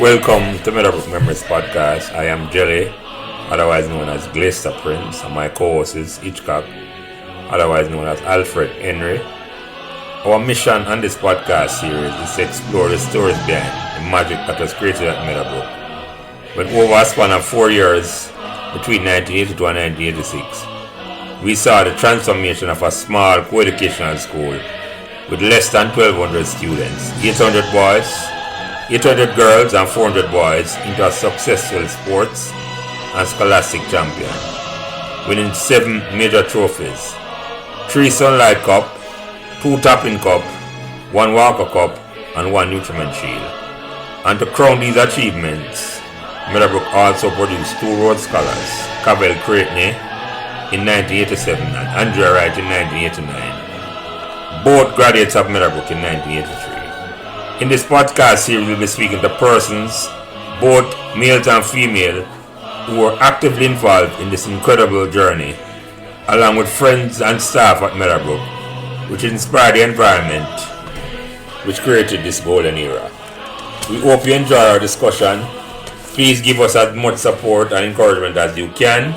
Welcome to Meadowbrook Memories Podcast. I am Jelly, otherwise known as Glaister Prince, and my co-host is Hitchcock, otherwise known as Alfred Henry. Our mission on this podcast series is to explore the stories behind the magic that was created at Meadowbrook. When over a span of 4 years, between 1982 and 1986, we saw the transformation of a small co-educational school with less than 1,200 students, 800 boys, 800 girls and 400 boys into a successful sports and scholastic champion, winning 7 major trophies, 3 Sunlight Cup, 2 Topping Cup, 1 Walker Cup and 1 Nutriment Shield. And to crown these achievements, Meadowbrook also produced 2 Rhodes Scholars, Cavell Creighton in 1987 and Andrea Wright in 1989, both graduates of Meadowbrook in 1983. In this podcast series, we'll be speaking to persons, both males and female, who are actively involved in this incredible journey, along with friends and staff at Meadowbrook, which inspired the environment which created this golden era. We hope you enjoy our discussion. Please give us as much support and encouragement as you can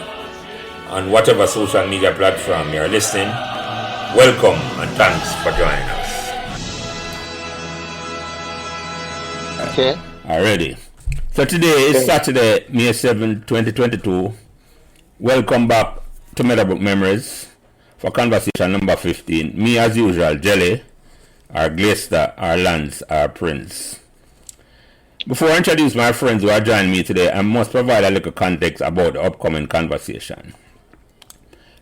on whatever social media platform you are listening. Welcome and thanks for joining us. Okay. Alrighty. So today is Saturday, May 7, 2022. Welcome back to Meadowbrook Memories for conversation number 15. Me as usual, Jelly, our Glaister, our Lance, our Prince. Before I introduce my friends who are joining me today, I must provide a little context about the upcoming conversation.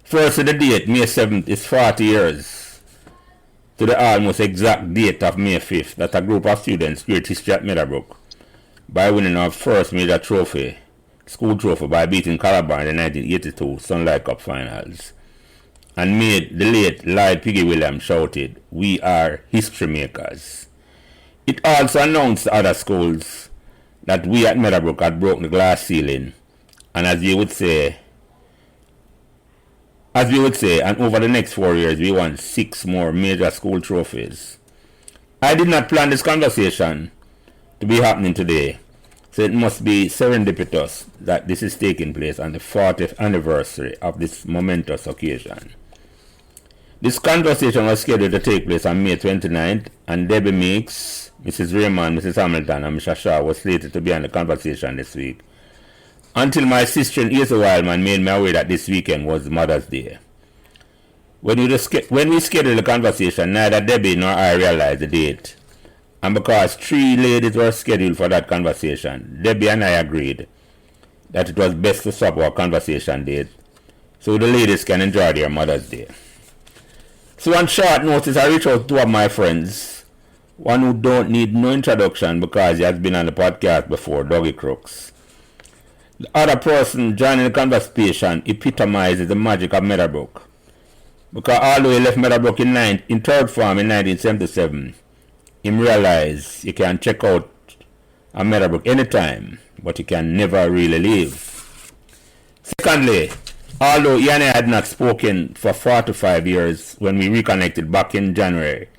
First, the date, May 7th, is 40 years to the almost exact date of May 5th that a group of students created history at Meadowbrook by winning our first major trophy, school trophy, by beating Calabar in the 1982 Sunlight Cup finals, and made the late Lloyd Piggy Williams shouted, "We are history makers." It also announced to other schools that we at Meadowbrook had broken the glass ceiling, and as we would say, and over the next 4 years, we won 6 more major school trophies. I did not plan this conversation to be happening today, so it must be serendipitous that this is taking place on the 40th anniversary of this momentous occasion. This conversation was scheduled to take place on May 29th, and Debbie Meeks, Mrs. Raymond, Mrs. Hamilton, and Mr. Shaw was slated to be on the conversation this week, until my sister in East Wildman made me aware that this weekend was Mother's Day. When we scheduled the conversation, neither Debbie nor I realized the date. And because 3 ladies were scheduled for that conversation, Debbie and I agreed that it was best to swap our conversation date so the ladies can enjoy their Mother's Day. So on short notice, I reached out to 2 of my friends, one who don't need no introduction because he has been on the podcast before, Dougie Crooks. The other person joining the conversation epitomizes the magic of Meadowbrook, because although he left Meadowbrook in 3rd form in 1977, he realized you can check out a Meadowbrook anytime, but you can never really leave. Secondly, although he and I had not spoken for 4 to 5 years when we reconnected back in January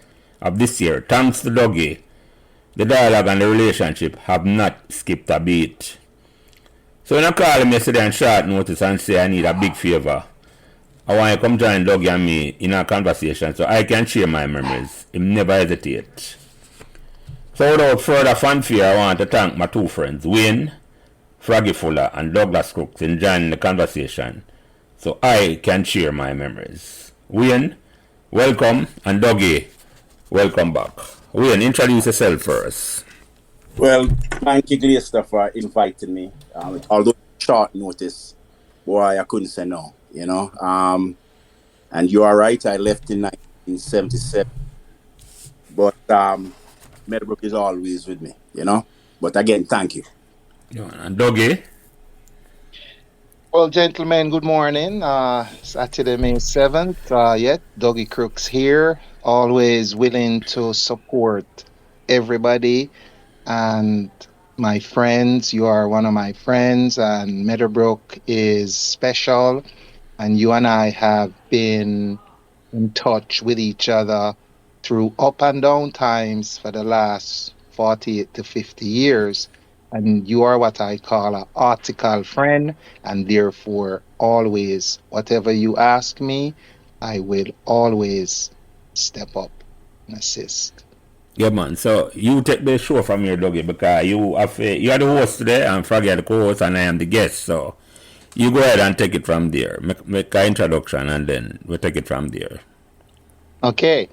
of this year, thanks to Dougie, the dialogue and the relationship have not skipped a beat. So when I call him yesterday on short notice and say I need a big favor, I want you to come join Dougie and me in our conversation so I can share my memories. Him never hesitate. So without further fanfare, I want to thank my 2 friends, Wayne, Froggy Fuller, and Douglas Crooks, in joining the conversation so I can share my memories. Wayne, welcome, and Dougie, welcome back. Wayne, introduce yourself first. Well, thank you, Glaister, for inviting me. Although short notice, boy, I couldn't say no, you know. And you are right, I left in 1977. But Meadowbrook is always with me, you know. But again, thank you. And Dougie? Well, gentlemen, good morning. Saturday, May 7th. Dougie Crooks here. Always willing to support everybody and my friends. You are one of my friends, and Meadowbrook is special. And you and I have been in touch with each other through up and down times for the last 48 to 50 years. And you are what I call an article friend, and therefore, always, whatever you ask me, I will always step up and assist. Yeah, man. So you take the show from here, Dougie, because you are the host today, and Froggy are the co-host, and I am the guest. So you go ahead and take it from there. Make an introduction, and then we take it from there. Okay.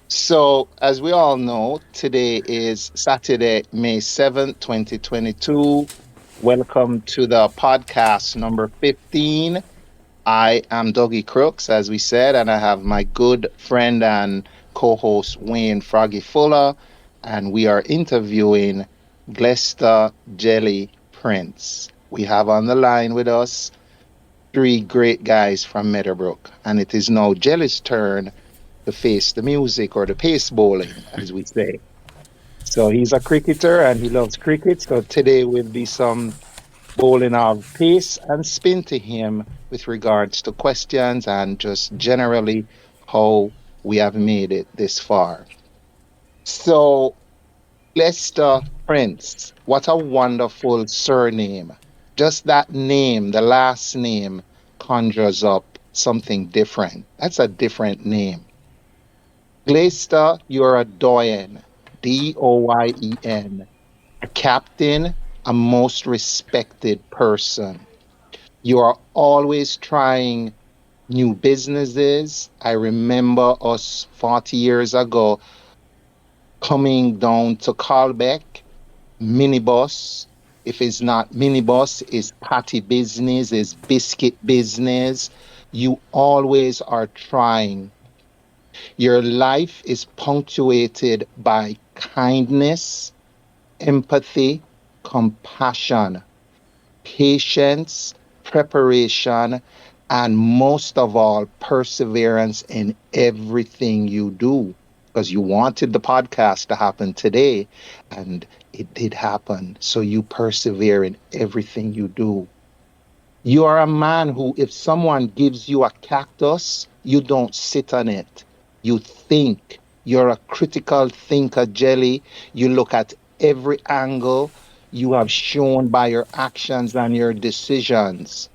So, as we all know, today is Saturday, May 7th, 2022. Welcome to the podcast number 15. I am Dougie Crooks, as we said, and I have my good friend and co host Wayne Froggy Fuller, and we are interviewing Glaister Jelly Prince. We have on the line with us three great guys from Meadowbrook, and it is now Jelly's turn to face the music or the pace bowling, as we say. So he's a cricketer and he loves cricket. So today will be some bowling of pace and spin to him with regards to questions and just generally how we have made it this far. So, Lester Prince, what a wonderful surname. Just that name, the last name, conjures up something different. That's a different name. Glaister, you're a doyen, Doyen, a captain, a most respected person. You are always trying new businesses. I remember us 40 years ago coming down to Callback, minibus. If it's not minibus, it's patty business, it's biscuit business. You always are trying. Your life is punctuated by kindness, empathy, compassion, patience, preparation, and most of all, perseverance in everything you do. Because you wanted the podcast to happen today, and it did happen. So you persevere in everything you do. You are a man who, if someone gives you a cactus, you don't sit on it. You think. You're a critical thinker, Jelly. You look at every angle. You have shown by your actions and your decisions.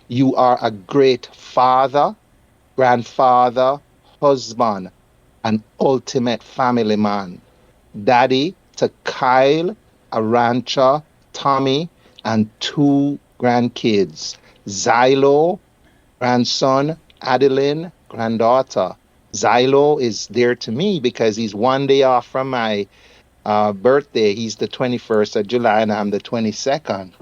You are a great father, grandfather, husband, an ultimate family man. Daddy to Kyle, a rancher, Tommy, and two grandkids. Xylo, grandson, Adeline, granddaughter. Xylo is dear to me because he's one day off from my birthday. He's the 21st of July and I'm the 22nd.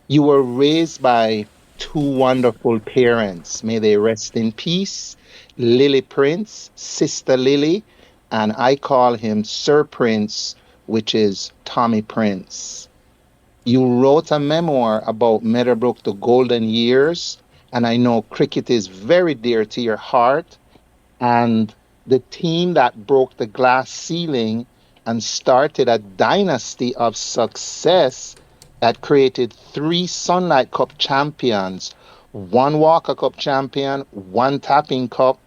You were raised by two wonderful parents. May they rest in peace. Lily Prince, Sister Lily, and I call him Sir Prince, which is Tommy Prince. You wrote a memoir about Meadowbrook, the golden years, and I know cricket is very dear to your heart. And the team that broke the glass ceiling and started a dynasty of success that created three Sunlight Cup champions, one Walker Cup champion, one Tapping Cup,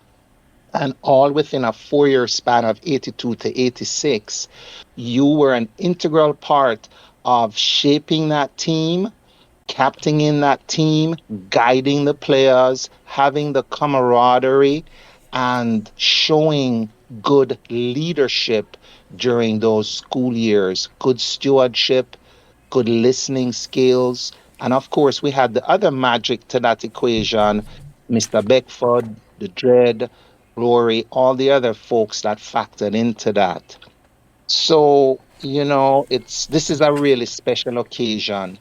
and all within a 4 year span of 82 to 86. You were an integral part of shaping that team, captaining that team, guiding the players, having the camaraderie, and showing good leadership during those school years, good stewardship, good listening skills. And of course, we had the other magic to that equation, Mr. Beckford, the Dread, Rory, all the other folks that factored into that. So, this is a really special occasion.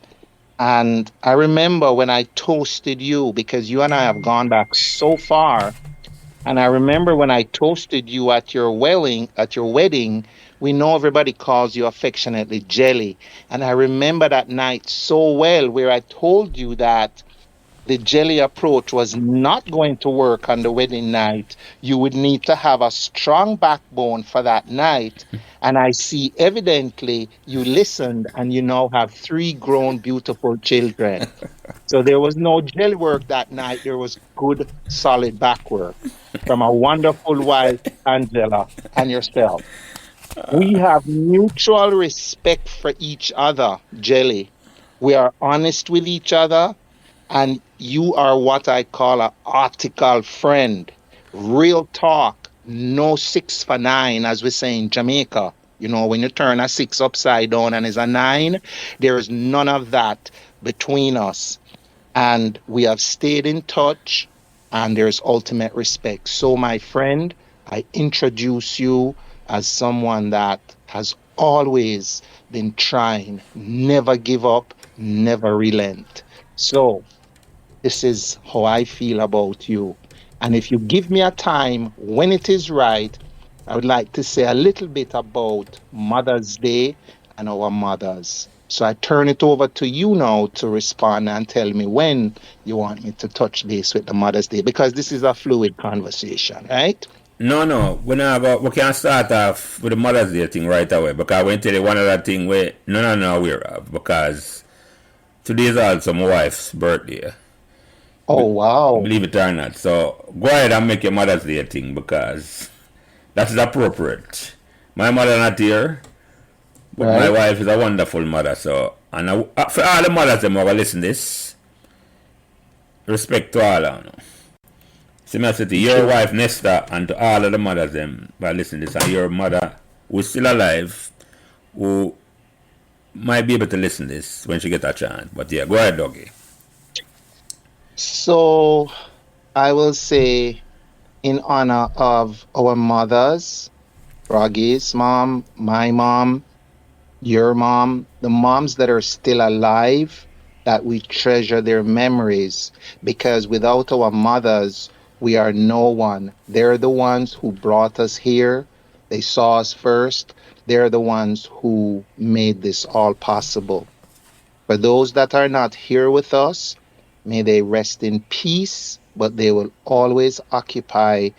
And I remember when I toasted you, because you and I have gone back so far. And I remember when I toasted you at your wedding, we know everybody calls you affectionately Jelly. And I remember that night so well where I told you that the jelly approach was not going to work on the wedding night. You would need to have a strong backbone for that night. And I see evidently you listened and you now have three grown, beautiful children. So there was no jelly work that night. There was good, solid back work from a wonderful wife, Angela, and yourself. We have mutual respect for each other, Jelly. We are honest with each other, and you are what I call a article friend. Real talk, no 6 for 9, as we say in Jamaica. You know, when you turn a six upside down and it's a nine, there is none of that between us. And we have stayed in touch, and there's ultimate respect. So, my friend, I introduce you as someone that has always been trying, never give up, never relent. So, this is how I feel about you. And if you give me a time when it is right, I would like to say a little bit about Mother's Day and our mothers. So I turn it over to you now to respond and tell me when you want me to touch base with the Mother's Day, because this is a fluid conversation, right? No, no, we can start off with the Mother's Day thing right away because I want to tell you one other thing we none of know aware of because today is also my wife's birthday. Oh, wow. Believe it or not. So go ahead and make your Mother's Day thing because that is appropriate. My mother not here, but my Right? wife is a wonderful mother. So and for all the mothers that are listen this, respect to all of them. So I say to your Sure. wife Nesta and to all of the mothers them by listening this and your mother who's still alive who might be able to listen this when she get a chance. But yeah, go ahead, doggy. So I will say, in honor of our mothers, Froggy's mom, my mom, your mom, the moms that are still alive, that we treasure their memories, because without our mothers, we are no one. They're the ones who brought us here. They saw us first. They're the ones who made this all possible. For those that are not here with us, may they rest in peace, but they will always occupy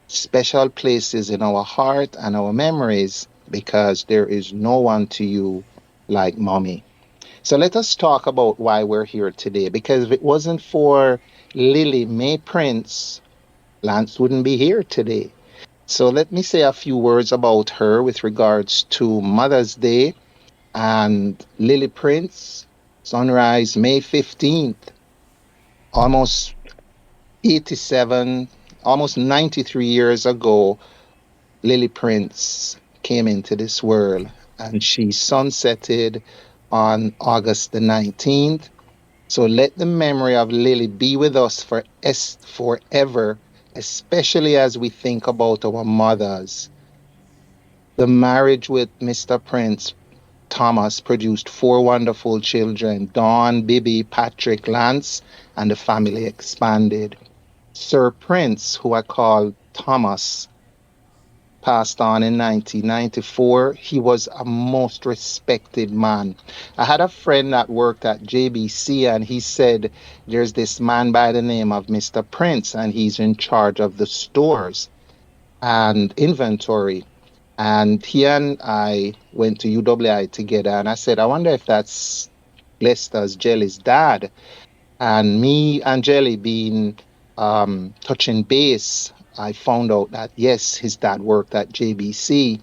special places in our heart and our memories, because there is no one to you like mommy. So let us talk about why we're here today. Because if it wasn't for Lily Mae Prince, Lance wouldn't be here today. So let me say a few words about her with regards to Mother's Day and Lily Prince. Sunrise May 15th, almost 87, almost 93 years ago, Lily Prince came into this world, and she sunsetted on August the 19th. So let the memory of Lily be with us forever, especially as we think about our mothers. The marriage with Mr. Prince Thomas produced four wonderful children: Dawn, Bibi, Patrick, Lance, and the family expanded. Sir Prince, who I call Thomas, passed on in 1994. He was a most respected man. I had a friend that worked at JBC, and he said there's this man by the name of Mr. Prince, and he's in charge of the stores and inventory. And he and I went to UWI together, and I said, I wonder if that's Glaister's Jelly's dad. And me and Jelly being touching base, I found out that yes, his dad worked at JBC.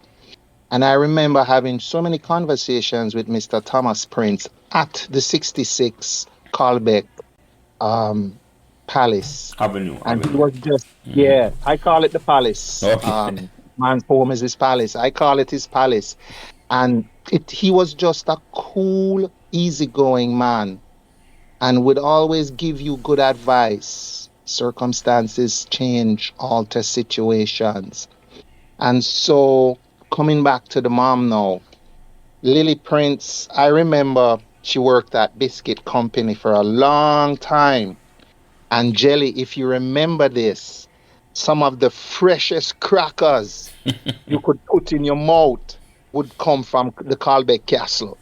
And I remember having so many conversations with Mr. Thomas Prince at the 66 Colbeck um, Palace. Avenue, And he Avenue. was just, yeah, I call it the palace. Okay. Man's home is his palace. I call it his palace. And he was just a cool, easygoing man, and would always give you good advice. Circumstances change, alter situations. And so, coming back to the mom now, Lily Prince, I remember she worked at Biscuit Company for a long time. And Jelly, if you remember this, some of the freshest crackers you could put in your mouth would come from the Colbeck Castle.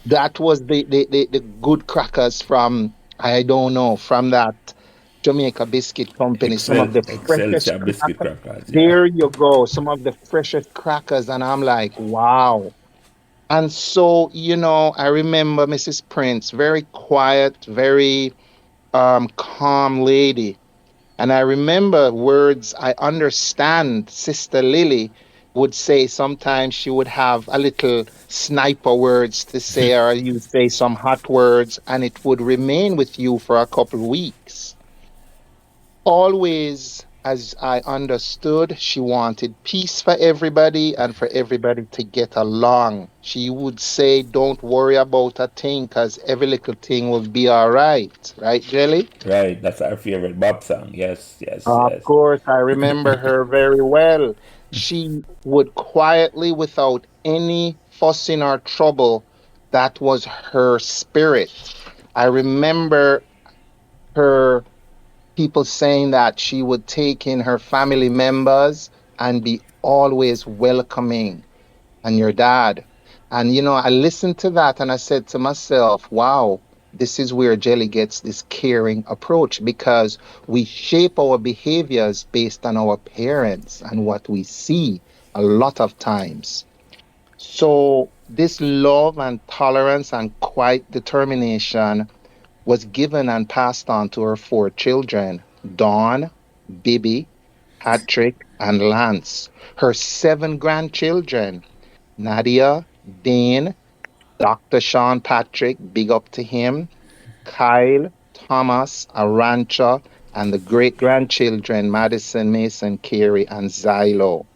That was the good crackers from, I don't know, from that Jamaica Biscuit Company. Some of the freshest Excelsior biscuit crackers. crackers, yeah. There you go. Some of the freshest crackers. And I'm like, wow. And so, I remember Mrs. Prince, very quiet, very calm lady. And I remember words I understand, Sister Lily. would say sometimes she would have a little sniper words to say, or you say some hot words, and it would remain with you for a couple of weeks. Always, as I understood, she wanted peace for everybody and for everybody to get along. She would say, don't worry about a thing because every little thing will be all right. Right, Jelly? Right, that's our favorite Bob song. Yes, yes, Of yes. course, I remember her very well. She would quietly, without any fussing or trouble, that was her spirit. I remember her people saying that she would take in her family members and be always welcoming, and your dad. And, I listened to that and I said to myself, wow, this is where Jelly gets this caring approach because we shape our behaviors based on our parents and what we see a lot of times. So, this love and tolerance and quiet determination was given and passed on to her four children: Dawn, Bibi, Patrick, and Lance. Her seven grandchildren: Nadia, Dane, Dr. Sean Patrick, big up to him, Kyle, Thomas, Arancha, and the great grandchildren: Madison, Mason, Carey, and Xylo.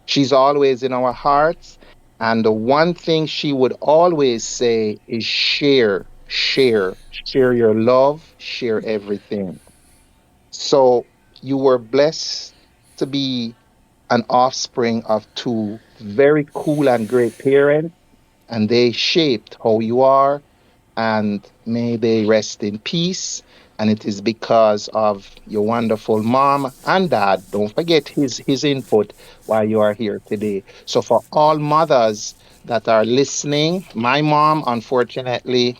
She's always in our hearts. And the one thing she would always say is share, share, share your love, share everything. So you were blessed to be an offspring of two very cool and great parents, and they shaped how you are, and may they rest in peace. And it is because of your wonderful mom and dad. Don't forget his input while you are here today. So for all mothers that are listening, my mom unfortunately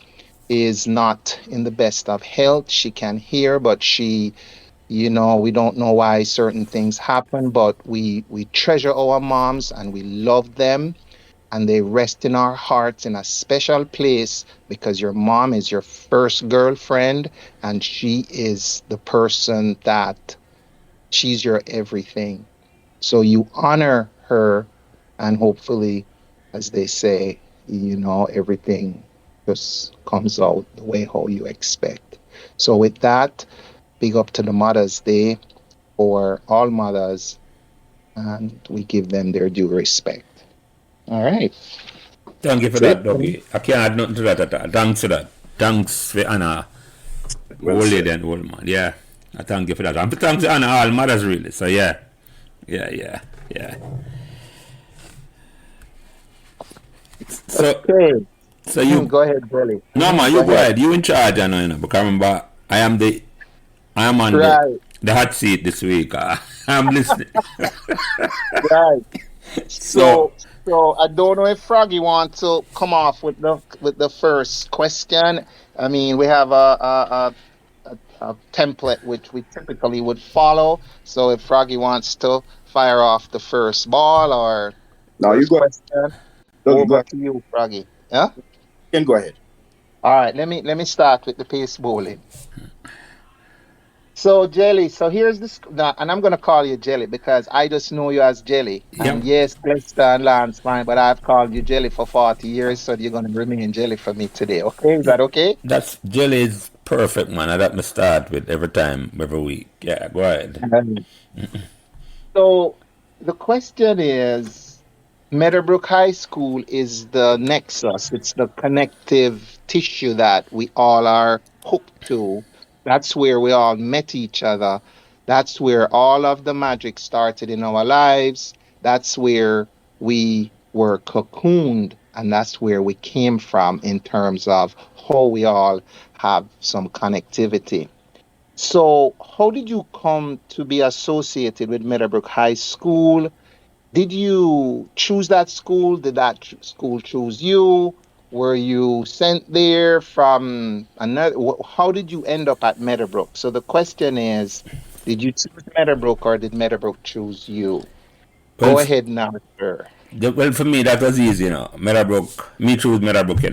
is not in the best of health. She can hear, but we don't know why certain things happen, but we treasure our moms and we love them, and they rest in our hearts in a special place because your mom is your first girlfriend and she is the person that she's your everything. So you honor her, and hopefully, as they say, everything just comes out the way how you expect. So with that, big up to the Mother's Day for all mothers, and we give them their due respect. All right. Thank you for That's that, it. Dougie. I can't add nothing to that at all. Thanks for that. Thanks for Anna, Well old said. lady and old man. Yeah, I thank you for that. And thanks to Anna, all mothers really. So yeah, yeah, yeah, yeah. So, Okay. so you, Go ahead, Billy. no man, Go you go ahead. ahead. You in charge, because remember, I am on Right, the hot seat this week. I'm listening. right. So, So I don't know if Froggy wants to come off with the first question. I mean, we have a template which we typically would follow. So if Froggy wants to fire off the first ball or Now you first go ahead. question, Dougie, go over ahead. to you, Froggy. Yeah. You can go ahead. All right. Let me start with the pace bowling. So Jelly, so here's this, and I'm gonna call you Jelly because I just know you as Jelly. yeah, And yes, Glaister and Lance, fine, but I've called you Jelly for 40 years, so you're gonna remain Jelly for me today. Okay, is that okay? that's jelly's perfect, man. I that me start with every time, every week. Yeah, go ahead. Um, So the question is, Meadowbrook High School is the nexus. It's the connective tissue that we all are hooked to. That's where we all met each other. That's where all of the magic started in our lives. That's where we were cocooned, and that's where we came from in terms of how we all have some connectivity. So, how did you come to be associated with Meadowbrook High School? Did you choose that school? Did that school choose you? Were you sent there from another? How did you end up at Meadowbrook? So the question is, did you choose Meadowbrook or did Meadowbrook choose you? Well, Go ahead now, sir. well, for me that was easy, Meadowbrook, me choose Meadowbrook.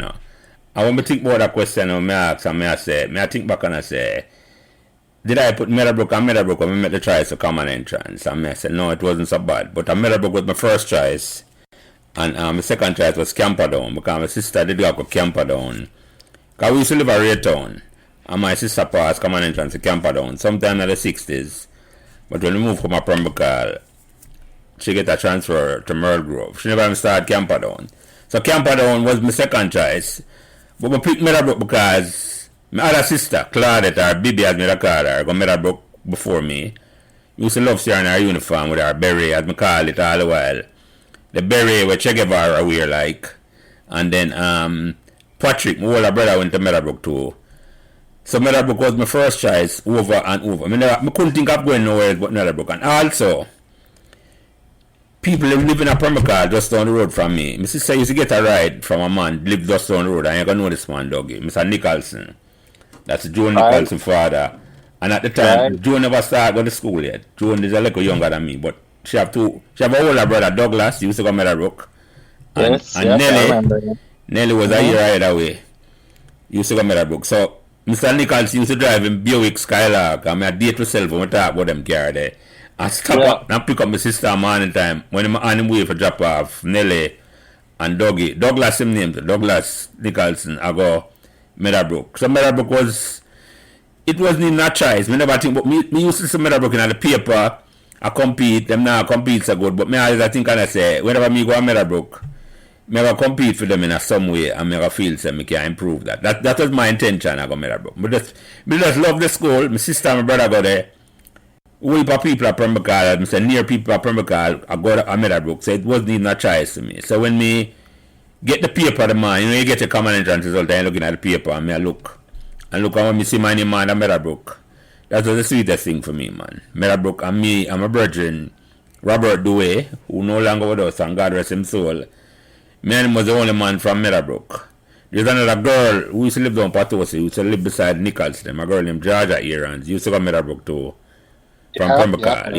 I want to think about that question, me ask and me I say, me I think back and I say, did I put Meadowbrook on Meadowbrook when I met the choice of common entrance? And I said, no, it wasn't so bad. But Meadowbrook was my first choice. And my second choice was Camperdown, because my sister did go to Camperdown. Because we used to live at Raytown. And my sister passed common entrance to Camperdown sometime in the 60s. But when we moved from a Pembroke, she get a transfer to Merle Grove. She never even started Camperdown. So Camperdown was my second choice. But I picked Meadowbrook because my other sister, Claudette, or Bibi as me call her, go Meadowbrook before me. Used to love seeing her uniform with her beret, as me call it all the while. The beret with Che Guevara wear like. And then Patrick, my older brother, went to Meadowbrook too. So Meadowbrook was my first choice over and over. I couldn't think of going nowhere but Meadowbrook. And also, people live in a Pembroke just down the road from me. My sister used to get a ride from a man live just down the road. And you can know this man, Dougie. Mr. Nicholson. That's Joe Nicholson's father. And at the time, Joe never started going to school yet. Joe is a little younger than me. But she have an older brother, Douglas. He used to go to Meadowbrook. And Nelly was a year right away. He used to go to Meadowbrook. So, Mr. Nicholson used to drive in Buick Skylark. And I date myself when we talk about them car there. I stop up and pick up my sister morning time when I'm on him way for drop off Nelly and Dougie. Douglas him named Douglas Nicholson. I go Meadowbrook. So Meadowbrook was, it wasn't even a choice. Me never think, but me used to see Meadowbrook in the paper. I compete. Them now compete so good. But me always I think and I say whenever me go to Meadowbrook, me I compete for them in some way and me I feel so me can improve that. That was my intention. I go Meadowbrook. Me just love the school. My sister and my brother go there. We people at Pembroke, I say near people at Pembroke, I go to Meadowbrook, so it wasn't even a choice to me. So when me get the paper, the man, you get the common entrance result, and looking at the paper, and I look, and when me see my name on Meadowbrook, that was the sweetest thing for me, man. Meadowbrook and me and my brethren, Robert Dewey, who no longer with us, and God rest his soul. Me and him was the only man from Meadowbrook. There's another girl who used to live down Patosi, who used to live beside Nicholson, a girl named Georgia Earons, used to go to Meadowbrook too. From Pembroke,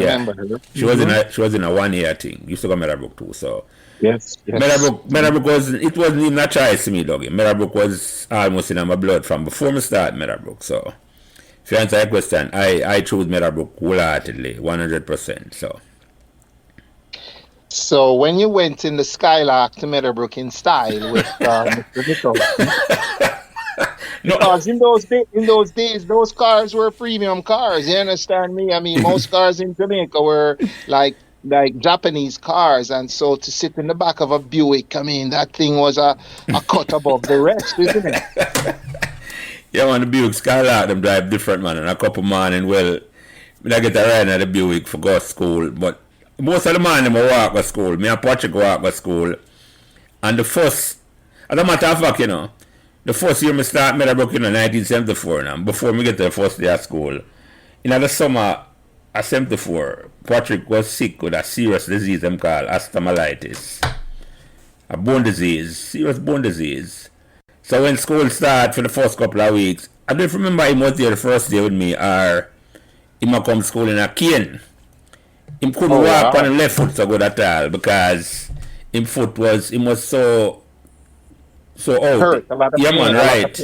She was in a 1 year thing. Used to go Meadowbrook too. So Meadowbrook wasn't even a choice to me, Dougie. Meadowbrook was almost in my blood from before me start Meadowbrook. So if you answer that question, I choose Meadowbrook wholeheartedly, 100%. So when you went in the Skylark to Meadowbrook in style with Mr. Nicholson. Because in those days, those cars were premium cars. You understand me? I mean, most cars in Jamaica were like Japanese cars, and so to sit in the back of a Buick, I mean, that thing was a cut above the rest, isn't it? Yeah, man, the Buick Skylark, them drive different, man. And a couple man, and well, I get a ride at the Buick for go to school, but most of the man, them walk to school. Me and Patrick walk to school, and the first, as a matter of fact, the first year I start Meadowbrook in 1974 now, before me get to the first day of school. In the summer of 74, Patrick was sick with a serious disease called osteomyelitis. A bone disease, serious bone disease. So when school started for the first couple of weeks, I don't remember him was there the first day with me or him come to school in a cane. Him couldn't walk on his left foot so good at all because him was so out. Hurt, Yeah, man, right.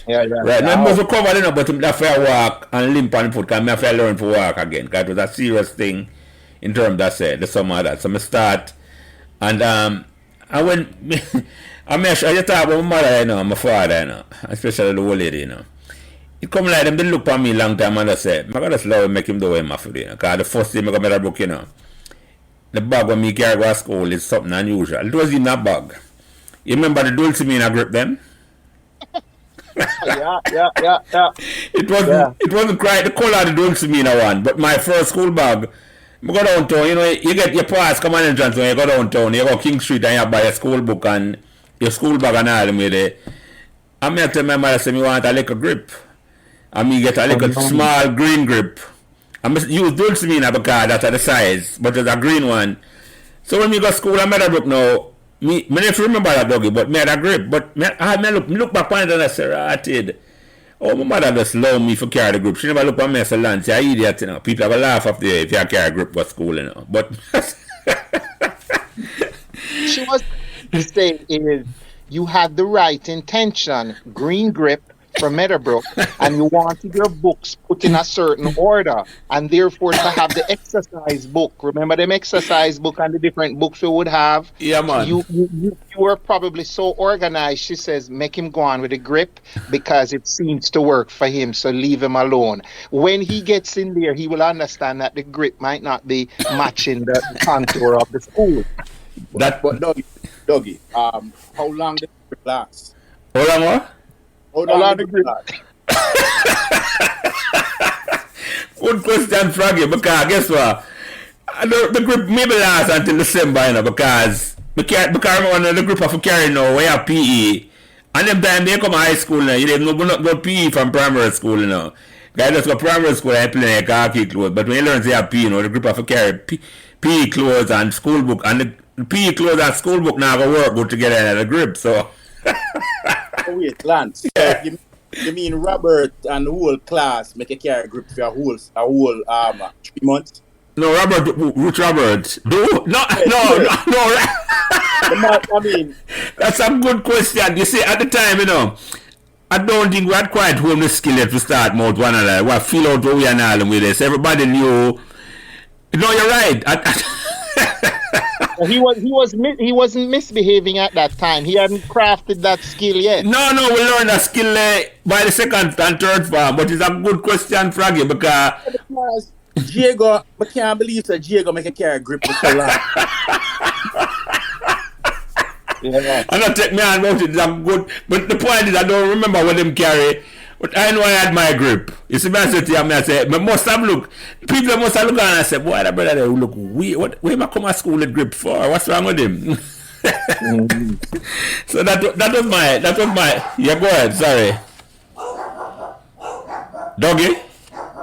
Yeah. Right. Now, he was recovered, but him have to walk and limp on the foot because I have to learn to walk again. Because it was a serious thing in terms of the summer of that. So I start, and I went, I talk about my mother, my father, especially the old lady, It come like them, they look at me long time and they say, I gotta slow make him do what I'm doing. Because the first day I got Meadowbrook, the bag when me carry go to school is something unusual. It was in a bag. You remember the Dulcimina grip then? Yeah. It wasn't quite the color of the Dulcimina one, but my first school bag, I go downtown, you get your pass, come on entrance when you go downtown, you go King Street and you buy a school book and your school bag and all with it. And I tell my mother, say, me want a little grip. And me get a little small green grip. I must use Dulcimina because that's the size, but it's a green one. So when we go to school at Meadowbrook now, me don't remember that, Dougie, but me had a grip. But me look back on it and I say, ratted. Oh, my mother just love me for carry the grip. She never look at me and say, Lance, you're an idiot, People have a laugh after you if you carry a grip for school, But She was saying is you had the right intention, green grip, from Meadowbrook, and you wanted your books put in a certain order, and therefore to have the exercise book. Remember them exercise book and the different books we would have? Yeah, man. You were probably so organized. She says, make him go on with the grip because it seems to work for him, so leave him alone. When he gets in there, he will understand that the grip might not be matching the contour of the school. That, But Dougie, how long did it last? hold on, what? How How long long the did it grip? last? Good question, Froggy, because guess what? The group maybe last until December, you know, because remember the group of carry now, we have PE. And them time they come to high school now, you didn't go PE from primary school, you know. Guys just go primary school and play like khaki clothes, but when you learn to have PE, you know, the group of carry PE clothes and school book, and the PE clothes and school book now go work good together in the grip, so. Oh, wait, Lance. Yeah. You mean Robert and the whole class make a carry grip for a whole 3 months? No, Rich Robert. No. I mean, That's a good question. You see, at the time, you know, I don't think we had quite home the skill yet to start mouth one another. We feel out where we are now with this. Everybody knew. No, you're right. He wasn't misbehaving at that time. He hadn't crafted that skill yet. No, we learned that skill by the second and third form. But it's a good question, Froggy, because Diego, I can't believe that Diego make a carry grip for so long. Yeah. I'm not take me on about it. It's a good, but the point is I don't remember what them carry. But I know I had my grip. You see, me I said to him, I said, but must have look. People must have looked and I said, boy, that brother there look weird. Where am I come to school with grip for? What's wrong with him? So that was my. Yeah, go ahead. Sorry, Doggy.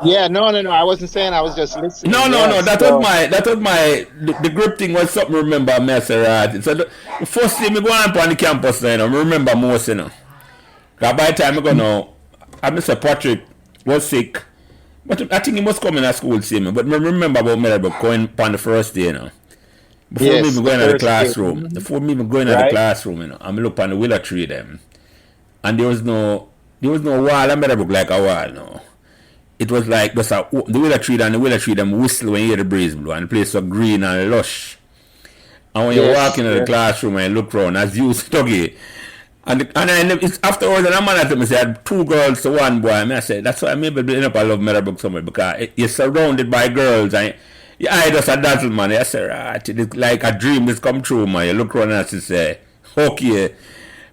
Yeah, no. I wasn't saying. I was just listening. No. That was my. The grip thing was something. Remember, me I said, right. So the first thing me go on the campus, you know, I remember most, you know. Cause by the time I go now, Mr. Patrick was sick, but I think he must come in at school, see me. But I remember about Meadowbrook going on the first day, you know. Before me even going to the classroom, the classroom, you know, I'm look on the willow tree them, and there was no wall at Meadowbrook like a wall, no. It was like just the willow tree and the willow tree them whistle when you hear the breeze blow, and the place was green and lush. And when you walk into the classroom and you look around, as you Stuggy, and it's afterwards, and a man at me said 2 girls to 1 boy. And I said that's why maybe end up I love Meadowbrook so much, because you're surrounded by girls and your eye just a dazzle, man. I said, right, it's like a dream that's come true, man. You look around and you say, okay,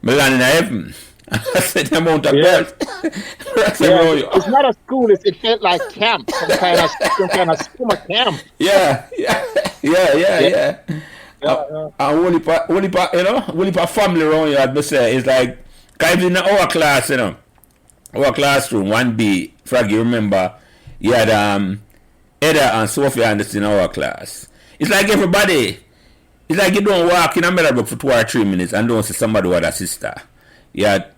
me land in heaven. I said the amount of girls. It's not a school. It felt like camp, some kind of summer camp. Yeah. And only family around you, I'd say, it's like, kind of in our class, you know, our classroom, 1B, Froggy, remember, you had Eda and Sophia Anderson in our class. It's like everybody, it's like you don't walk in a Meadowbrook for 2 or 3 minutes and don't see somebody with a sister. You had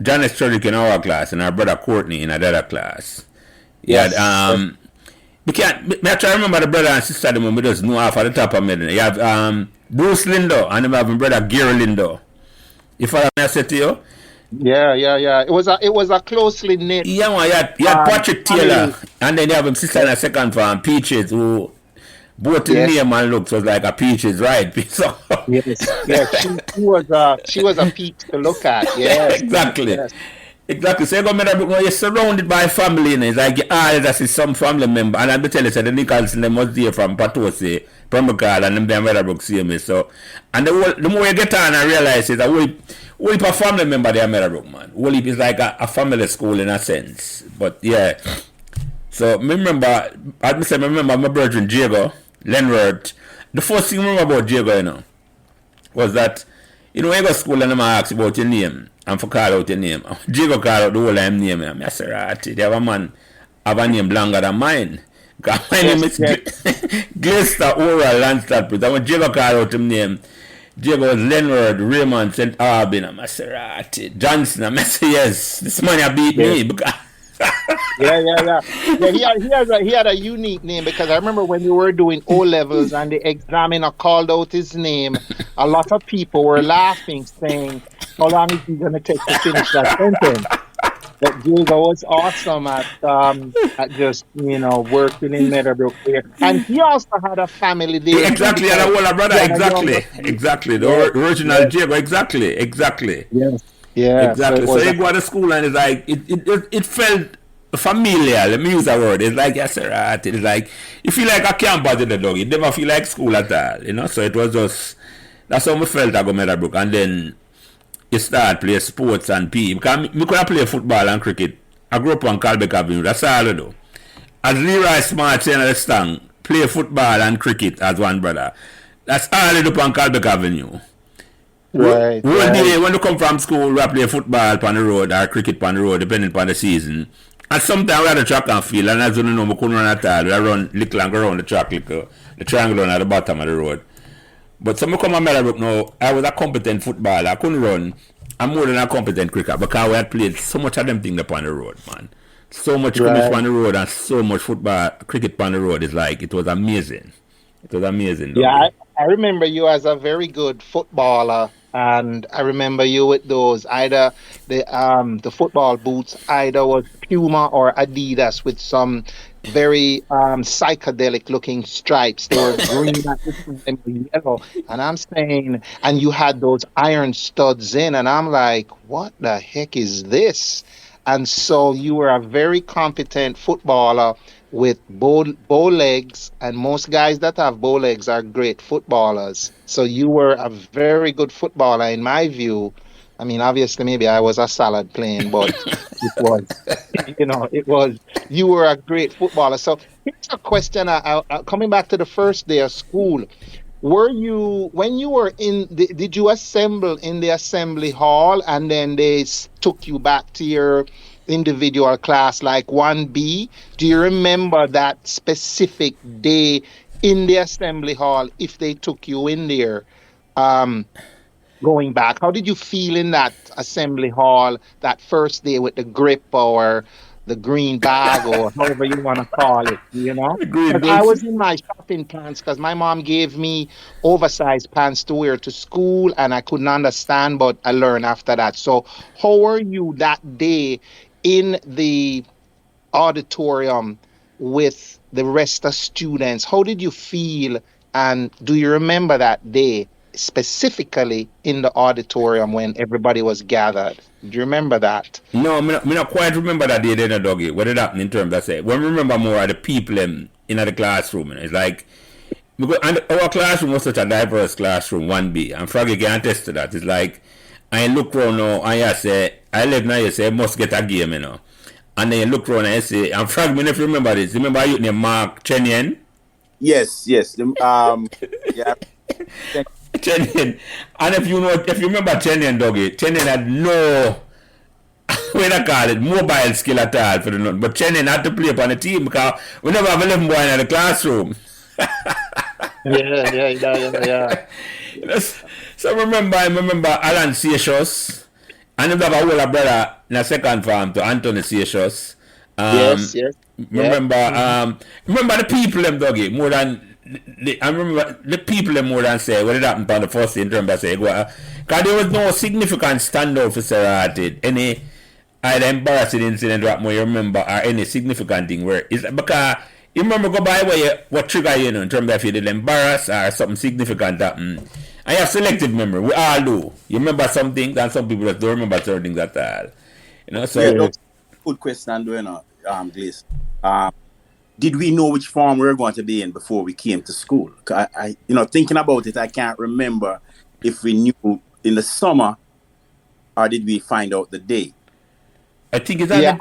Janice Churchill in our class and our brother Courtney in another class. You had, I try to remember the brother and sister them we just know off at the top of me. You have Bruce Lindo and then have my brother Gary Lindo. You follow me I said to you? Yeah. It was a closely knit. Yeah, man, you had Patrick Taylor, and then you have his sister in a second form, Peaches, who both in name and looks was like a Peaches, right? So she was a peach to look at. Yeah, exactly. Yes. Exactly. So you go Meadowbrook now, you're surrounded by family, and it's like you always see some family member. And I'll be telling you, the Nicholson them was there from Patosi, Promocal, and them there Meadowbrook see me. So, and the more you get on, I realize is that we a family member there Meadowbrook, man. Wally is like a family school in a sense. But yeah. So remember my brother Diego, Lenward. The first thing I remember about Diego, you know, was that, you know, when you go to school and I ask about your name, and for call out your name, Diego call out the whole of name, and I say, right, they have a man have a name longer than mine. Because my name is Glaister Oral Landstad. And when Diego call out his name, Diego was Leonard Raymond St. Albin, and I say, right, Johnson, and I say, yes, this man have beat me. Because Yeah. He had a unique name, because I remember when we were doing O levels and the examiner called out his name, a lot of people were laughing, saying, "How long is he going to take to finish that sentence?" Diego was awesome at just working in Meadowbrook there, and he also had a family there too Exactly, and I because want a brother. he had a younger Exactly, son. exactly. The Yes, original yes, Jago. Exactly, exactly. yes, yeah. So it Exactly. So was a you go to school and it's like it felt familiar. Let me use that word. It's like yes, sir. It's like you feel like a campus in the dog. You never feel like school at all. So it was just that's how we felt I go Meadowbrook. And then you start play sports and PE. Because me could play football and cricket. I grew up on Calbeck Avenue. That's all I do. As Leroy Smart saying at the stand, play football and cricket as one brother. That's all I do on Calbeck Avenue. right, One right, day when you come from school, we play football on the road or cricket on the road, depending on the season. And sometimes we had a track and field, and as you know, we couldn't run at all. We run little and go around the track, little, the triangle at the bottom of the road. But some come on Meadowbrook now, I was a competent footballer. I couldn't run. I'm more than a competent cricketer because we had played so much of them things upon the road, man. So much scrimmage right. upon the road and so much football, cricket upon the road is like, it was amazing. It was amazing, Yeah, doggy. I remember you as a very good footballer, and I remember you with those either the football boots either was Puma or Adidas with some very psychedelic looking stripes. They were green at the time and yellow, and I'm saying, and you had those iron studs in, and I'm like, what the heck is this? And so you were a very competent footballer with bow legs, and most guys that have bow legs are great footballers. So you were a very good footballer in my view. I mean, obviously, maybe I was a salad playing, but it was, it was, you were a great footballer. So here's a question, coming back to the first day of school. Were you, when you were did you assemble in the assembly hall and then they took you back to your individual class like 1B? Do you remember that specific day in the assembly hall if they took you in there? Um, Going back, how did you feel in that assembly hall that first day with the grip or the green bag or however you want to call it, you know? Green Because I boots. was in my shopping pants because my mom gave me oversized pants to wear to school and I couldn't understand, but I learned after that. So, how were you that day in the auditorium with the rest of students? How did you feel? And do you remember that day specifically in the auditorium when everybody was gathered? Do you remember that? No, me not quite remember that day then, doggy. What did happen in terms of say? When we remember more of the people in the classroom. It's like, because and our classroom was such a diverse classroom, 1B, and Froggy can attest to that. It's like, I look around now and you say, I live now, you say, must get a game. And then you look around and you say, and Frog, me if you remember this, remember you named Mark Chenyen? Yes, yes. Yeah. Chenyen. And if you remember Chenyen, doggy, Chenyen had no, what I call it, mobile skill at all for the nothing. But Chenyen had to play upon the team because we never have 11 boy in the classroom. Yeah, yeah, yeah, yeah, yeah. So I remember Alan Satius, and I have a older brother in a second farm to Anthony Satius. Yes, Um, yes. Yeah. remember Mhm. remember the people them doggy more than I remember the people them more than say what did happen on the first day in terms of say because there was no significant standout for Sarah did any either embarrassing incident that you remember or any significant thing where is because you remember go by where what trigger in terms of if you did embarrass or something significant happened. I have selective memory. We all do. You remember some things and some people that don't remember certain things at all. Yeah, So Yeah. that's a good question, Glaze. Um, did we know which form we were going to be in before we came to school? Thinking about it, I can't remember if we knew in the summer or did we find out the day. I think it's on Yeah, the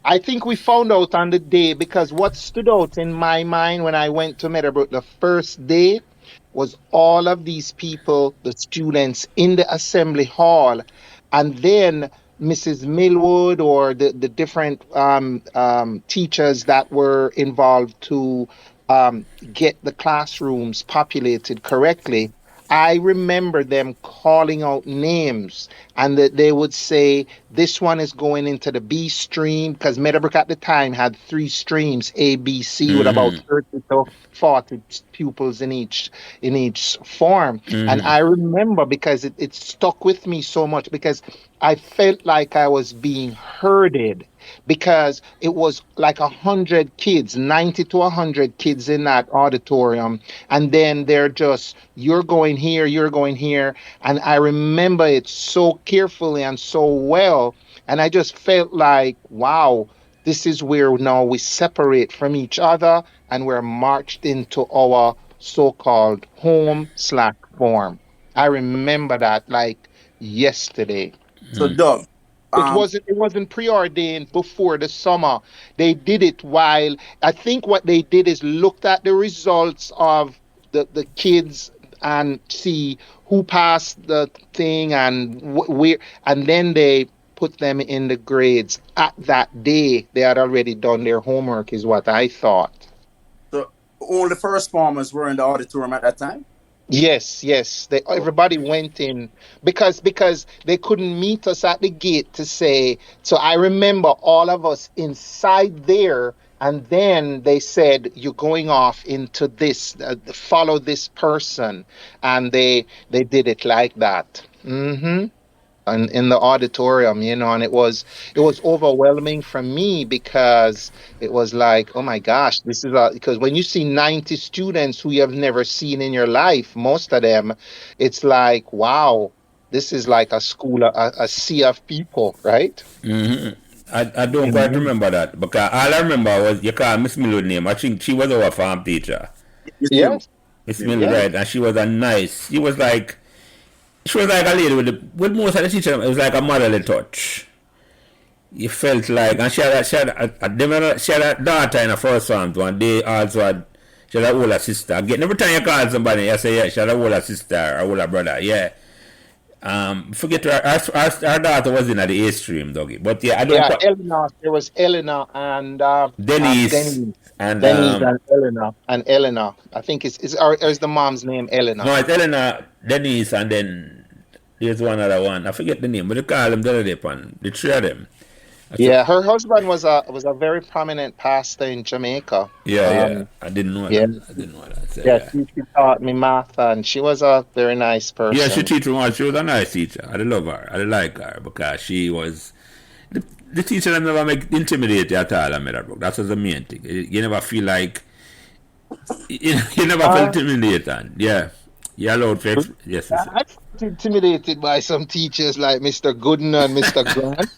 I think we found out on the day because what stood out in my mind when I went to Meadowbrook the first day was all of these people, the students in the assembly hall, and then Mrs. Millwood or the different teachers that were involved to get the classrooms populated correctly. I remember them calling out names, and that they would say, this one is going into the B stream, because Meadowbrook at the time had three streams, A, B, C, with about Mm-hmm. 30 to 40 pupils in each form. And Mm-hmm. I remember, because it stuck with me so much, because I felt like I was being herded, because it was like 100 kids, 90 to 100 kids in that auditorium, and then they're just, you're going here, you're going here. And I remember it so carefully and so well. And I just felt like, wow, this is where now we separate from each other, and we're marched into our so-called home slash form. I remember that like yesterday. So, Doug, um, It wasn't preordained before the summer. They did it while, I think what they did is looked at the results of the kids, and see who passed the thing, and where, and then they put them in the grades at that day. They had already done their homework, is what I thought. so all the first farmers were in the auditorium at that time. Yes, yes. They, Oh, everybody went in, because they couldn't meet us at the gate to say. So I remember all of us inside there, and then they said, "You're going off into this. Follow this person," and they did it like that. And in the auditorium, and it was overwhelming for me, because it was like, oh my gosh, this is because when you see 90 students who you have never seen in your life, most of them, it's like, wow, this is like a school, a sea of people, right? Mm-hmm. I don't quite Mhm. remember that because all I remember was you call Miss Millwood name. I think she was our farm teacher, Miss Miller. Yes, Miss Miller. Millwood, yes. right? And she was like a lady with most of the teachers. It was like a motherly touch. You felt like, and she had a daughter in the first farm too, and they also had, she had an older sister. Again, every time you call somebody, you say, yeah, she had an older sister or older brother, yeah. Forget her daughter was in at the A stream, doggy. But yeah, I don't Yeah, quite, Eleanor. There was Eleanor and Denise, Denise. and, Denise and Eleanor. I think or is the mom's name Eleanor? no, it's Elena, Denise, and then there's one other one. I forget the name, but they call them the other day, pan. The three of them. So, Yeah, her husband was a very prominent pastor in Jamaica. yeah, yeah. I didn't know Yeah, that. I didn't know that. So, yeah, yeah. she taught me math, and she was a very nice Yeah, she person. teach me well. She was a nice teacher. I love her. I like her because she was the teacher that never make intimidate you at all. I Meadowbrook. That was the main thing. You never feel like you never felt Uh, intimidated. Yeah, you allowed for yes, yes. I felt intimidated by some teachers like Mr. Gooden and Mr. Grant.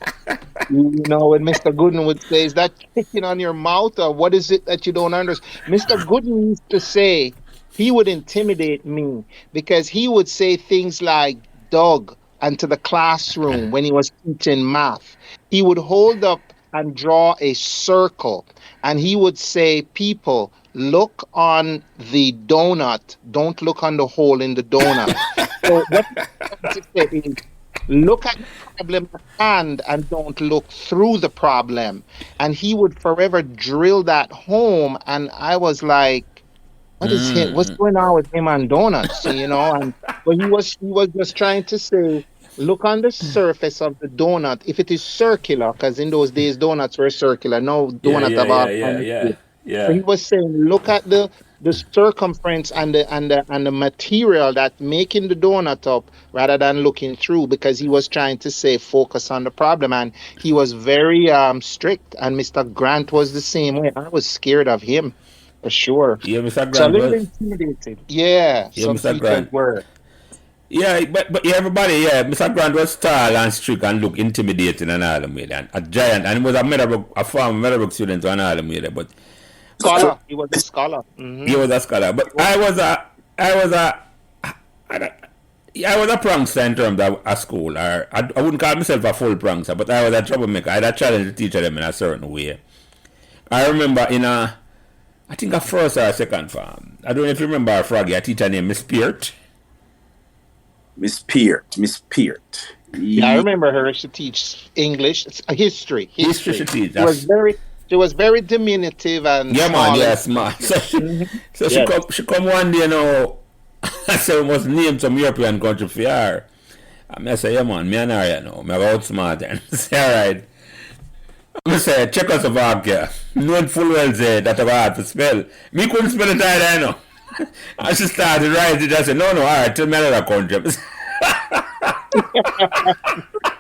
When Mr. Gooden would say, "Is that chicken on your mouth, or what is it that you don't understand?" Mr. Gooden used to say, he would intimidate me, because he would say things like "Doug" and to the classroom when he was teaching math. He would hold up and draw a circle, and he would say, "People, look on the donut. Don't look on the hole in the donut." So what he's trying to say is, look at the problem at hand and don't look through the problem. And he would forever drill that home. And I was like, what's Mm. going on with him and donuts? And but he was just trying to say, look on the surface of the donut. If it is circular, because in those days donuts were circular, no Yeah, donut yeah, have all yeah, kind yeah, of yeah, shape. So yeah. he was saying, look at the circumference and the material that making the donut up, rather than looking through, because he was trying to say focus on the problem. And he was very strict. And Mr. Grant was the same way. I was scared of him for sure. Yeah, Mr. So a Grant little was. intimidated. Yeah, Yeah, some Mr. teachers Grant. were. Yeah, but yeah, everybody, yeah, Mr. Grant was tall and strict and look intimidating and all them way. And a giant, and he was a former Meadowbrook student and all them way. But So, Scholar. He was a scholar. he was a scholar. But I was a prankster in terms of a school. Or I wouldn't call myself a full prankster, but I was a troublemaker. I had a challenge to teach them in a certain way. I remember I think a first or a second farm. I don't know if you remember Froggy, a teacher named Miss Peart. Miss Peart. Yeah, I remember her. She teach English, history, History she history. teach. She was very, she was very diminutive and Yeah, man, small yeah, and smart. Mhm. So Yes. she come one day, I said, we must name some European country for her. I say, yeah, man, me and her, you know. I go outsmart her. I say, all right. I say, Czechoslovakia. Knowing full well say that was hard to spell. Me couldn't spell it either, you know. And she started writing it. I said, no, all right, tell me another country.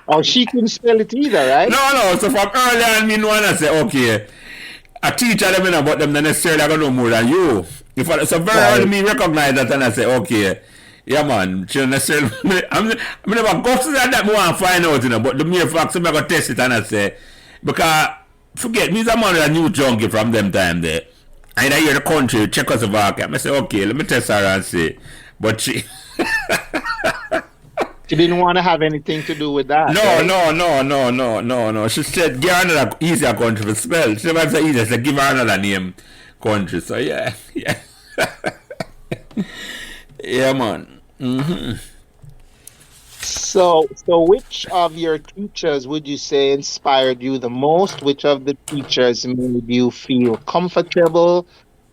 Oh, she couldn't spell it either, right? No. So from early on, me know and I say, okay, a teacher them know about them not necessarily gonna know more than you. So very early me recognize that and I say, okay, yeah man, she don't necessarily I'm never go to that me want to find out, you know, but the mere fact I'm gonna test it and I say, because forget me, I'm a new junkie from them time there. And I hear the country, Czechoslovakia. I say, okay, let me test her and see. But she She didn't want to have anything to do with that. No. She said, give her another easier country to spell. She never said easier, she said, give her another name country. So, yeah. Yeah, man. Mm-hmm. So which of your teachers would you say inspired you the most? Which of the teachers made you feel comfortable?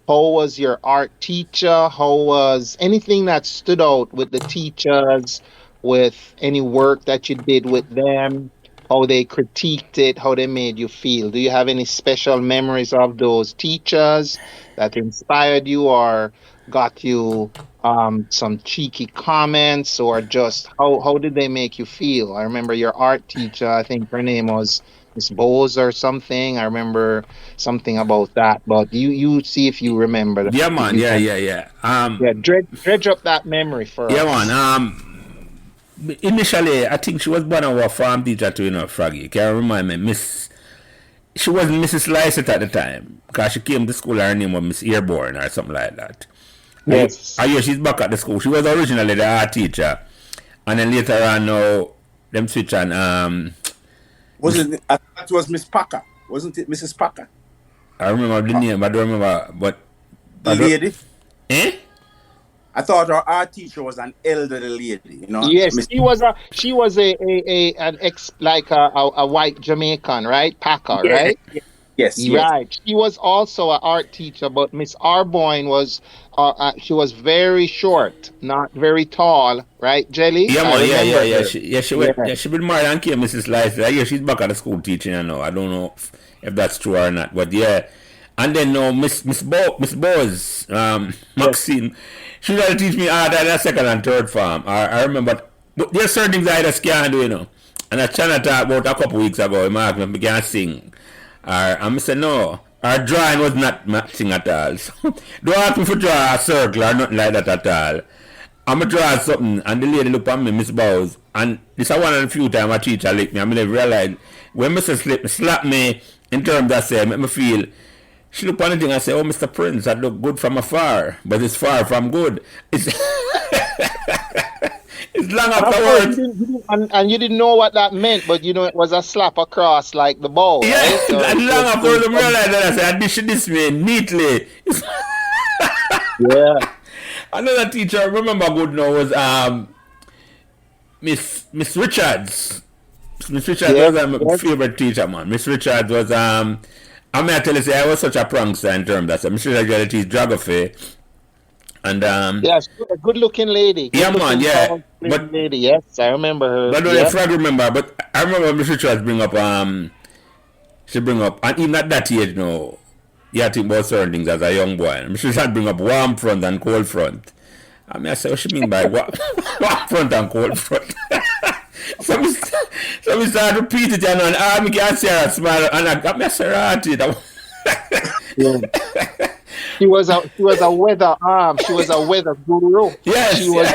How was your art teacher? How was anything that stood out with the teachers, with any work that you did with them, how they critiqued it, how they made you feel? Do you have any special memories of those teachers that inspired you or got you some cheeky comments, or just how did they make you feel? I remember your art teacher, I think her name was Miss Bose or something. I remember something about that, but you see if you remember that. Yeah, man. Yeah. Yeah, dredge up that memory for yeah, us. man. Initially, I think she was born our farm teacher too, you know, Froggy. Can you remind me? She wasn't Mrs. Lysett at the time, because she came to school, her name was Miss Airborne or something like that. Yes. I hear she's back at the school. She was originally the art teacher, and then later on, now them switch on. Wasn't I thought it was Miss Packer? Wasn't it Mrs. Packer? I remember the name, I don't remember, but The lady. eh? I thought our art teacher was an elderly lady. You know. Yes, Miss- she was an ex, like a white Jamaican, right? Packer, right? Yes. Right. She was also an art teacher, but Miss Arboyne was she was very short, not very tall, right, Jelly? Yeah, I man. remember Yeah. her. She went. Yeah, she been married and came Mrs. Lysett. I hear she's back at the school teaching. I know. I don't know if that's true or not, but yeah. And then no, Miss Bose, Maxine, she used to teach me art at the second and third farm. I remember, but there's certain things I just can't do, you know. And I tried to talk about a couple weeks ago. He asked me if I can sing. I said no. Our drawing was not matching at all. So, don't ask me to draw a circle or nothing like that at all. I'm going to draw something, and the lady looked at me, Miss Bowes, and this is one of the few times a teacher licked me. I mean, I realized when Mr. slap me in terms of say, make me feel. She looked at the thing and said, oh, Mr. Prince, that look good from afar, but it's far from good. It's it's long afterwards. And you didn't know what that meant, but you know it was a slap across like the ball. Yeah, right? So and long afterwards I realized that I said, I did this way neatly. yeah. Another teacher I remember good now was Miss Richards. Miss Richards was my favorite teacher, man. Miss Richards was I may tell you, say I was such a prankster in terms of that. Miss Richards used to teach geography. And yes, a good looking lady. Yeah, man, yeah. But lady, yes, I remember her. But yeah. if I remember, but I remember Miss Richards bring up she bring up, and even at that age now, you have to think about certain things as a young boy. Miss Richards bring up warm front and cold front. I say, what she mean by warm front and cold front? So we start repeating it, and I can't see her smile, and I got me serrated. Yeah. She was a weather she was a weather guru. Yes, she was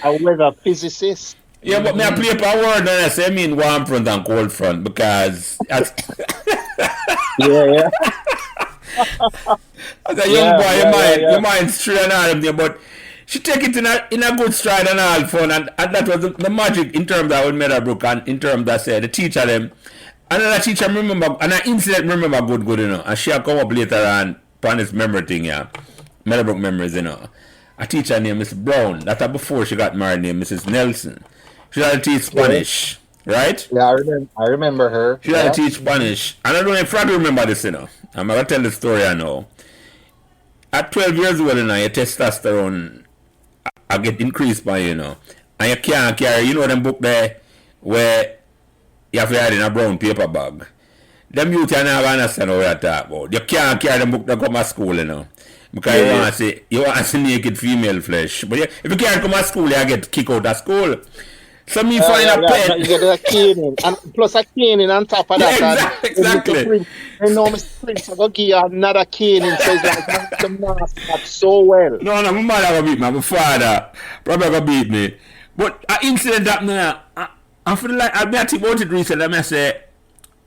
a weather physicist. Yeah, but me I play per word and I say I mean warm front and cold front because as yeah. As a young boy, your mind straight and all of them, but she take it in a good stride and all fun, and that was the magic in terms of Meadowbrook and in terms of say the teacher them. Another teacher remember, and an incident remember good, you know, and she'll come up later on upon this memory thing, yeah. Meadowbrook memories, you know. A teacher named Miss Brown, that before she got married, named Mrs. Nelson. She had to teach Spanish, right? Yeah, I remember her. She had to teach Spanish. And I don't know if Frank remember this, you know. I'm going to tell the story I know. At 12 years old, you know, your testosterone I get increased by, you know. And you can't carry, you know them book there where you have to hide in a brown paper bag. Them youth you never understand what I talk about. You can't carry them book to come to school, you know. Because you want to see naked female flesh. But if you can't come to school, you get kicked out of school. So me find a pen. You get a caning, and plus a caning on top of that. Yeah, exactly. And now Mr. Prince, I go give you another caning. So it's like the mask that so well. No, my mother gonna beat me. My father probably gonna beat me. But an incident happened now. I feel like I think about it recently. I say,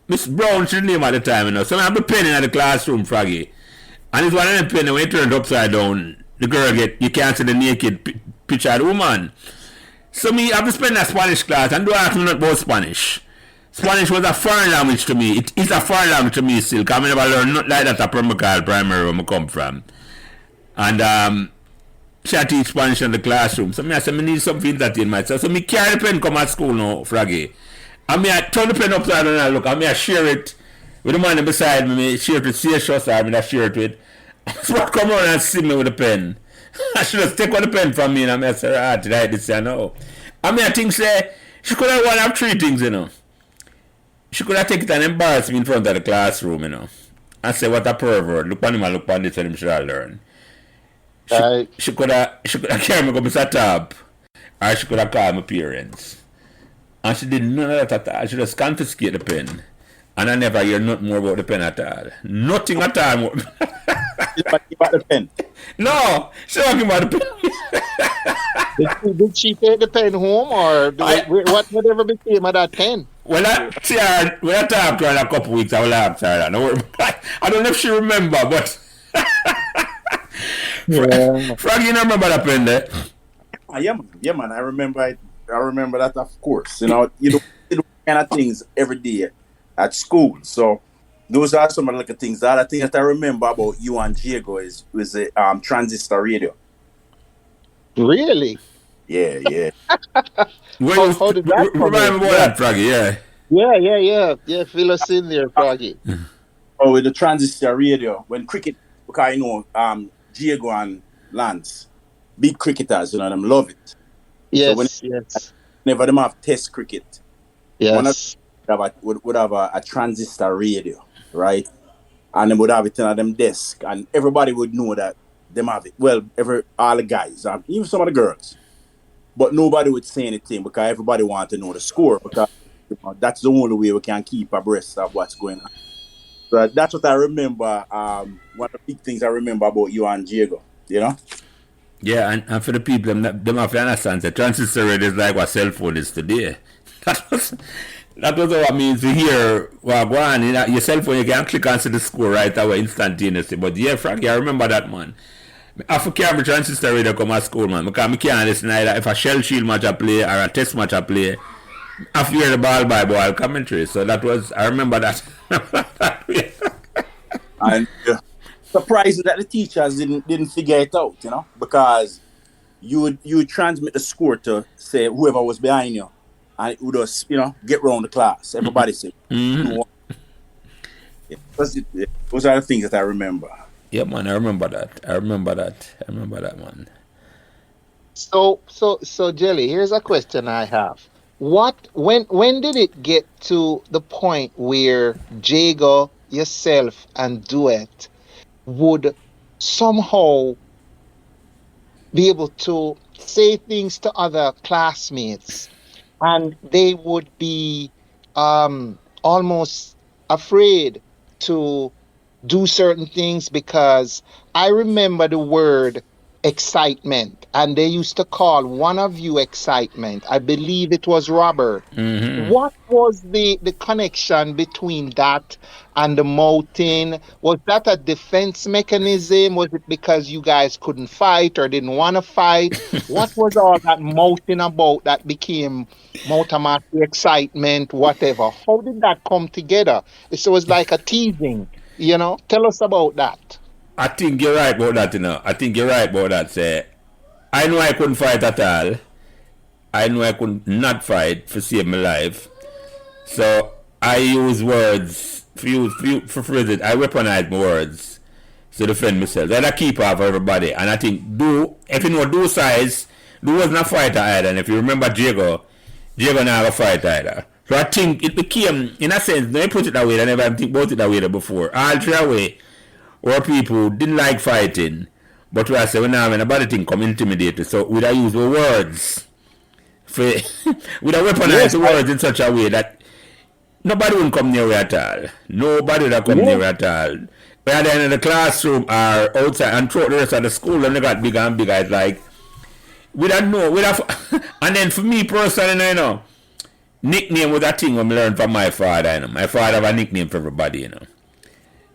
Miss Brown should name at the time, you know. So I have a pen in the classroom, Froggy. And it's one of them pen when you turn it upside down, the girl you can't see the naked picture of the woman. So me, I have to spend a Spanish class and do ask me not about Spanish. Spanish was a foreign language to me. It is a foreign language to me still, because I never learned not like that at primary where I come from. And she teach Spanish in the classroom. So me I said, I need something that in myself. So me carry the pen come at school now, Froggy. And me I turn the pen upside down and I look, and me I share it with the man beside me, share it with CSS, I share it with. So I come around and see me with the pen. I should have taken the pen from me and I said, right, this I know. I mean, I think say she could have one of three things, you know. She could have taken it and embarrassed me in front of the classroom, you know. And say, what a pervert. Look on him and look on this and him should have learned. She could have carried me go Mr. Tab. Or she could have called my parents. And she did none of that at all. She just confiscated the pen. And I never hear nothing more about the pen at all. Nothing at all more. About the pen. No, she talking about the pen. Did she take the pen home, or whatever became of that pen? When I talked to her in a couple of weeks, I will ask her that. I don't know if she remember, but Froggy, you remember that pen there? Yeah, man. I remember it. I remember that, of course. You do kind of things every day at school. So those are some of the things. The other thing that I remember about you and Diego was the transistor radio. Really? Yeah. How did that come remember that, Froggy? Yeah. Fill us in there, Froggy. Oh, with the transistor radio, when cricket, because Diego and Lance, big cricketers, them love it. Yes, so whenever them have test cricket, yes, would have a transistor radio, right? And they would have it on them desk, and everybody would know that them have it. Well, all the guys, even some of the girls, but nobody would say anything because everybody wanted to know the score, because that's the only way we can keep abreast of what's going on. So that's what I remember. One of the big things I remember about you and Diego, Yeah, and for the people, them have to understand that transistor radio is like what cell phone is today. That was what I mean to hear what go on. Your cell phone, you can click and see the score right away instantaneously. But yeah, Frankie, I remember that, man. I have to carry my transistor radio come at school, man, because I can't listen either. If a shell shield match I play or a test match I play, I have to hear the ball by ball commentary. So I remember that. And surprising that the teachers didn't figure it out, because you would transmit the score to, say, whoever was behind you, and it would just, get round the class. Everybody said, those are the things that I remember. Yeah, man, I remember that, man. So Jelly, here's a question I have. When did it get to the point where Jago, yourself, and Duet would somehow be able to say things to other classmates, and they would be almost afraid to do certain things? Because I remember the word excitement, and they used to call one of you excitement. I believe it was Robert. Mm-hmm. What was the connection between that and the mouthing? Was that a defense mechanism? Was it because you guys couldn't fight or didn't want to fight? What was all that mouthing about that became Moutamachi excitement, whatever? How did that come together? It was like a teasing, Tell us about that. I think you're right about that, Say, I know I couldn't fight at all. I know I could not fight for save my life. So I use words for phrases. I weaponize my words to defend myself. That's a keeper of everybody. And I think do size, There wasn't a fighter either. And if you remember Jago never fight either. So I think it became, in a sense, they put it that way, I never think about it that way before. All three away where people didn't like fighting, but we say, well, now when a body thing come intimidate, so we'd use the words, for, we'd weaponize Yes, the words in such a way that nobody would come near we at all. Nobody would come near yes, we at all. Whether in the classroom or outside and throughout the rest of the school, and they got bigger and bigger, it's like, we don't know. We don't, and then for me personally, you know, nickname was a thing when I learned from my father. You know, my father have a nickname for everybody. You know,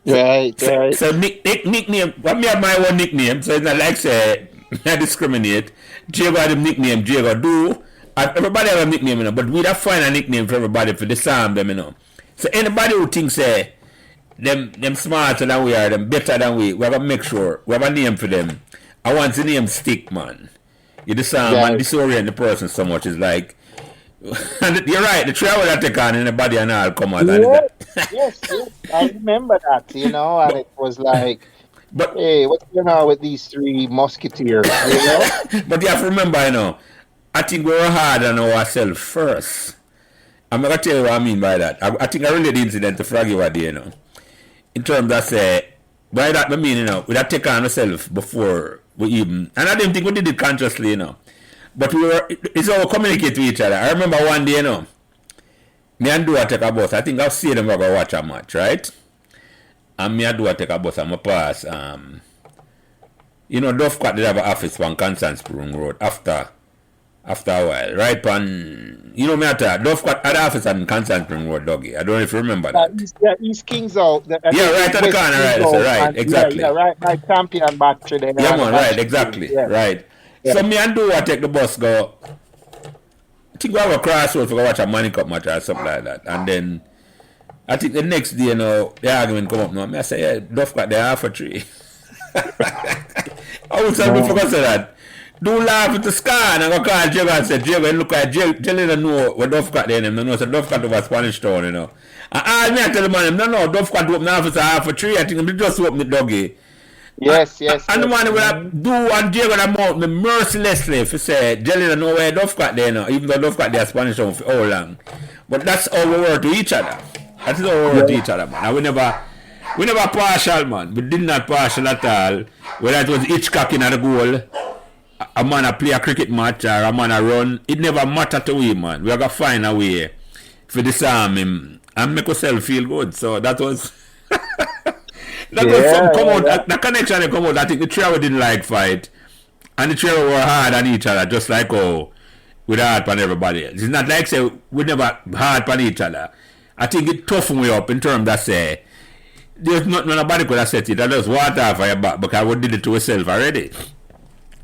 right, right. so nickname. But me have my own nickname, so it's not like say I discriminate. Jago have a nickname. Jago do. And everybody have a nickname, you know. But we don't find a nickname for everybody for the same them, you know. So anybody who thinks say them smarter than we are, them better than we have to make sure we have a name for them. I want the name stick, man. You disarm and Right. disorient the person so much. It's like, and you're right, the travel that take on in the body and all come out. And Yes, that. yes, yes. I remember that, and but, it was like, but, hey, what's going on with these three musketeers, you know? but you have to remember, you know, I think we were hard on ourselves first. I'm going to tell you what I mean by that. I think I relate the incident to Froggy what day, you know. In terms of, say, by that I mean, you know, we had take on ourselves before we even, and I didn't think we did it consciously, you know. But we were, it's how we communicate with each other. I remember one day, you know, me and Dua take a bus. I think I've seen them go watch a match, right? And me and Dua take a bus and I pass, you know, Dovecot did have an office on Constance Spring Road after a while, right? And, you know, me at Dovecot had an office on Constance Spring Road, Doggy. I don't know if you remember that. East Kings out. I Yeah, think right it's at the West corner, Kings right, out. so right, And exactly. right by Champion Battery there. Yeah, And man, right, exactly, yeah, right. yeah. So me and Dua take the bus, go, I think we have a crossroad to go watch a Money Cup match or something like that. And then, I think the next day, you know, the argument come up now. Me I say, yeah, Duff got the half a tree. I would say, No. forgot that. Do laugh at the sky and I go call Jago and say, Jago, look at Jago, don't know what Duff got there. Them know, so Duff got over Spanish Town, you know. And I tell the man, no, Duff got to open the office a half a tree. I think they just open the doggy. Yes, yes, And the yes. man will do and Jago that mount me mercilessly if you say, Jelly don't know where Duff got there, you know, even though Duff got there Spanish Town for how long. But that's how we were to each other. That is how we were to each other, man. And we never partial, man. We did not partial at all. Whether it was Hitchcock in the goal, a man a play a cricket match or a man a run, it never mattered to we, man. We have to find a way for disarm him and make ourselves feel good. So that was that was some Yeah, come yeah, out. yeah. The connection that come out. I think the trio didn't like fight, and the trio were hard on each other, just like oh, with hard on everybody else. It's not like say we never hard on each other. I think it toughened me up in terms that say there's not nobody could have said it. I just water off your back because we did it to ourselves already.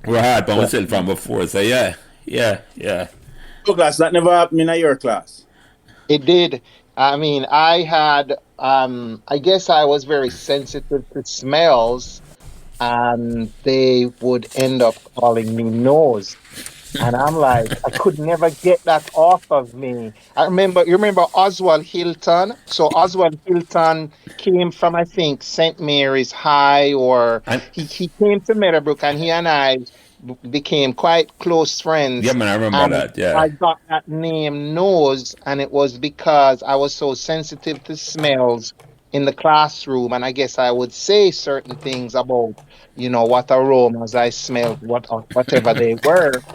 We're hard on ourselves from before. So yeah. Your class, that never happened in your class. It did. I mean, I guess I was very sensitive to smells, and they would end up calling me nose. And I'm like, I could never get that off of me. You remember Oswald Hilton? So Oswald Hilton came from, I think, St. Mary's High, or And he came to Meadowbrook, and he and I became quite close yeah, friends. man, I remember And that. Yeah. I got that name Nose, and it was because I was so sensitive to smells in the classroom, and I guess I would say certain things about, what aromas I smelled, whatever they were,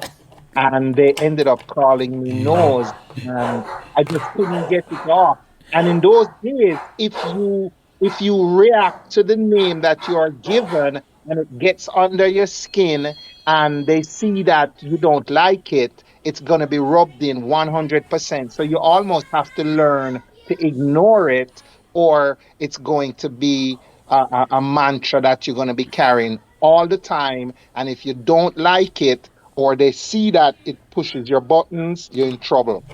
and they ended up calling me nose, and I just couldn't get it off. And in those days, if you react to the name that you are given and it gets under your skin and they see that you don't like it, it's going to be rubbed in 100%. So you almost have to learn to ignore it, or it's going to be a mantra that you're going to be carrying all the time. And if you don't like it, or they see that it pushes your buttons, you're in trouble.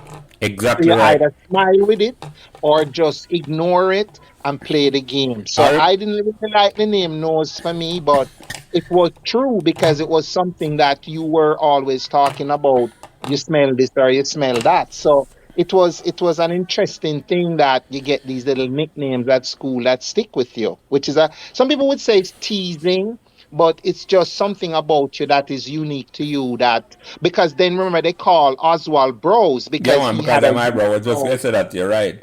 So Exactly you right. either smile with it or just ignore it and play the game. So I, I didn't really like the name Nose for me, but it was true because it was something that you were always talking about. You smell this or you smell that. So it was an interesting thing that you get these little nicknames at school that stick with you, which is some people would say it's teasing, but it's just something about you that is unique to you. That because then remember they call Oswald Bros Yeah, because man, he because had a I'm eyebrow. I was just gonna say that. You're right.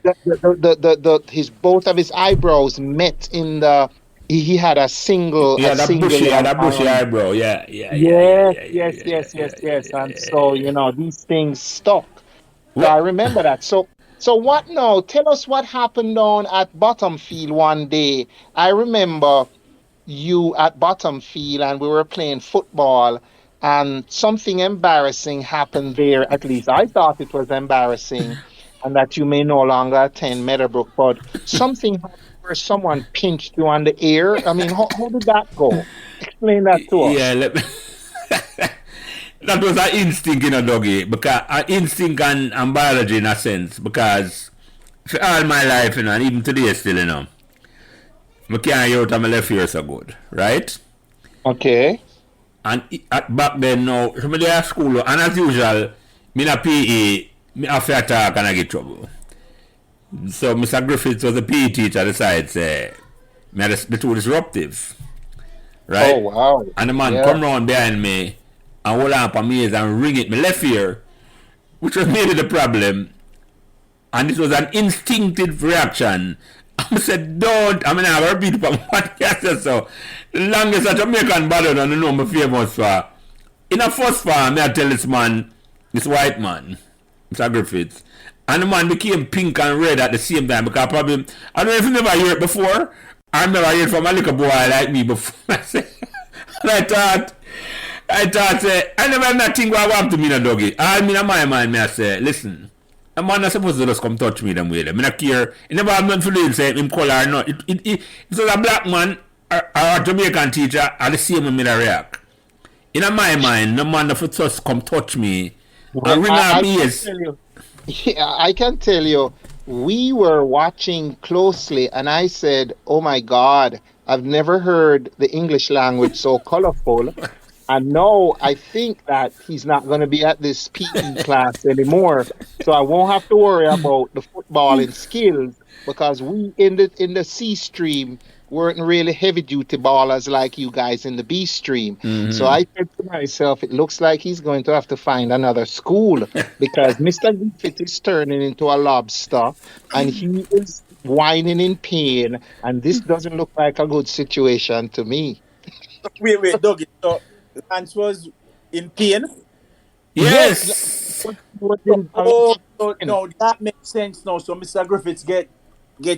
his both of his eyebrows met in the he had a He had singular a bushy eyebrow. Yeah, yeah, yeah, yeah, yes, yeah, yeah, yes, yeah, yes, yeah, yes, yeah, yes. yeah, And yeah, so, yeah. these things stuck. So Well, I remember that. So what now? Tell us what happened down at Bottomfield one day. I remember you at Bottomfield and we were playing football and something embarrassing happened there. At least I thought it was embarrassing and that you may no longer attend Meadowbrook, but something happened where someone pinched you on the ear. I mean, how did that go? Explain that to yeah, us. that was an instinct, doggy. Because an instinct and biology in a sense. Because for all my life, and even today still, I can't hear out of my left ear so good, right? Okay. And back then, now, somebody at school, and as usual, me in a PE, me after attack and I get trouble. So Mr. Griffiths was a PE teacher, decided, say, me had the too disruptive, Oh, right? wow. And the man Yeah. come round behind me and hold on for me and ring it my left ear, which was maybe the problem. And this was an instinctive reaction. I said, don't, I mean, I have repeat from what I said so. The longest a Jamaican bother and I know I'm famous for. In a first farm, I tell this man, this white man, Mr. Griffiths, and the man became pink and red at the same time because probably, I don't know if you never heard it before. I never heard it from a little boy like me before. And I never had nothing what happened to me, no doggy. I mean, in my mind, I say, listen, a man not supposed to just come touch me them way. I not care. He never have nothing to do say him color or not. It was a black man or a Jamaican teacher are the same way me that react. In my mind, no man that just come touch me Well, and ring I, our I can ears. tell you. Yeah, I can tell you, we were watching closely, and I said, "Oh my God, I've never heard the English language so colorful." And now I think that he's not going to be at this PE class anymore, so I won't have to worry about the footballing skills because we in the C stream weren't really heavy duty ballers like you guys in the B stream. So I said to myself, it looks like he's going to have to find another school because Mr. Griffith is turning into a lobster and he is whining in pain, and this doesn't look like a good situation to me. Wait, Dougie. So Lance was in pain. Yes, Yes. was So, in, so no, that makes sense now. So Mr. Griffiths get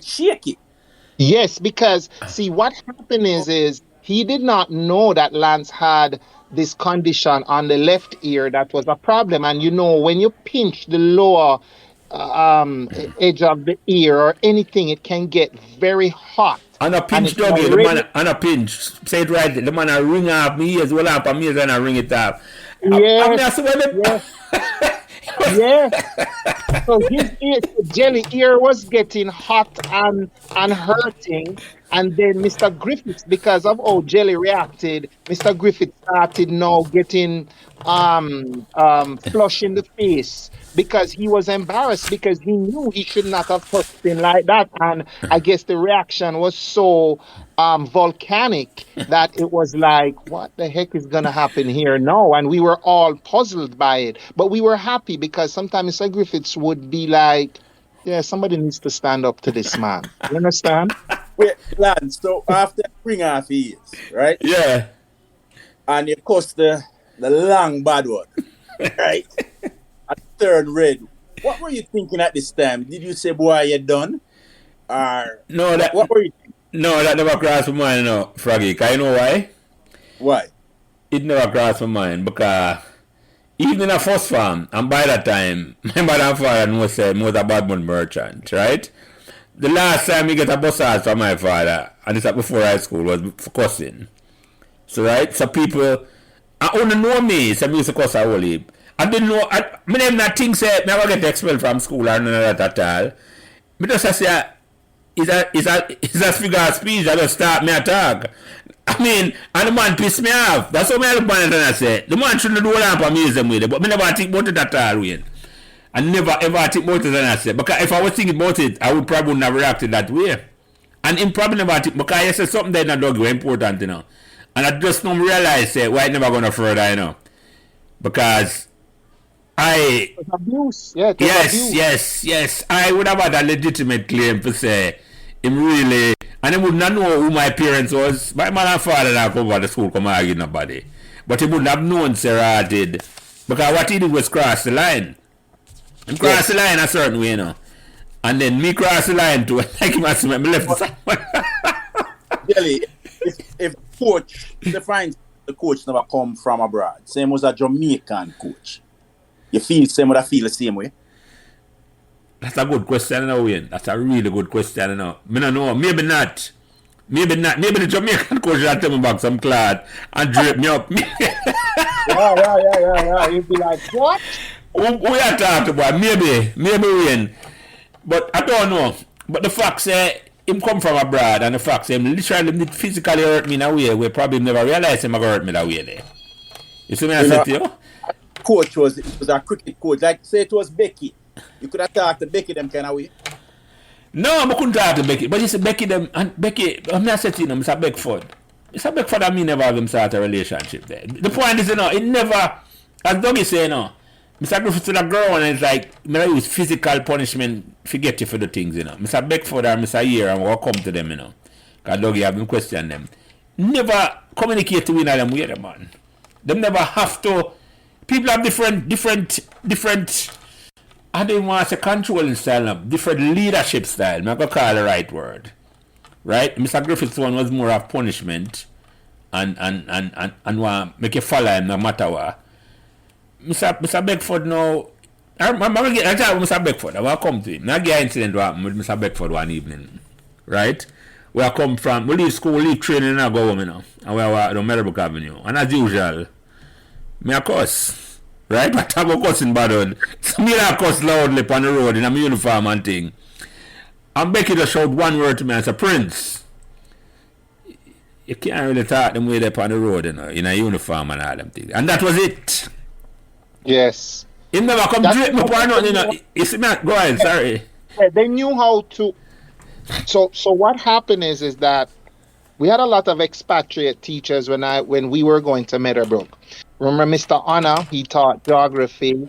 shaky. yes, because see what happened is he did not know that Lance had this condition on the left ear that was a problem. And when you pinch the lower edge of the ear or anything, it can get very hot And a and pinch it's doggy, the already man and a pinch. Say it right, the man a ring off me ears, well up on me ears and I ring it off. I mean I yes, say well yes, yes. So his ear, jelly ear was getting hot and hurting. And then Mr. Griffiths, because of how Jelly reacted, Mr. Griffith started now getting flush in the face because he was embarrassed because he knew he should not have touched him like that. And I guess the reaction was so volcanic that it was like, what the heck is going to happen here now? And we were all puzzled by it. But we were happy because sometimes Mr. Griffiths would be like, yeah, somebody needs to stand up to this man. You understand? Wait, Lance. So after ring off his ears, right? yeah. And you cuss the long bad one, right? And turn red. What were you thinking at this time? Did you say, boy, you done? Or No what were you thinking? no that never crossed my mind no, Froggy. Can you know why? Why? It never crossed my mind because even in a first farm, and by that time, my mother and father know say I was a bad man merchant, right? The last time we get a bus out from my father, and this was before high school, was for cussing. So right, so people, I only know me, so I used to cuss a whole heap. I didn't know, my name not think say, me never get expelled from school or none of that at all. Me just say, is a figure of speech that just start me attack. I mean, and the man pissed me off. That's what I look at it and I say, the man shouldn't do all that for me with it, but me never think about it at all, Wayne. I never ever think about it and I say, because if I was thinking about it, I would probably not react that way. And him probably never think, because I said something there in a dog very important, And I just don't realize that why it never going no further, because I It was abuse. Yeah, it was yes, abuse. yes, yes. I would have had a legitimate claim to say him really, and he would not know who my parents was. My mother and father not come over the school come argue nobody, but he wouldn't have known Sarah did, because what he did was cross the line. He crossed the Yes. line a certain way, and then me cross the line too. Like him as me left the But side. really, if coach defines the coach never come from abroad, same as a Jamaican coach, you feel same would I feel the same way? That's a good question, Wayne. That's a really good question, Me don't know. Maybe not. Maybe not. Maybe the Jamaican coach will tell me back some cloth and drape me up. Yeah. You'd be like, what? We are talking about maybe Wayne. But I don't know. But the fact say him come from abroad and the fact say him literally physically hurt me in a way where probably never realized him gonna hurt me that way there. You see me I You said know, to you? coach was a cricket coach. Like say it was Becky. You could have talked to Becky them kind of way. No, I couldn't talk to Becky. But you see Becky them and Becky I'm not saying to you, Mr. Beckford. Mr. Beckford and me never have him start a relationship there. The point is, it never, as Dougie say, Mr. Griffith to the girl and it's like, me use physical punishment to get you for the things, Mr. Beckford or Mr. Year and we'll come to them, Because Dougie have been question them. Never communicate to one of them with them, man. Them never have to. People have different, I don't want to say controlling style, different leadership style. I'm going to call the right word. Right? Mr. Griffith's one was more of punishment and want make you follow him no matter what. Mr. Beckford now I tell Mr. Beckford, I will come to him. Now get an incident what happened with Mr. Beckford one evening. Right? Where I come from, we leave school, leave training and I go home, And we are on Meadowbrook Avenue. And as usual, me a cuss. Right? But I go cussing bad. So me I cuss loudly on the road in a uniform and thing. And Becky just showed one word to me as a prince. You can't really talk them way up on the road, in a uniform and all them things. And that was it. Yes. He never come That's drape me for nothing, You see me? Go ahead, sorry. They knew how to. So what happened is that we had a lot of expatriate teachers when we were going to Meadowbrook. Remember Mr. Honor, he taught geography.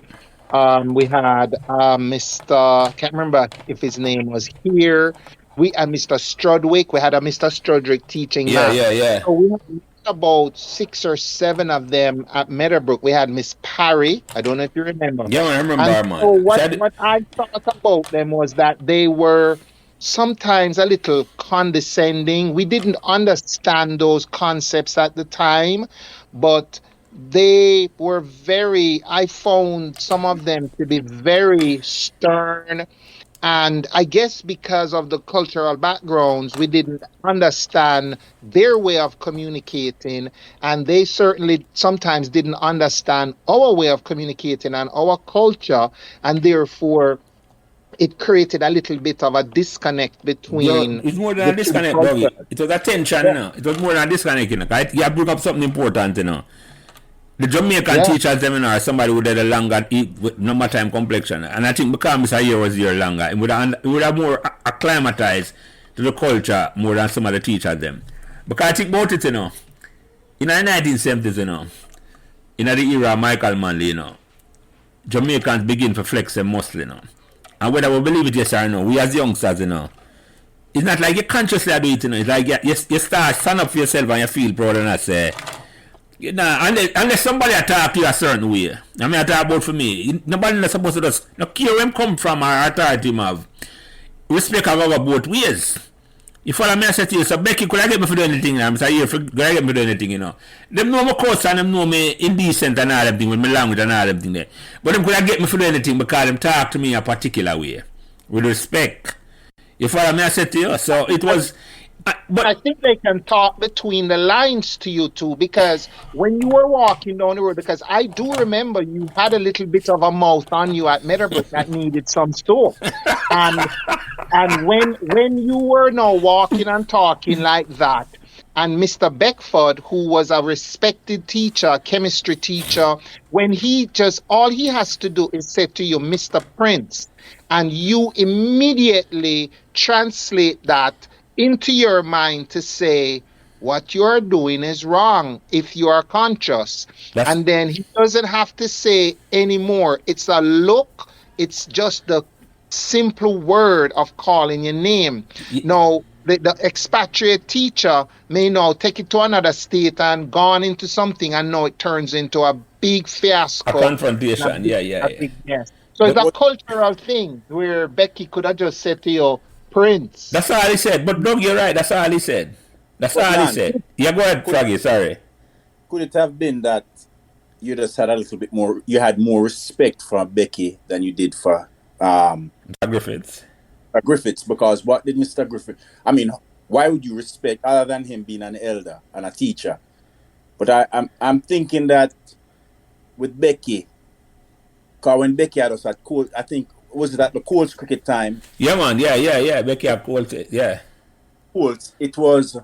We had Mr. Can't remember if his name was here. We had Mr. Strudwick. We had a Mr. Strudwick teaching math. Yeah. So we had about 6 or 7 of them at Meadowbrook. We had Miss Parry. I don't know if you remember. Yeah, I remember, And man. so what I thought about them was that they were sometimes a little condescending. We didn't understand those concepts at the time, but they were I found some of them to be very stern. And I guess because of the cultural backgrounds, we didn't understand their way of communicating. And they certainly sometimes didn't understand our way of communicating and our culture. And therefore, it created a little bit of a disconnect between It's more than the a two disconnect, cultures. doggy. It was a tension, It was more than a disconnect, Right? You bring up something important, The Jamaican teacher seminar, somebody would have a longer number time complexion. And I think because Mr. Year was here longer, it would have more acclimatized to the culture more than some of the teachers them. Because I think about it, in the 1970s, in the era of Michael Manley, Jamaicans begin to flex their muscle, And whether we believe it yes or no, we as youngsters, it's not like you consciously do it, It's like you start stand up for yourself and you feel proud and I say, unless somebody attack you a certain way. I mean, I talk about for me. Nobody is supposed to just no care where him come from or authority him have. Respect have over both ways. You follow me, I say to you, so Becky, could I get me for doing anything? I'm saying, could I get me for doing anything, Them know my course and them know me indecent and all them thing with my language and all them thing there. But them could I get me for doing anything because them talk to me a particular way. With respect. You follow me, I say to you. So it was... But I think they can talk between the lines to you two, because when you were walking down the road, because I do remember you had a little bit of a mouth on you at Meadowbrook that needed some stuff. And when you were now walking and talking like that, and Mr. Beckford, who was a respected teacher, chemistry teacher, when all he has to do is say to you, Mr. Prince, and you immediately translate that into your mind to say, what you're doing is wrong if you are conscious. That's And then he doesn't have to say anymore. It's a look, it's just the simple word of calling your name. Now, the expatriate teacher may now take it to another state and gone into something, and now it turns into a big a fiasco. And confrontation. Yeah, yeah, a yeah. big mess. So it's But a what cultural thing where Becky could have just said to you, Prince. That's all he said. But Doug, you're right. That's all he said. That's but all he Lance, said. Yeah, go ahead, could Froggy. Sorry. could it have been that you just had a little bit more, you had more respect for Becky than you did for Griffiths. Griffiths? Because what did Mr. Griffith, I mean, why would you respect other than him being an elder and a teacher? But I'm thinking that with Becky, because when Becky had us at Cold, I think, was it at the Colts cricket time? Yeah, man. Yeah. Becky up Colt. Yeah. Colts, it was,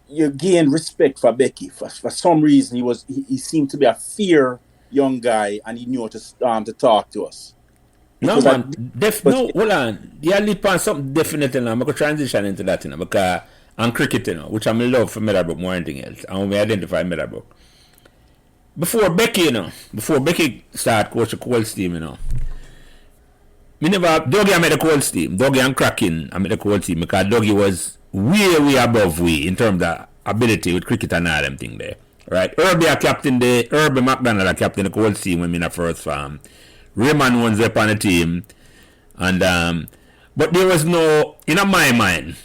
you gained respect for Becky. For some reason, he seemed to be a fair young guy, and he knew to talk to us. It No, was like, man. No, hold on. Yeah, leap on something definite now. I'm going to transition into that, you know, because I'm cricket, you know, which I'm in love for Meadowbrook more than anything else. And we identify Meadowbrook. Before Becky, you know, before Becky started coach the Colts team, you know, Dougie I made the Colts team. Dougie and Cracking I made the Colts team because Dougie was way above we in terms of ability with cricket and all them thing there. Right? Herbie McDonald a captain the Colts team when me in the first farm. Raymond was up on the team. And but there was no, in my mind,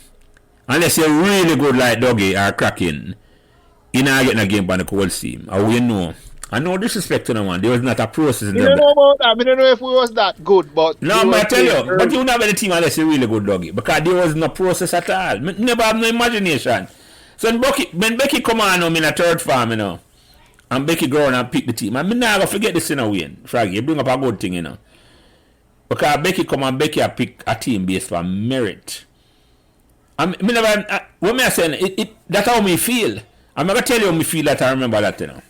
unless you're really good like Dougie or Cracking, you're not getting a game on the Colts team. Or we know. I know disrespect to no one. There was not a process in We them. don't know about that. We don't know if we was that good, but No, we but I were tell you, playing but early. you never the team unless you're really good, Dougie. Because there was no process at all. Me never have no imagination. So when Becky come on in a third farm, you know, and Becky go on and pick the team, and me never gonna forget this in a way, Fraggy. You bring up a good thing, you know. Because Becky come and Becky a pick a team based on merit. Me never, what me I saying, that's how me feel. I'm not gonna tell you how me feel that I remember that, you know.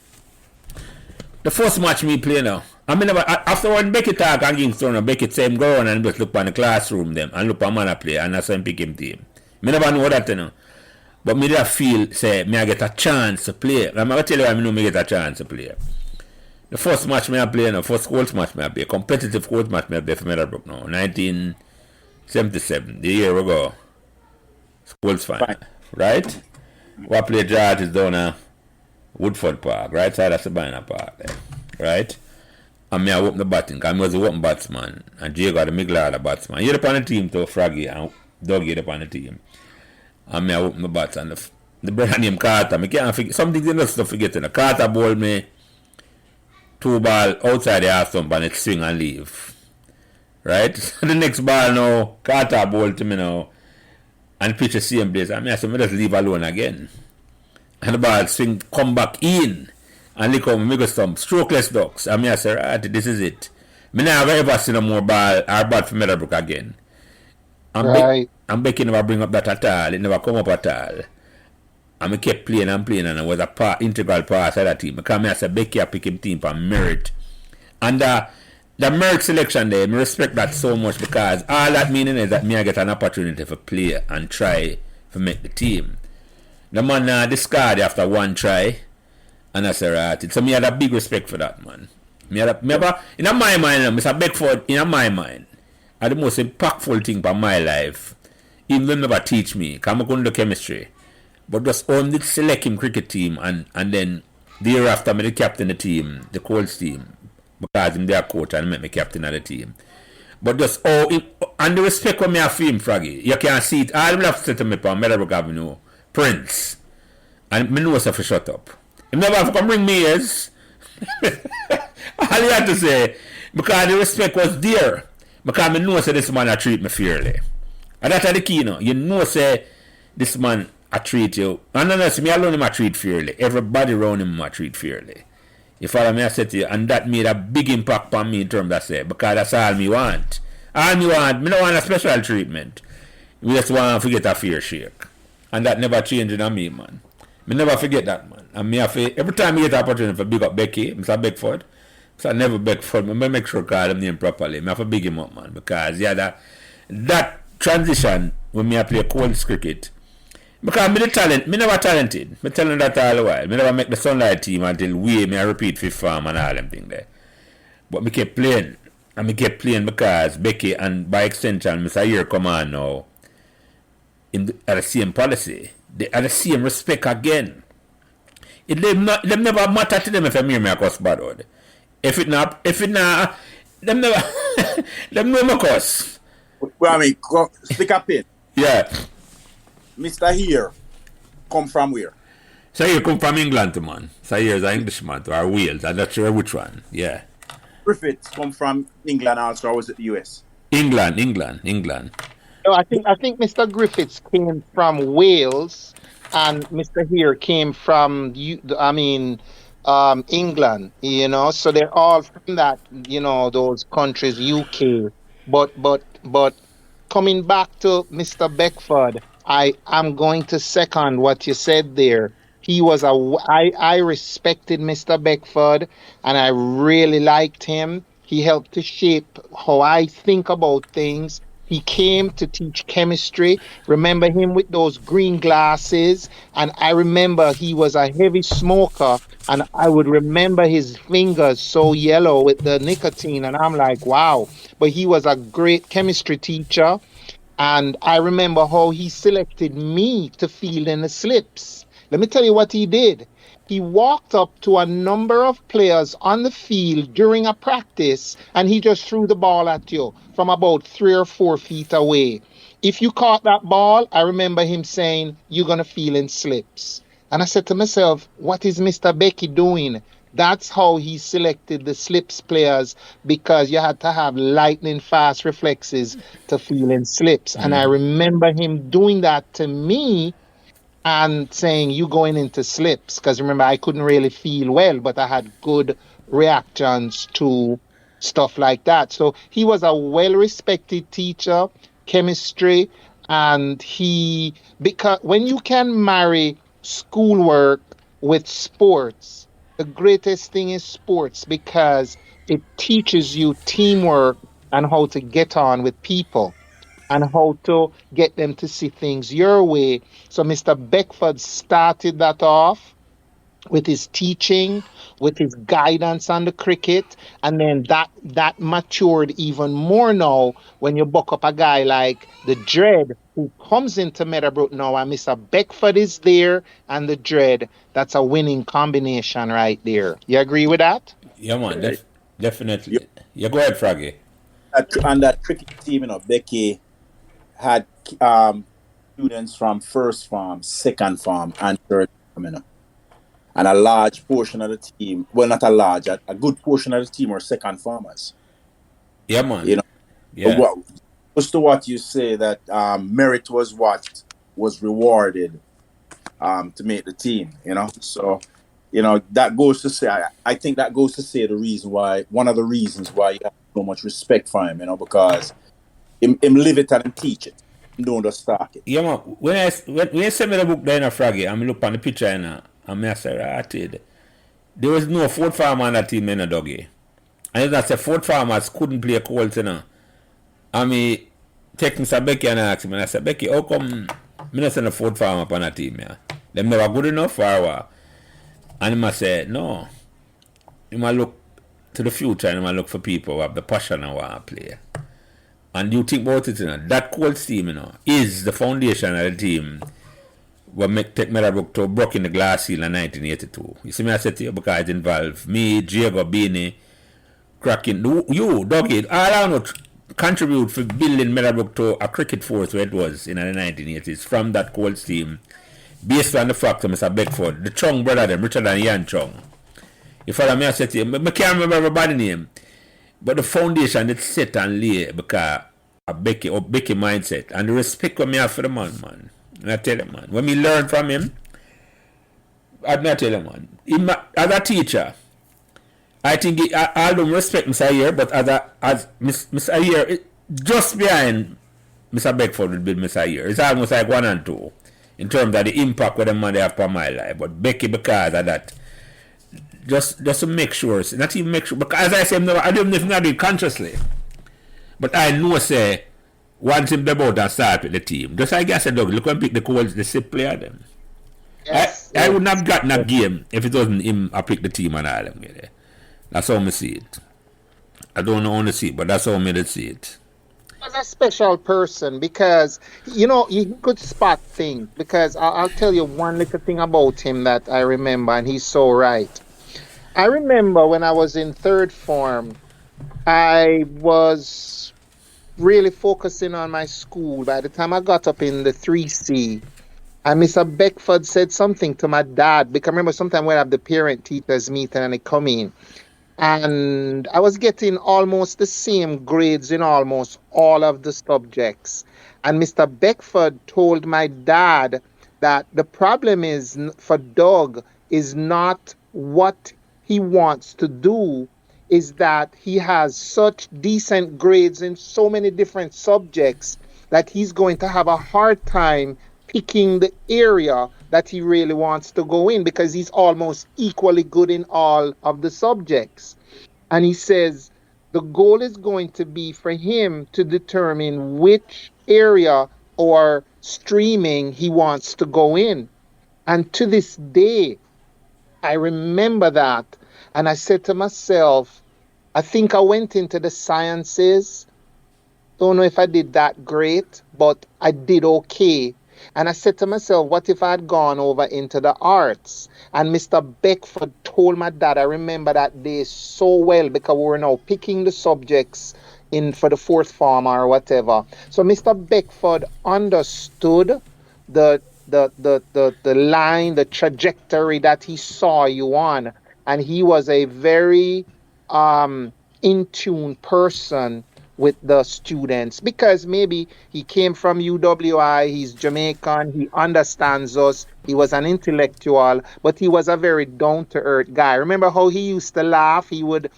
The first match me play now. I mean, after when Becky talk and Kingston, Becky say him go on and just look on the classroom them and look on man a play and that's when pick him team. Me never know that, you know. But me just feel, say, me I get a chance to play. I'm going to tell you why I know me get a chance to play. The first match me I play, the first Colts match me I play, competitive Colts match me I play for Meadowbrook now, 1977, the year ago. Colts final, right? We play George is down at Woodford Park, right side of Sabina Park there, right? And me I open the batting, because I was the open batsman, and Jay got the middle of the batsman. You're up on the team too, Froggy, and Dougie up on the team. And me I open the bats, and the brother named Carter, I can't forget, some things you just don't forget, you know. Carter bowled me 2 ball outside the half stump, and it swing and leave, right? The next ball now, Carter bowled to me now, and pitch the same place, and I said, me just leave alone again. And the ball swing come back in and look how me go some strokeless ducks. And me I say, right, this is it. Me never ever see no more ball or ball from Meadowbrook again. Right. And Becky never bring up that at all. It never come up at all. And me kept playing and it was a integral part of that team. Because me I say Becky I pick him team for merit. And the merit selection there, me respect that so much because all that meaning is that me I get an opportunity to play and try to make the team. The man discard after one try, and I say right. So me had a big respect for that man. Me in my mind, Mr. Beckford, in my mind, are the most impactful thing for my life. Even though never teach me, because I couldn't do chemistry. But just only select him cricket team, and then thereafter me the captain of the team, the Colts team, because I'm their coach and make me captain of the team. But just and the respect when me have for him, Froggy, you can see it. All have to say to me on Meadowbrook Avenue. Prince. And me know for shut up. He never have to come bring me ears. All you have to say, because the respect was there. Because me know say this man a treat me fairly. And that's the key, you know. You know say this man a treat you. And unless me alone him a treat fairly. Everybody around him a treat fairly. You follow me I say to you. And that made a big impact on me in terms of say. Because that's all me want. All me want, me don't want a special treatment. We just want to get a fair shake. And that never changed on me, man. Me never forget that, man. And me have to, every time I get the opportunity to big up Becky, Mr. Beckford, Mr. Never Beckford, me make sure I call him name properly. Me have to big him up, man. Because, yeah, that transition when me I play Colts cricket, Because me the talent, me never talented. Me telling that all the while. Me never make the Sunlight team until me I repeat fifth farm and all them thing there. But me kept playing. And me kept playing because Becky and by extension Mr. Year come on now at the same policy. They are the same respect again. It them never matter to them if I'm here me a cuss bad word. If it not, them never them no cuss. Well, I mean, stick a pin. Yeah. Mr. Here come from where? So you come from England, man. So here's an Englishman or Wales. I'm not sure which one. Yeah. Griffiths come from England also, or was it the US? England. No, I think Mr. Griffiths came from Wales, and Mr. Here came from England. So they're all from that, those countries, UK. But coming back to Mr. Beckford, I'm going to second what you said there. I respected Mr. Beckford, and I really liked him. He helped to shape how I think about things. He came to teach chemistry. Remember him with those green glasses. And I remember he was a heavy smoker. And I would remember his fingers so yellow with the nicotine. And I'm like, wow. But he was a great chemistry teacher. And I remember how he selected me to field in the slips. Let me tell you what he did. He walked up to a number of players on the field during a practice, and he just threw the ball at you from about 3 or 4 feet away. If you caught that ball, I remember him saying, "You're going to field in slips." And I said to myself, what is Mr. Becky doing? That's how he selected the slips players, because you had to have lightning fast reflexes to field in slips. And I remember him doing that to me and saying, "You going into slips," because remember, I couldn't really feel well, but I had good reactions to stuff like that. So he was a well-respected teacher, chemistry, and because when you can marry schoolwork with sports, the greatest thing is sports, because it teaches you teamwork and how to get on with people and how to get them to see things your way. So Mr. Beckford started that off with his teaching, with his guidance on the cricket, and then that matured even more now when you buck up a guy like the Dread, who comes into Meadowbrook now, and Mr. Beckford is there, and the Dread. That's a winning combination right there. You agree with that? Yeah, man. Definitely. Yeah, go ahead, Froggy. And that cricket team, Becky had students from first farm, second farm, and third farm, and a large portion of the team, well, not a large, a good portion of the team were second farmers. Yeah, man. Yeah. Just to what you say, that merit was what was rewarded to make the team, So, that goes to say, I think that goes to say one of the reasons why you have so much respect for him, because him live it and teach it. Don't just start it. Yeah, man. When you send me the book there in a Froggy, I'm look on the picture and I say, there was no fourth farmer on that team in a doggy. And I said fourth farmers couldn't play Colt, I mean, take Mr. Becky and I asked him, and I said, "Becky, how come me not send a fourth farmer on that team, yeah? Them never good enough for what?" And he must say, "No. You must look to the future and you must look for people who have the passion and want to play." And you think about it, that Colt team, is the foundation of the team what take Meadowbrook to broke in the glass seal in 1982. You see me, I said to you, because it involved me, Diego Beanie, cracking, you, Dougie, all I know contribute for building Meadowbrook to a cricket force where it was in the 1980s from that Colt team, based on the fact of Mr. Beckford, the Chung brother, them, Richard and Ian Chung. You follow me, I said to you, I can't remember everybody's name, but the foundation it's set and lay because of Becky mindset and the respect what me have for the man. And I tell him, man, when we learn from him, I tell him, man, as a teacher, I think I don't respect Mr. Ayer, but as Mr. Ayer, just behind Mr. Beckford will be Mr. Ayer. It's almost like 1 and 2 in terms of the impact what the man they have on my life. But Becky, because of that, just to make sure, not even make sure, because as I say, I don't even do it consciously, but I know, say, once him about and start with the team. Just like I said, Doug, look and pick the coach, the SIP player them. Yes, I wouldn't yes. have gotten a game if it wasn't him I pick the team and all them. Yeah. That's how I see it. I don't know how to see it, but that's how I see it. Was a special person because he could spot things. Because I'll tell you one little thing about him that I remember, and he's so right. I remember when I was in third form, I was really focusing on my school. By the time I got up in the 3C, and Mr. Beckford said something to my dad. Because remember, sometimes we have the parent teachers meeting and they come in. And I was getting almost the same grades in almost all of the subjects. And Mr. Beckford told my dad that the problem is for Doug is not what he wants to do, is that he has such decent grades in so many different subjects that he's going to have a hard time picking the area that he really wants to go in because he's almost equally good in all of the subjects. And he says the goal is going to be for him to determine which area or streaming he wants to go in. And to this day, I remember that. And I said to myself, I think I went into the sciences. Don't know if I did that great, but I did okay. And I said to myself, what if I had gone over into the arts? And Mr. Beckford told my dad, I remember that day so well because we were now picking the subjects in for the fourth form or whatever. So Mr. Beckford understood the line, the trajectory that he saw you on. And he was a very in tune person with the students because maybe he came from UWI, he's Jamaican, he understands us, he was an intellectual, but he was a very down-to-earth guy. Remember how he used to laugh? He would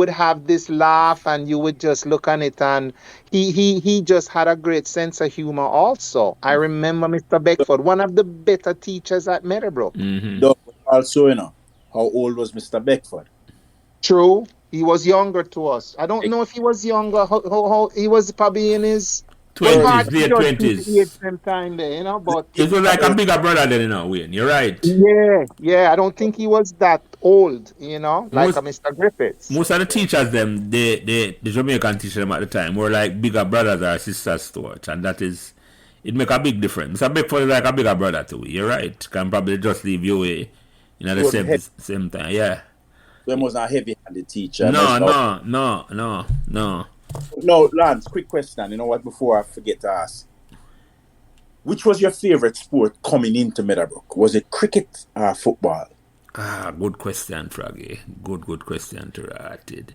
have this laugh and you would just look on it, and he just had a great sense of humor also. I remember Mr. Beckford, one of the better teachers at Meadowbrook. Doug, also, how old was Mr. Beckford? True. He was younger to us. I don't know if he was younger. How he was probably in his 20s, late 20s. Same time there, but it was like a bigger brother than Wayne. You're right. Yeah. I don't think he was that old, like a Mr. Griffiths. Most of the teachers, them, the Jamaican teachers them at the time were like bigger brothers or sisters to us, and it make a big difference. Mr. Beckford is like a bigger brother to you. You're right. Can probably just leave you away, at the same time. Yeah. So he was a heavy-handed teacher. No. No, Lance, quick question. You know what, before I forget to ask. Which was your favorite sport coming into Meadowbrook? Was it cricket or football? Good question, Froggy. Good question to Ratted.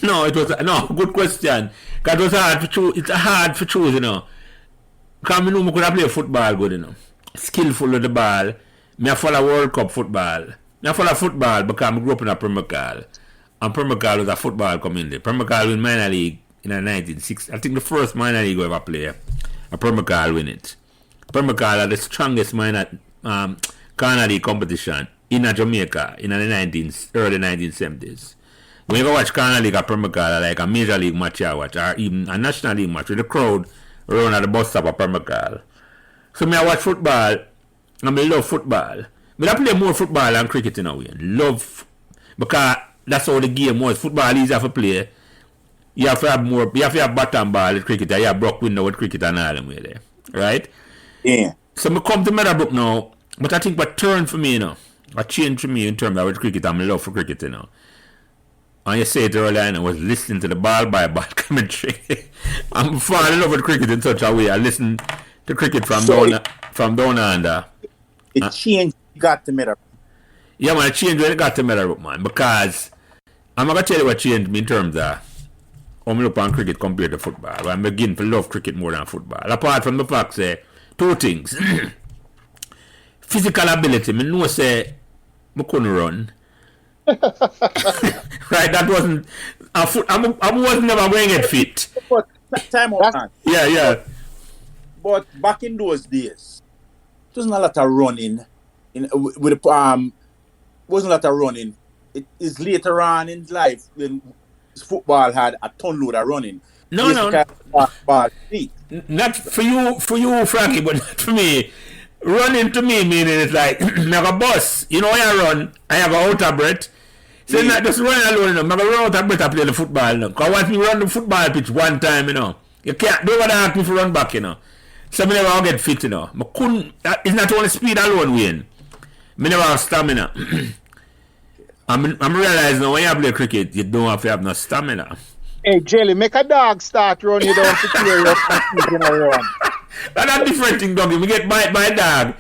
No, it was good question. Because it was hard to choose. It's hard to choose, Because I know I could have played football good, Skillful with the ball. I follow World Cup football. I follow football because I grew up in a Permacal. And Permacal was a football community. Permacal win minor league in the 1960s. I think the first minor league we ever played, a Permacal win it. Permacal had the strongest minor corner league competition in Jamaica in the early 1970s. When you go watch corner league at Permacal, like a major league match you watch, or even a national league match with the crowd around at the bus stop at Permacal. So I watch football, and I love football. But I play more football than cricket now. Love, because that's how the game was. Football is easier to play. You have to have bottom ball with cricket. You have broke window with cricket and all them way there. Right? Yeah. So I come to Meadowbrook now, but I think what turned for me, what changed for me in terms of with cricket, I'm in love for cricket, And you say it earlier, I was listening to the ball by ball commentary. I'm falling in love with cricket in such a way. I listen to cricket from down under. It changed. Got to Meadowbrook. Yeah, man, it changed when it got to Meadowbrook, man. Because I'm going to tell you what changed me in terms of how I look on cricket compared to football. I'm beginning to love cricket more than football. Apart from the fact, say, two things. Physical ability. I know, say, I couldn't run. Right? That wasn't... I was never going to get fit. But time out, man. Yeah. But back in those days, there wasn't a lot of running. Wasn't a lot of running. It is later on in life when football had a ton load of running. No, He's the no, kind of ball feet. not for you, Frankie, but not for me. Running to me meaning it's like I have a bus. You know, when I run, I have a outer breath. So not just running alone, you know. I run out of breath, I play the football, you know. Because once me run the football pitch one time, you know, you can't, nobody ask me to run back, you know. So I never get fit, you know. I couldn't, it's not only speed alone, Wayne. I never have stamina. I'm realizing now when you play cricket, you don't have to have no stamina. Hey, Jelly, make a dog start running down to clear your in a run. That's a different thing, doggy. We get bite by a dog.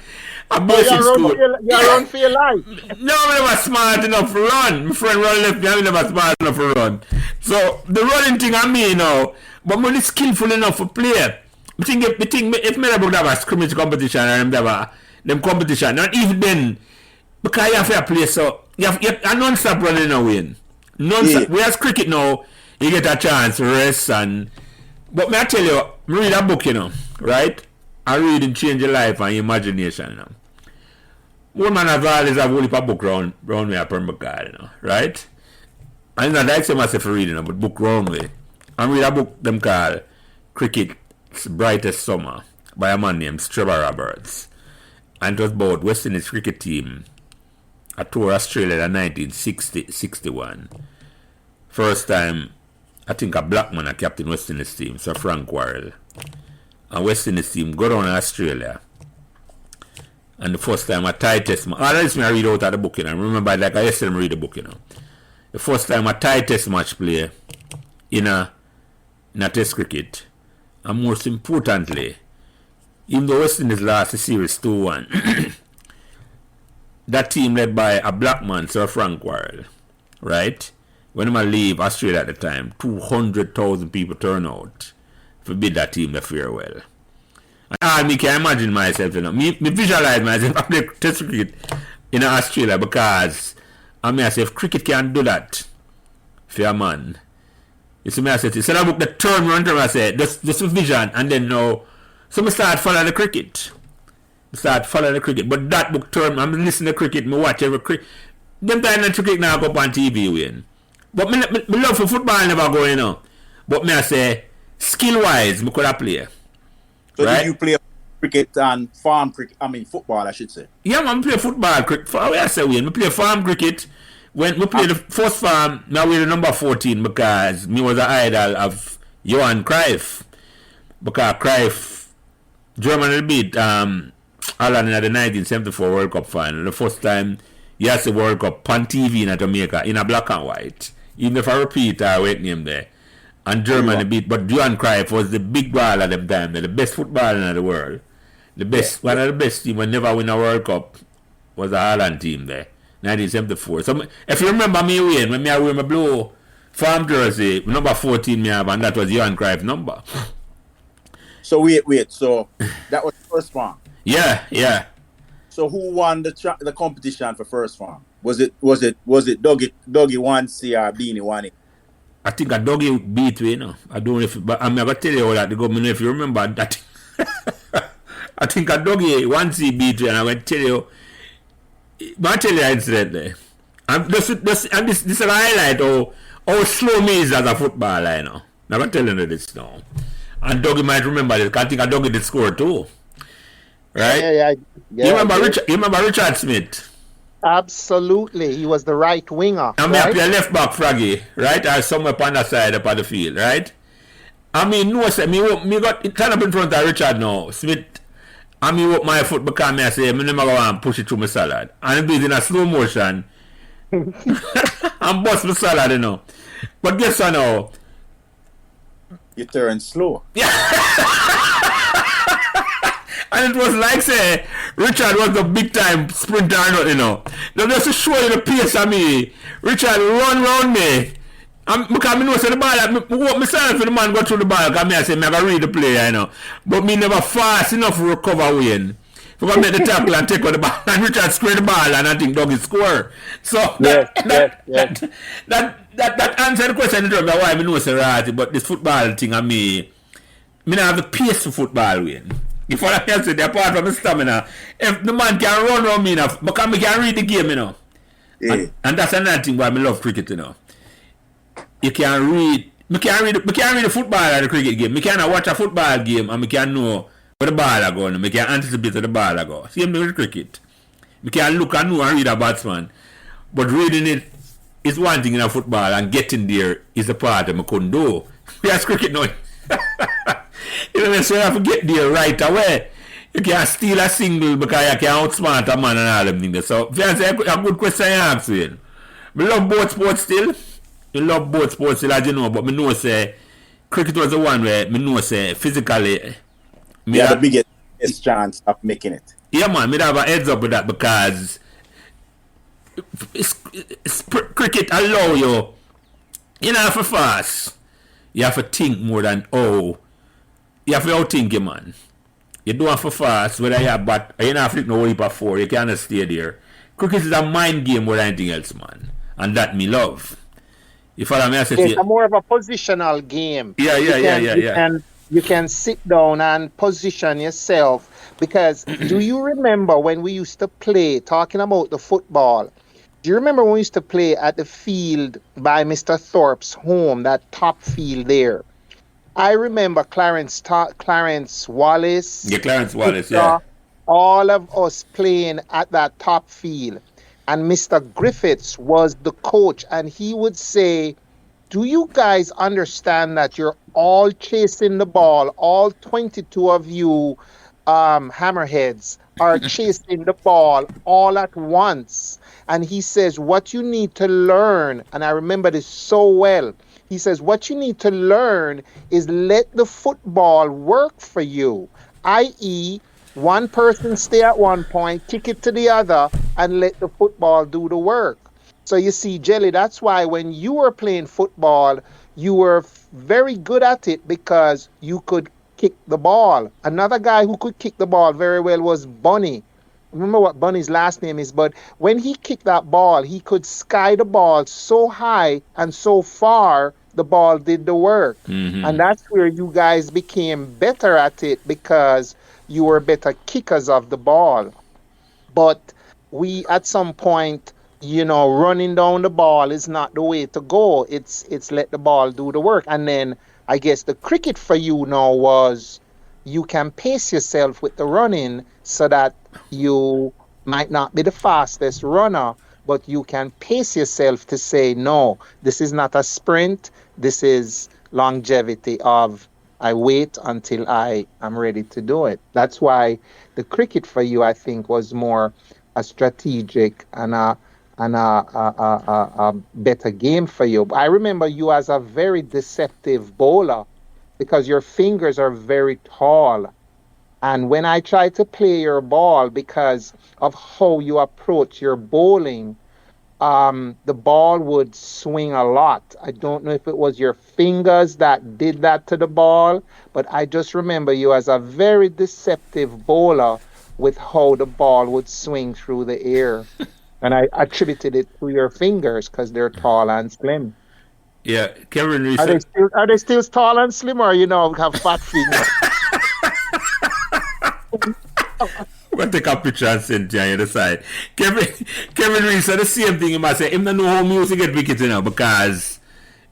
I'm Oh, basic school. you run for your life. No, I'm never smart enough to run. My friend run left me, I'm never smart enough to run. So, the running thing I mean, you know, but I'm only skillful enough to play. I think if Meadowbrook have a scrimmage competition and them competition, not even then, because you have to play, so you have a non-stop running away. Non-stop. Whereas cricket now, you get a chance to rest and... But may I tell you, I read a book, you know, right? I read and change your life and your imagination, you know. One man has always have only a book round me a permit card, you know, right? And it's not like myself for reading, you know, but book round me. I read a book them called Cricket's Brightest Summer by a man named Trevor Roberts. And it was about West Indies cricket team at tour Australia in 1961. First time, I think a black man a captain West Indies team, Sir Frank Worrell. And West Indies team go down to Australia. And the first time a tie test match, that's me I read out of the book, you know. I remember like I yesterday read the book, you know. The first time a tie test match play in a test cricket. And most importantly, even though West Indies lost the series 2-1, that team led by a black man, Sir Frank Worrell, right? When I leave Australia at the time, 200,000 people turn out to bid that team the farewell. And me can imagine myself, you know. Me visualize myself I play test cricket in Australia because I mean I say if cricket can do that for a man. You see me I say instead of book the turn run I say just a vision and then now so I start following the cricket. But that book term I'm listening to cricket, me watch every cricket. Them time the cricket now go up on TV Wayne. But me love for football never go, you know. But me I say skill wise me could have play. So right? did you play cricket and farm cricket? I mean football, I should say. Yeah, man, play football cricket. I say we play farm cricket. When we play the first farm, now we're the number 14 because me was an idol of Johan Cruyff. Because Cruyff, Germany beat Holland in the 1974 World Cup final. The first time he has the World Cup on TV in Jamaica in a black and white. Even if I repeat, I wait name there. And Germany beat, but Johan Cruyff was the big baller at them time, the best footballer in the world. The best, one of the best team when never win a World Cup was the Holland team there, 1974. So if you remember me when I wear my blue farm jersey, number 14 me have, and that was Johan Cruyff's number. So wait, so that was first farm. Yeah. So who won the competition for first farm? Was it Dougie 1C or Beanie 1A? I think a Dougie beat me, you know. I don't know if, but I'm gonna tell you all that. If you remember that, I think a Dougie 1C beat me, and I will tell you. But I tell you incident there. And this is a highlight how slow me is as a footballer, you know. Now I'm telling you this now. And Dougie might remember this. I think a Dougie did score too, right? Yeah. You remember Richard Smith? Absolutely. He was the right winger. I mean, I play left back, Fraggy, right? Or somewhere on the side up on the field, right? I mean, no, say, me got it turn up in front of Richard now, Smith. I mean, up my foot because I say, I never go and push it through my salad. And it's in a slow motion. And bust my salad, you know. But guess what now? You turn slow. And it was like, say, Richard was the big time sprinter, you know. Now just to show you the pace of me, Richard run round me. Because I know say the ball, I myself for the man go through the ball, because I say, I can read the player, you know. But me never fast enough to recover Wayne. If I make the tackle and take out the ball, and Richard square the ball, and I think Dougie score. So that answered the question in terms of why I know say right, but this football thing, me not have the pace for football, Wayne. If I can say, apart from the stamina, if the man can run around me enough, because I can read the game, you know. Yeah. And that's another thing why I love cricket, you know. You can read, Me can't read a football or the cricket game. Me can't watch a football game and me can know where the ball are going. Me can anticipate where the ball are going. Same thing with cricket. Me can look and know and read a batsman. But reading it is one thing in a football and getting there is the part that I couldn't do. Whereas cricket now, you know, so you have to get there right away. You can't steal a single because you can outsmart a man and all them things. So, if you answer a good question you ask me. I love both sports still. I love both sports still, as you know, but I know say cricket was the one where I know say physically You have the biggest chance of making it. yeah man, me have a heads up with that because cricket allow you, you know, for fast. You have to think more than you have to outthink you, man. You don't have to fast, whether you have bat, you don't have to no heap of four, you can't stay there. Cricket is a mind game more than anything else, man. And that me love. You follow me? I say It's more of a positional game. Yeah. You can sit down and position yourself because do you remember when we used to play, talking about the football, do you remember when we used to play at the field by Mr. Thorpe's home, that top field there? I remember Clarence Wallace. Yeah, Clarence Wallace, yeah. All of us playing at that top field. And Mr. Griffiths was the coach, and he would say, do you guys understand that you're all chasing the ball, all 22 of you hammerheads are chasing the ball all at once? And he says, what you need to learn, and I remember this so well, he says, what you need to learn is let the football work for you, i.e., one person stay at one point, kick it to the other, and let the football do the work. So you see, Jelly, that's why when you were playing football, you were very good at it because you could kick the ball. Another guy who could kick the ball very well was Bunny. I remember what Bunny's last name is, but when he kicked that ball, he could sky the ball so high and so far, the ball did the work. Mm-hmm. And that's where you guys became better at it because you were better kickers of the ball. But we, at some point, you know, running down the ball is not the way to go. It's let the ball do the work. And then I guess the cricket for you now was you can pace yourself with the running so that you might not be the fastest runner, but you can pace yourself to say, no, this is not a sprint. This is longevity of I wait until I am ready to do it. That's why the cricket for you, I think, was more a strategic and a better game for you. I remember you as a very deceptive bowler because your fingers are very tall. And when I tried to play your ball because of how you approach your bowling, the ball would swing a lot. I don't know if it was your fingers that did that to the ball, but I just remember you as a very deceptive bowler with how the ball would swing through the air. And I attributed it to your fingers because they're tall and slim. Yeah, Kevin Reese. Are they still tall and slim, or have fat fingers? We'll take a picture and send to you on the side. Kevin Reese said the same thing. He must say, him don't know how music get wicked, you know, because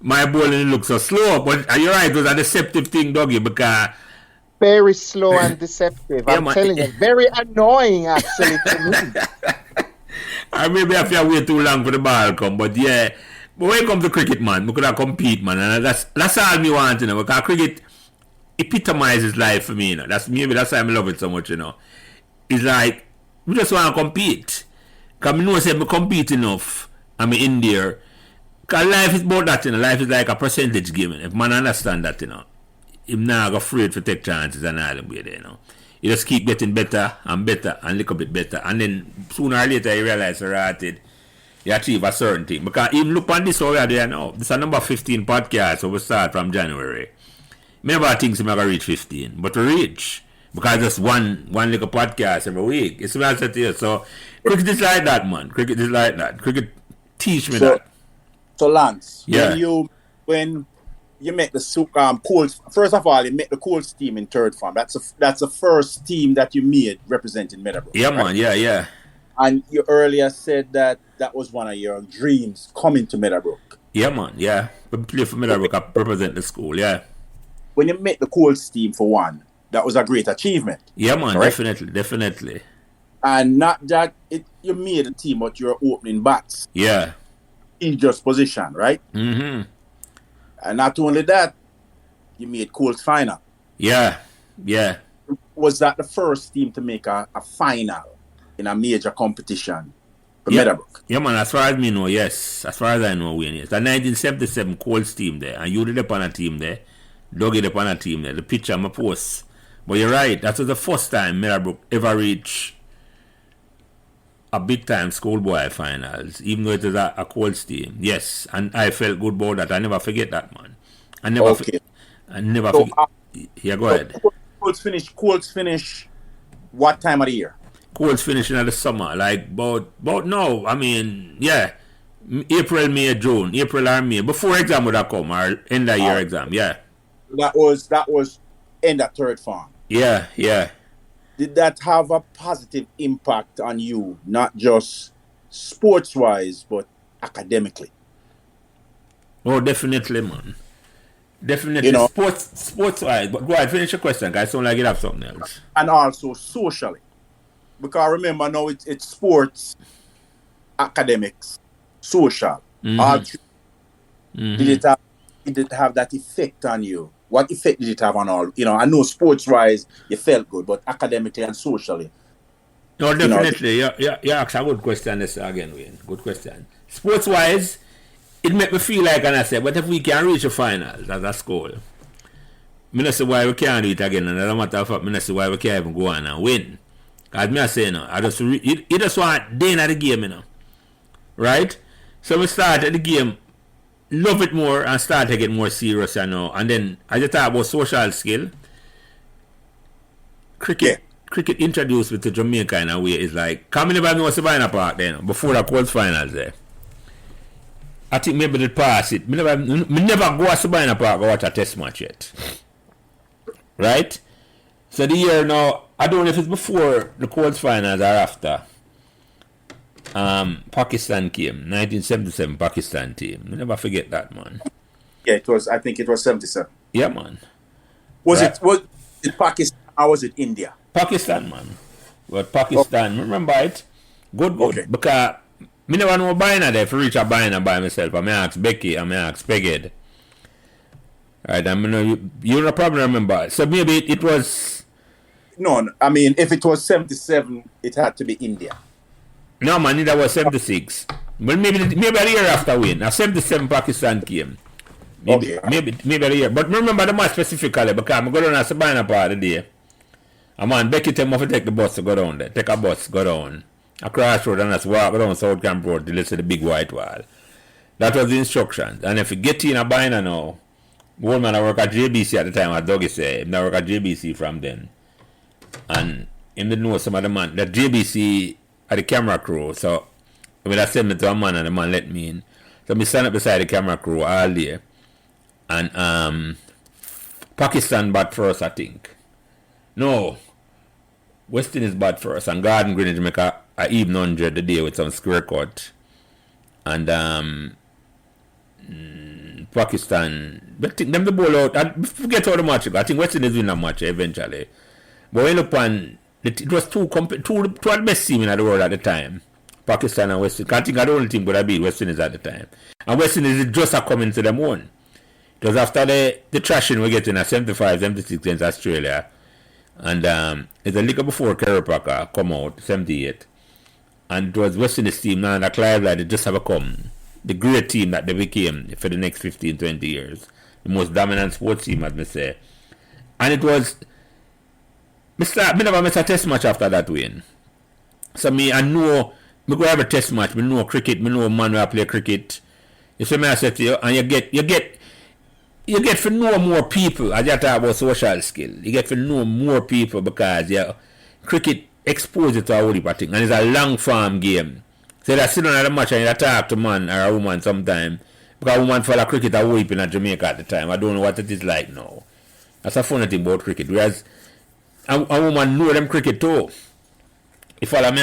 my bowling looks so slow. But you're right, it was a deceptive thing, Dougie, because very slow and deceptive. Yeah, I'm telling you, very annoying actually to me. I maybe I feel wait too long for the ball come, but yeah. But when it comes to cricket, man, we could have compete, man, and that's all me want, you know, because cricket epitomizes life for me, you know. That's why I love it so much, you know. It's like we just want to compete. Because I know I compete enough. I'm in there. Because life is about that, you know. Life is like a percentage game. If man understand that, you know, I'm not afraid to take chances and all them way there, you know. You just keep getting better and better and a little bit better. And then sooner or later you realize you achieve a certain thing. Because even look on this over there now. This is a number 15 podcast, so we start from January. Remember I think I'm going to reach 15. But to reach, because just one little podcast every week. It's what I said to you. So cricket is like that, man. Cricket is like that. Cricket teach me that. So Lance, yeah. when you make the Colts, first of all, you make the Colts team in third form. That's the first team that you made representing Meadowbrook. Yeah, right? man. Yeah. And you earlier said that was one of your dreams coming to Meadowbrook. Yeah, man. Yeah. I play for Meadowbrook. I represent the school. Yeah. When you make the Colts team for one, that was a great achievement. Yeah, man. Correct? Definitely. And not that you made the team, but you're opening bats Yeah. in just position, right? Mm-hmm. And not only that, you made Colts final. Yeah. Yeah. Was that the first team to make a final in a major competition for Yeah. Meadowbrook? Yeah, man. As far as me know, yes. As far as I know, Wayne, yes. The 1977 Colts team there, and you did up on a team there. Dougie up on a team there. The picture I'm a post. But you're right. That was the first time Meadowbrook ever reached a big time schoolboy finals, even though it was a Colts team. Yes, and I felt good about that. I never forget that, man. I never Okay. I never So, forget. Yeah, go ahead. Colts finish what time of the year? Colts finishing in the summer, like about no. I mean, yeah, April, May, June, April or May before exam would have come or end of year exam. Yeah, That was end of third form. yeah, yeah. Did that have a positive impact on you, not just sports wise, but academically? Oh, definitely, man. Definitely, You know, sports wise. But go ahead, finish your question, guys. Sound like you have something else. and also socially. Because remember now it's sports, academics, social. All three. Did it have that effect on you? What effect did it have on all? I know sports wise you felt good, but academically and socially. No, definitely. You asked a good question this again, Wayne. Good question. Sports wise, it made me feel like, and I said, but if we can reach the finals as a school, I don't see why we can't do it again. And as a matter of fact, I don't see why we can't even go on and win. Because I say, you just want day in the game, right? So we started the game, love it more, and start to get more serious, And then I just talk about social skill. Cricket introduced me to Jamaica in a way. It's like, come in about Savannah Park then, before the Colts finals there. I think maybe they pass it. Me never go to Savannah Park or watch a test match yet. Right? So the year now, I don't know if it's before the Colts finals or after. Pakistan came, 1977 Pakistan team. I never forget that, man. Yeah, I think it was 77. Yeah, man. Was it Pakistan or was it India? Pakistan, man. But Pakistan, remember it? Good. Okay. Because me never know buying there for reach a buying by myself. I may ask Becky, I may ask Peggy. Right, I mean, you don't probably remember. So maybe it was. No, I mean, if it was 77, it had to be India. No, man, that was 76. But maybe a year after win. Now 77 Pakistan came. Maybe a year. But remember the match specifically because I'm going to Sabina part of the day. And man, Becky tell me to take the bus to go down there. Take a bus, go down. Across road and just walk down South Camp Road till you see the big white wall. That was the instructions. And if you get in a binder now, one man I work at JBC at the time, as Dougie said, I work at JBC from then. And him didn't know some of the man, that JBC at the camera crew. So I mean, I sent me to a man and the man let me in. So me stand up beside the camera crew all day. And Pakistan bat first, I think. No. West Indies bat first. And Garden Greenwich make a even 100 a day with some square cut. And Pakistan, but think them the ball out. I forget how the match. I think West Indies win that match eventually. But when look on, it was two of the best team in the world at the time. Pakistan and West Indies. I think the only team would have been West Indies at the time. And West Indies just a coming to them own. It was after the trashing we get in at 75, 76 against Australia. And it's a little before Kerry Packer come out, 78. And it was West Indies team now, and the Clive Light, they just have come. The great team that they became for the next 15, 20 years. The most dominant sports team, as me say. And it was, me never miss a test match after that win. So I know, me go have a test match, me know cricket, me know man who play cricket. You see me I said to you, and you get to know more people. As you talk about social skill, you get to know more people because cricket exposes you to a whole heap of things. And it's a long form game. So they sit down at the match and you talk to a man or a woman sometime. Because a woman follow cricket a whole heap in Jamaica at the time. I don't know what it is like now. That's a funny thing about cricket. Whereas a woman know them cricket too. You follow me?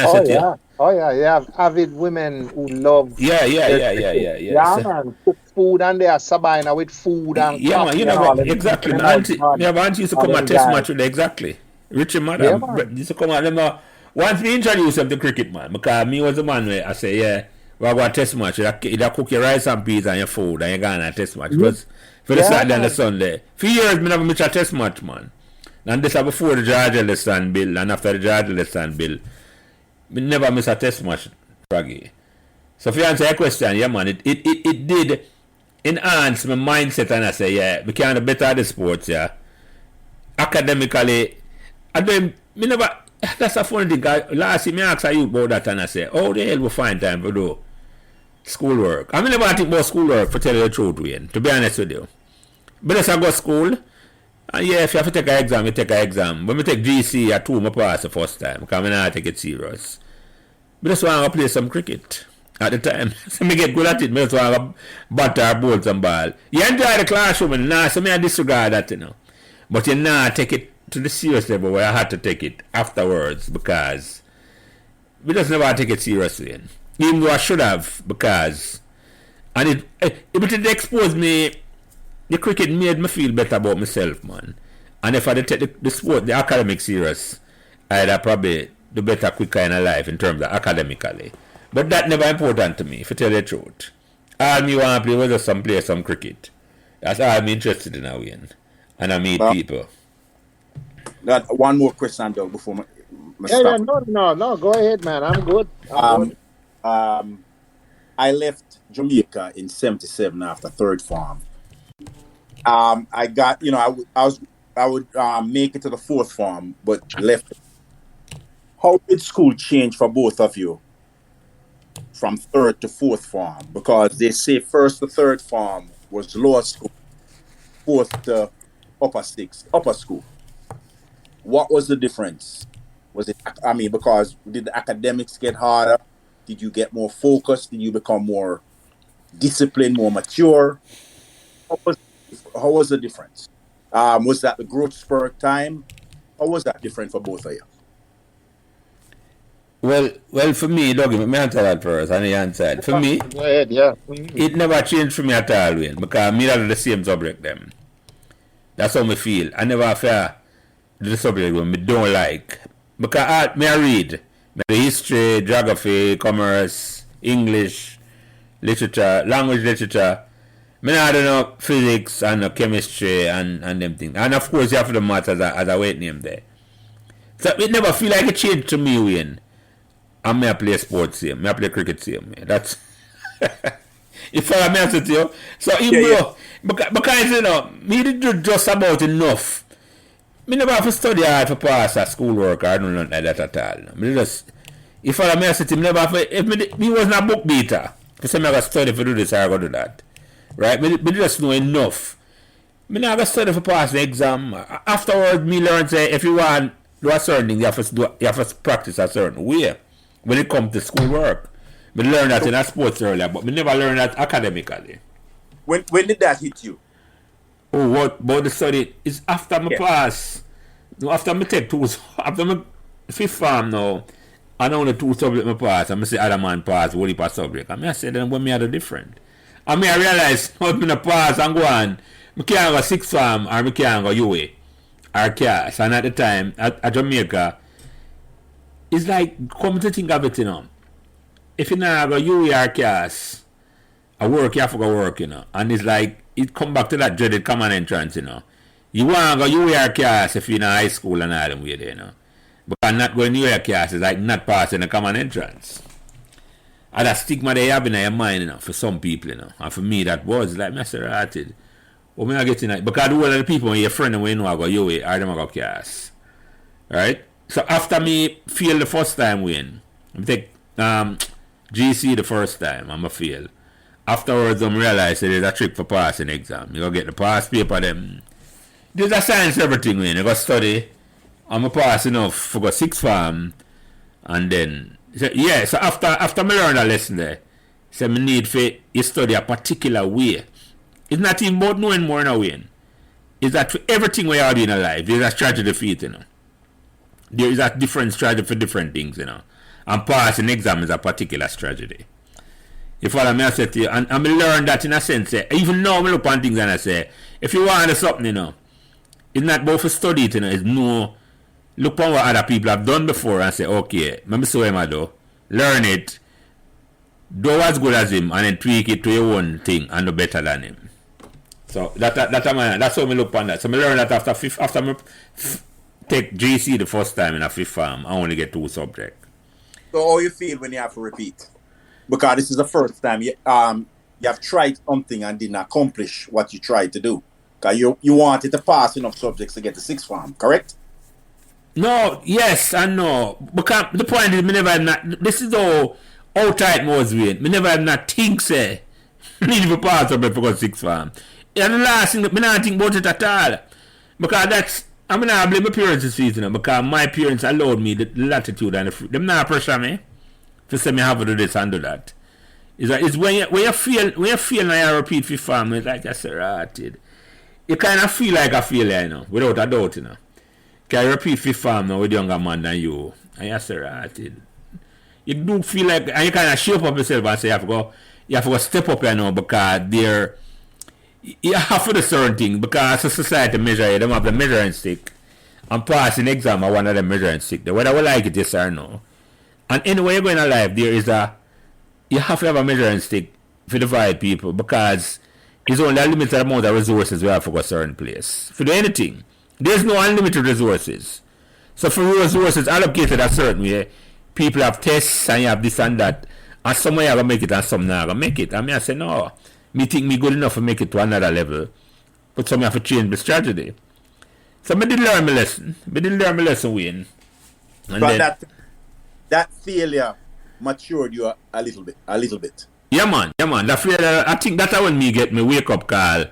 Oh yeah, you have avid women who love. Yeah. Yeah, man. food and they are Sabina with food and Yeah, man, coffee you and know all what? them things. Exactly. Them My was auntie, bad. me have auntie used to All come and them test guys. match with her, exactly. Richie Yeah, madam man. used to come and them once me introduce them to cricket, man, because me was the man where I say, yeah, we're going to test match. You cook your rice and peas and your food and you're going to test match. It Yeah, was for the yeah, Saturday and the man. Sunday. For years, me never miss a test match, man. And this is before the George Ellison bill and after the George Ellison bill. Me never miss a test match, Froggy. So if you answer your question, yeah, man, it did enhance my mindset, and I say, yeah, we can do better at the sports, yeah. Academically, I don't, me never, that's a funny thing. Last year, me asked a youth about that, and I say, how the hell we find time to do schoolwork? I mean, never think about schoolwork, for tell you the truth, Wayne, to be honest with you. But as I go to school, and yeah, if you have to take an exam, you take an exam. When we take GC, I 2, I pass the first time, because I not take it serious. But that's why I play some cricket at the time. So me get good at it. Me just want to batter balls and ball. You enjoy the classroom and nah, so me I disregard that, you know. But you nah take it to the serious level where I had to take it afterwards because we just never take it seriously. Even though I should have, because and it exposed me. The cricket made me feel better about myself, man. And if I did take the sport, the academic serious, I'd probably do better quicker in life in terms of academically. But that never important to me, if I tell you the truth. All me want to play was just play some cricket. That's all I'm interested in now, Ian. And I meet people. That one more question, Doug, before my Yeah, stop. no. Go ahead, man. I'm good. I'm good. I left Jamaica in '77 after third form. I got, I would make it to the fourth form, but left. How did school change for both of you from third to fourth form? Because they say first to third form was lower school, fourth to upper school. What was the difference? Was it, because did the academics get harder? Did you get more focused? Did you become more disciplined, more mature? How was the difference? Was that the growth spurt time? Or was that different for both of you? Well, for me, Dougie, let me answer that first, and he answered. For me, Go ahead, yeah. it never changed for me at all, Wayne, because me had the same subject them. That's how me feel. I never fear the subject when me don't like. Because I read the history, geography, commerce, English, literature, language literature. I don't know physics and chemistry and them things. And of course you have the math as a weight name there. So it never feel like a change to me, Wayne. And me I play sports same. Me I play cricket same. That's if I am honest with you. So even though because me did do just about enough. Me never have to study hard for pass at schoolwork or nothing like that at all. Me just if I am honest with you, me never have to, if me wasn't a book beater. For some I got study for do this or I go do that. Right? Me just know enough. Me not got study for pass the exam. Afterwards me learn say if you want do a certain thing you have to practice a certain way. When it comes to schoolwork. Me learn that in a sports earlier, but me never learn that academically. When did that hit you? Oh, what about the study? It's after my pass. No, after me take two, after my fifth form now, I know the two subjects my pass, and I say other man pass, what pass subject. And I say then when me are the different. And me I realize how me pass and go on, me can't go sixth form or me can't go UA or CAS. And at the time, at Jamaica, it's like, come to think of it, if you not go UA or CAS, I work, you have to go work, And it's like, it come back to that dreaded common entrance, You want to go UA or CAS if you're in high school and all them way there, But I'm not going UA or CAS is like not passing the common entrance. And that stigma they have in your mind, for some people, And for me, that was like, I said, right, well, me not getting that. Because all of the people, when your friend, when you know I go UA, or them I go CAS. Right? So after me fail the first time win, I take GC the first time, I'm a fail. Afterwards, I realize that there's a trick for passing exam. You go get the pass paper, them. There's a science everything, man. You go study. I'm a pass enough for go sixth form, and then so after me learn a lesson there, so me need for you study a particular way. It's not even about knowing more in a way. It's that for everything we are doing in life, there's a strategy for it, There is a different strategy for different things, And passing exam is a particular strategy. You follow me? I say to you, and I learn that in a sense. Even now, I look on things and I say, if you want something, it's not about to study it, it's no, look on what other people have done before and say, okay, let me show him I do. Learn it, do as good as him, and then tweak it to your own thing and do better than him. So that's how I look on that. So I learn that after I take GC the first time in a fifth form, I only get 2 subjects. So how you feel when you have to repeat? Because this is the first time you have tried something and didn't accomplish what you tried to do. Because you wanted to pass enough subjects to get the sixth form, correct? No, yes and no. Because the point is, me never have not. This is how tight was with. Me never have not think say need to pass up for sixth form. And the last thing, me not think about it at all. Because that's, I mean, I blame my parents this season, because my parents allowed me the latitude and the free. Them not pressure me to say me have to do this and do that. It's when you feel and you repeat fifth form, it's like I said, right. You kind of feel like a failure, without a doubt, Can you repeat fifth form now with younger man than you? And you say, right. You do feel like, and you kind of shape up yourself and say you have to go step up, because you have to do certain things, because the society measure you, them have the measuring stick, and passing exam are one of the measuring stick, whether we like it, yes or no. And anyway you're going to life, you have to have a measuring stick to divide people, because it's only a limited amount of resources we have for a certain place. For do anything, there's no unlimited resources. So for resources allocated a certain way, people have tests and you have this and that, and some are going to make it and some not going to make it. And I say, no, me think me good enough to make it to another level, but some have to change the strategy. So I did learn my lesson. Wayne. And but then, that failure matured you a little bit. Yeah man. That failure, I think that's when me get my wake up call,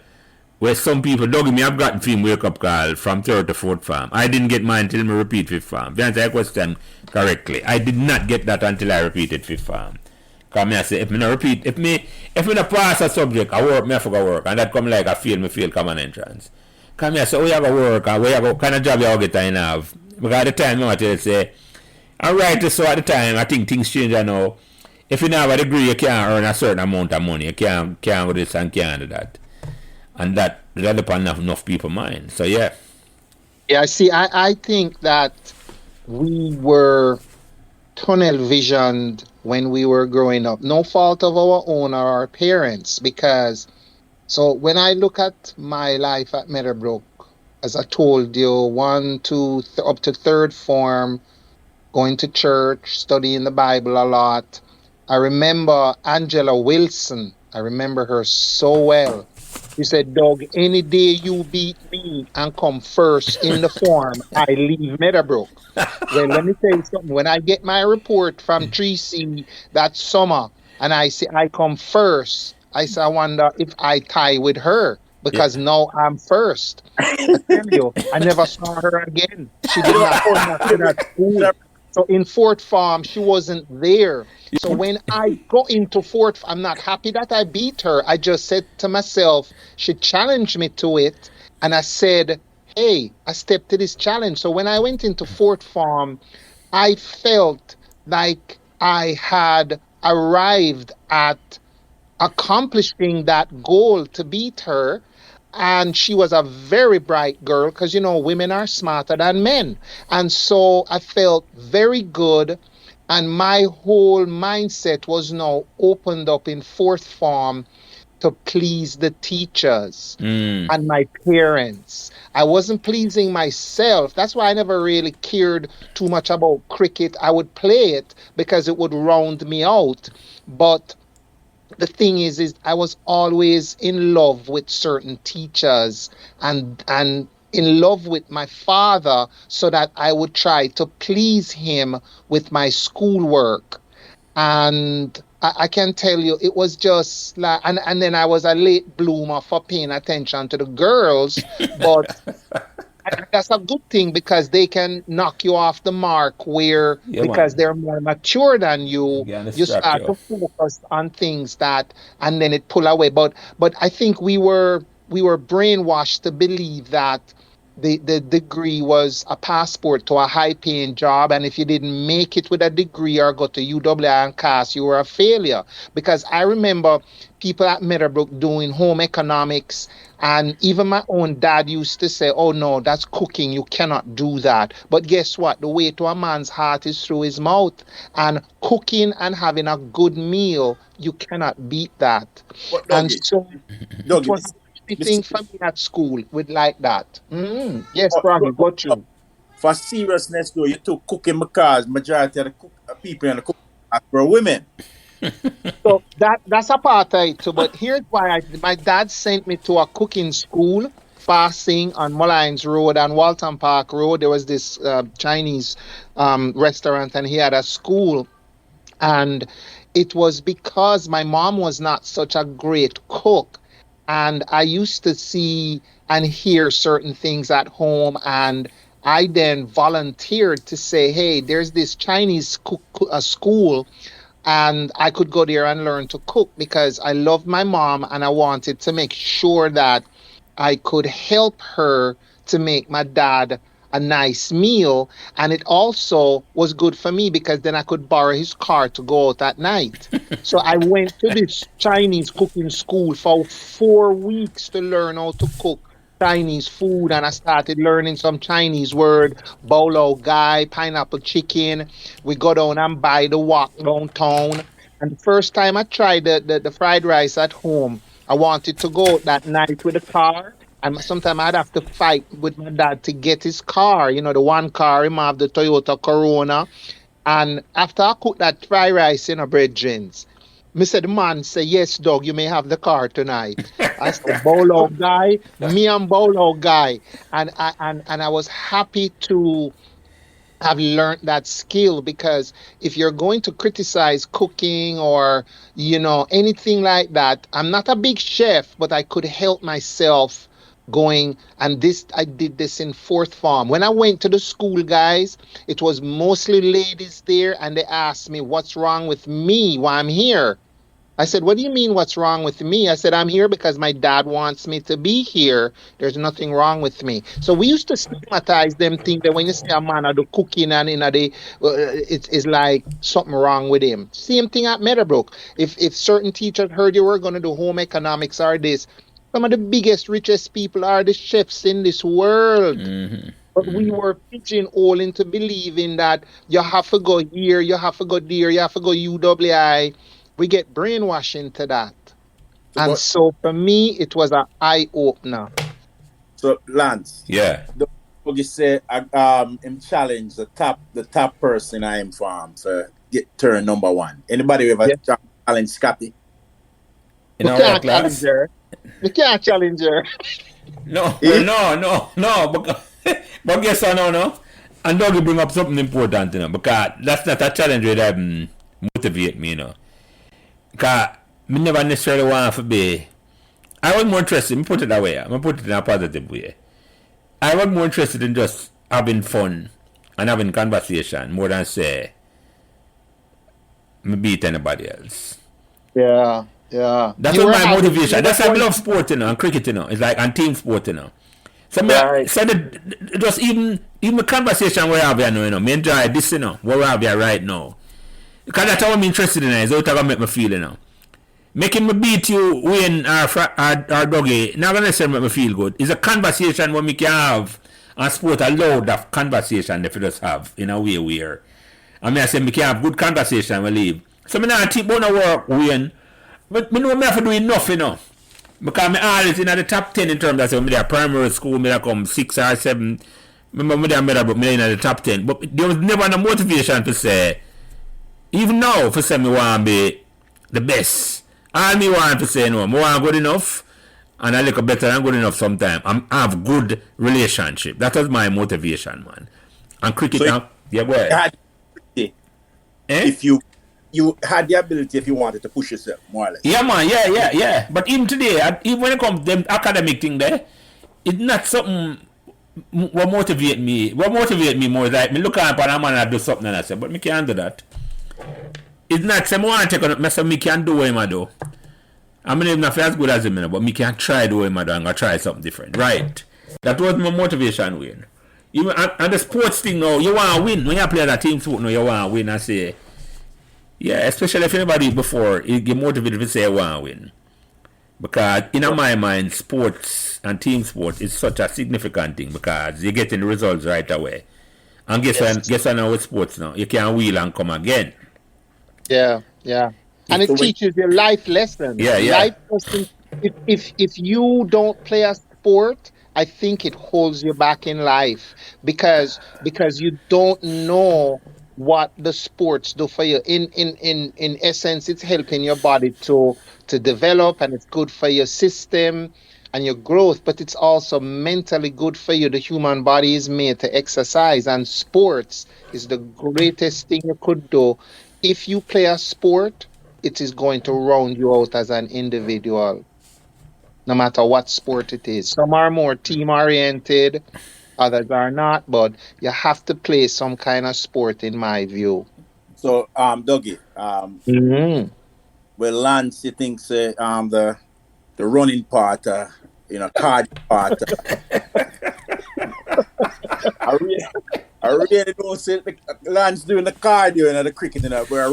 where some people, Dougie, me have gotten film wake up call from 3rd to 4th farm. I didn't get mine until I repeat 5th farm. To answer your question correctly, I did not get that until I repeated 5th farm. Because I say, if I not pass a subject, I work, I have to go work. And that come like I fail common entrance. Because I say, oh, you have to work, and where you go, kind of job you get and have. Because at the time, I tell you, say, all right, so at the time, I think things change now. If you don't have a degree, you can't earn a certain amount of money. You can't do this and can't do that. And that depends on enough people's mind. So, yeah. Yeah, see, I think that we were tunnel visioned when we were growing up. No fault of our own or our parents, because so when I look at my life at Meadowbrook, as I told you, up to 3rd form, going to church, studying the Bible a lot. I remember Angela Wilson. I remember her so well. She said, Doug, any day you beat me and come first in the form, I leave Meadowbrook. Well, let me tell you something. When I get my report from 3C that summer and I say I come first, I say I wonder if I tie with her, because now I'm first. I tell you, I never saw her again. She did not come back to that school. So in 4th form, she wasn't there. So when I go into 4th, I'm not happy that I beat her. I just said to myself, she challenged me to it. And I said, hey, I stepped to this challenge. So when I went into 4th form, I felt like I had arrived at accomplishing that goal to beat her. And she was a very bright girl, because, women are smarter than men. And so I felt very good. And my whole mindset was now opened up in 4th form to please the teachers and my parents. I wasn't pleasing myself. That's why I never really cared too much about cricket. I would play it because it would round me out. But the thing is I was always in love with certain teachers and in love with my father, so that I would try to please him with my schoolwork. And I can tell you, it was just like, and then I was a late bloomer for paying attention to the girls, but that's a good thing, because they can knock you off the mark because they're more mature than you. You start to focus on things and then it pull away. But I think we were brainwashed to believe that the degree was a passport to a high paying job. And if you didn't make it with a degree or go to UWI and CAS, you were a failure. Because I remember people at Meadowbrook doing home economics. And even my own dad used to say, oh no, that's cooking. You cannot do that. But guess what? The way to a man's heart is through his mouth. And cooking and having a good meal, you cannot beat that. But And Dougie, so it Dougie, was a thing for me at school with like that. Yes, but, Froggy, but, but, got but you. for seriousness though, you took cooking because majority of the people in the cooking class were women. So that's a part of it too. But here's why my dad sent me to a cooking school, Fasting on Mullines Road and Walton Park Road. There was this Chinese restaurant, and he had a school. And it was because my mom was not such a great cook. And I used to see and hear certain things at home. And I then volunteered to say, hey, there's this Chinese school, and I could go there and learn to cook because I loved my mom and I wanted to make sure that I could help her to make my dad a nice meal. And it also was good for me because then I could borrow his car to go out at night. So I went to this Chinese cooking school for 4 weeks to learn how to cook Chinese food. And I started learning some Chinese word, bolo gai, pineapple chicken. We go down and buy the wok downtown. And the first time I tried the fried rice at home, I wanted to go out that night with the car. And sometimes I'd have to fight with my dad to get his car, the one car, him have the Toyota Corona. And after I cook that fried rice in a bread jeans, me said the man say, yes, dog, you may have the car tonight. I said, Bolo guy, me and Bolo guy. And I was happy to have learned that skill because if you're going to criticize cooking or anything like that, I'm not a big chef, but I could help myself going. And this I did this in fourth form. When I went to the school, guys, it was mostly ladies there, and they asked me what's wrong with me why I'm here. I said, what do you mean what's wrong with me? I said, I'm here because my dad wants me to be here. There's nothing wrong with me. So we used to stigmatize them, think that when you see a man do cooking and it's like something wrong with him. Same thing at Meadowbrook. If certain teachers heard you were going to do home economics or this, some of the biggest, richest people are the chefs in this world. But we were pigeonholed into believing that you have to go here, you have to go there, you have to go UWI. We get brainwashed into that. And so for me, it was an eye opener. So Lance, Yeah. you say him challenge the top person I am from for get turn number one. Anybody ever challenge Scotty? In We our can't class? challenge her. We can't challenge her. No, but guess what, no. And Dougie bring up something important, because that's not a challenge that motivate me, Because I never necessarily want to be. I was more interested, me put it that way, I'm going to put it in a positive way. I was more interested in just having fun and having conversation more than say, me beat anybody else. Yeah. That's what my motivation. That's why I love sport, and cricket, It's like and team sport, So just even the conversation we have here, me enjoy this, what we have here right now. Because that's what I'm interested in, is how to make me feel, Making me beat you when our doggy, not gonna necessarily make me feel good. It's a conversation where we can have and sport a load of conversation if you just have in a way where I say we can have good conversation we leave. So me not think about no work when but me know me have to do enough, Because me always in the top 10 in terms of say me there primary school, me there come 6 or 7. Remember me there but me in the top 10. But there was never no motivation to say, even now, for say me want to be the best. All me want to say, no, me want good enough, and I look better than good enough sometimes. I have good relationship. That was my motivation, man. And cricket So now, yeah, go ahead. If you had the ability if you wanted to push yourself, more or less. Yeah, man, yeah. But even today, even when it comes to them academic thing there, it's not something what motivate me. What motivate me more is like me look at a man and do something and I say, but me can't do that. It's not say I want to take on me can do what I do. I mean, it's not as good as him, but me can try do what I do and go try something different, right? That was my motivation, Wayne. Even and the sports thing now, you want to win. When you play that team sport now, you want to win. I say, yeah, especially if anybody before, you get motivated to say you want to win. Because in my mind, sports and team sport is such a significant thing because you're getting the results right away. And guess what now with sports now? You can wheel and come again. Yeah, yeah. And it teaches you life lessons. Yeah, yeah. Life lessons. If you don't play a sport, I think it holds you back in life because you don't know what the sports do for you. In essence, it's helping your body to develop, and it's good for your system and your growth, but it's also mentally good for you. The human body is made to exercise, and sports is the greatest thing you could do. If you play a sport, it is going to round you out as an individual, no matter what sport it is. Some are more team oriented, others are not, but you have to play some kind of sport, in my view. So, Dougie, well, Lance, you think the running part, cardio part. I really don't see Lance doing the cardio and the cricket, where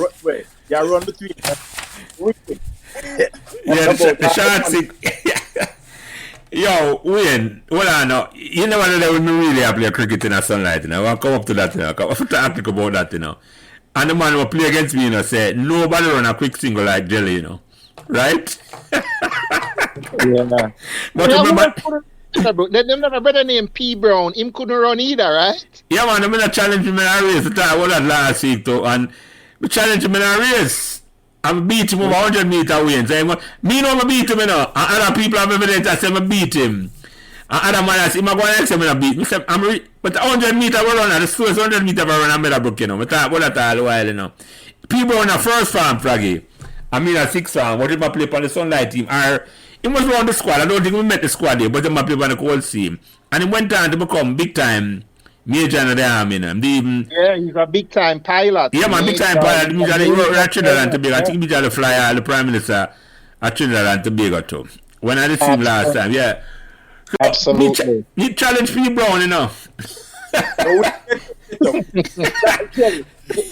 you run between. Yeah, the short Yo, Wayne, hold on now. You never know that when we really play cricket in the sunlight, I'll come up to that, I'll talk about that, And the man who play against me, say, nobody run a quick single like Jelly, right? Yeah. But remember, them have a brother named P. Brown. Him couldn't run either, right? Yeah, man, I'm going to challenge him in a race. I talked about that last week, too. And we challenge him in a race. I beat him over 100 meter wins. Me know I beat him, And other people have evidence that say I beat him. And other man say, I'm going to say I beat him. But 100 meter we run, the slowest 100 meter we run, I'm Meadowbrook, I talk about that all the while, People on the first farm, Fraggy. I mean, a 6 farm. What did I play on the Sunlight team? He was on the squad. I don't think we met the squad there, but he played on the Cohost team. And he went on to become big time major in the army. Yeah, he's a big time pilot. Yeah, man, big time pilot. He worked at Trinidad and Tobago. I think he was fly the Prime Minister at Trinidad and Tobago too. When I did see him last time, yeah. Absolutely. He challenged P. Brown,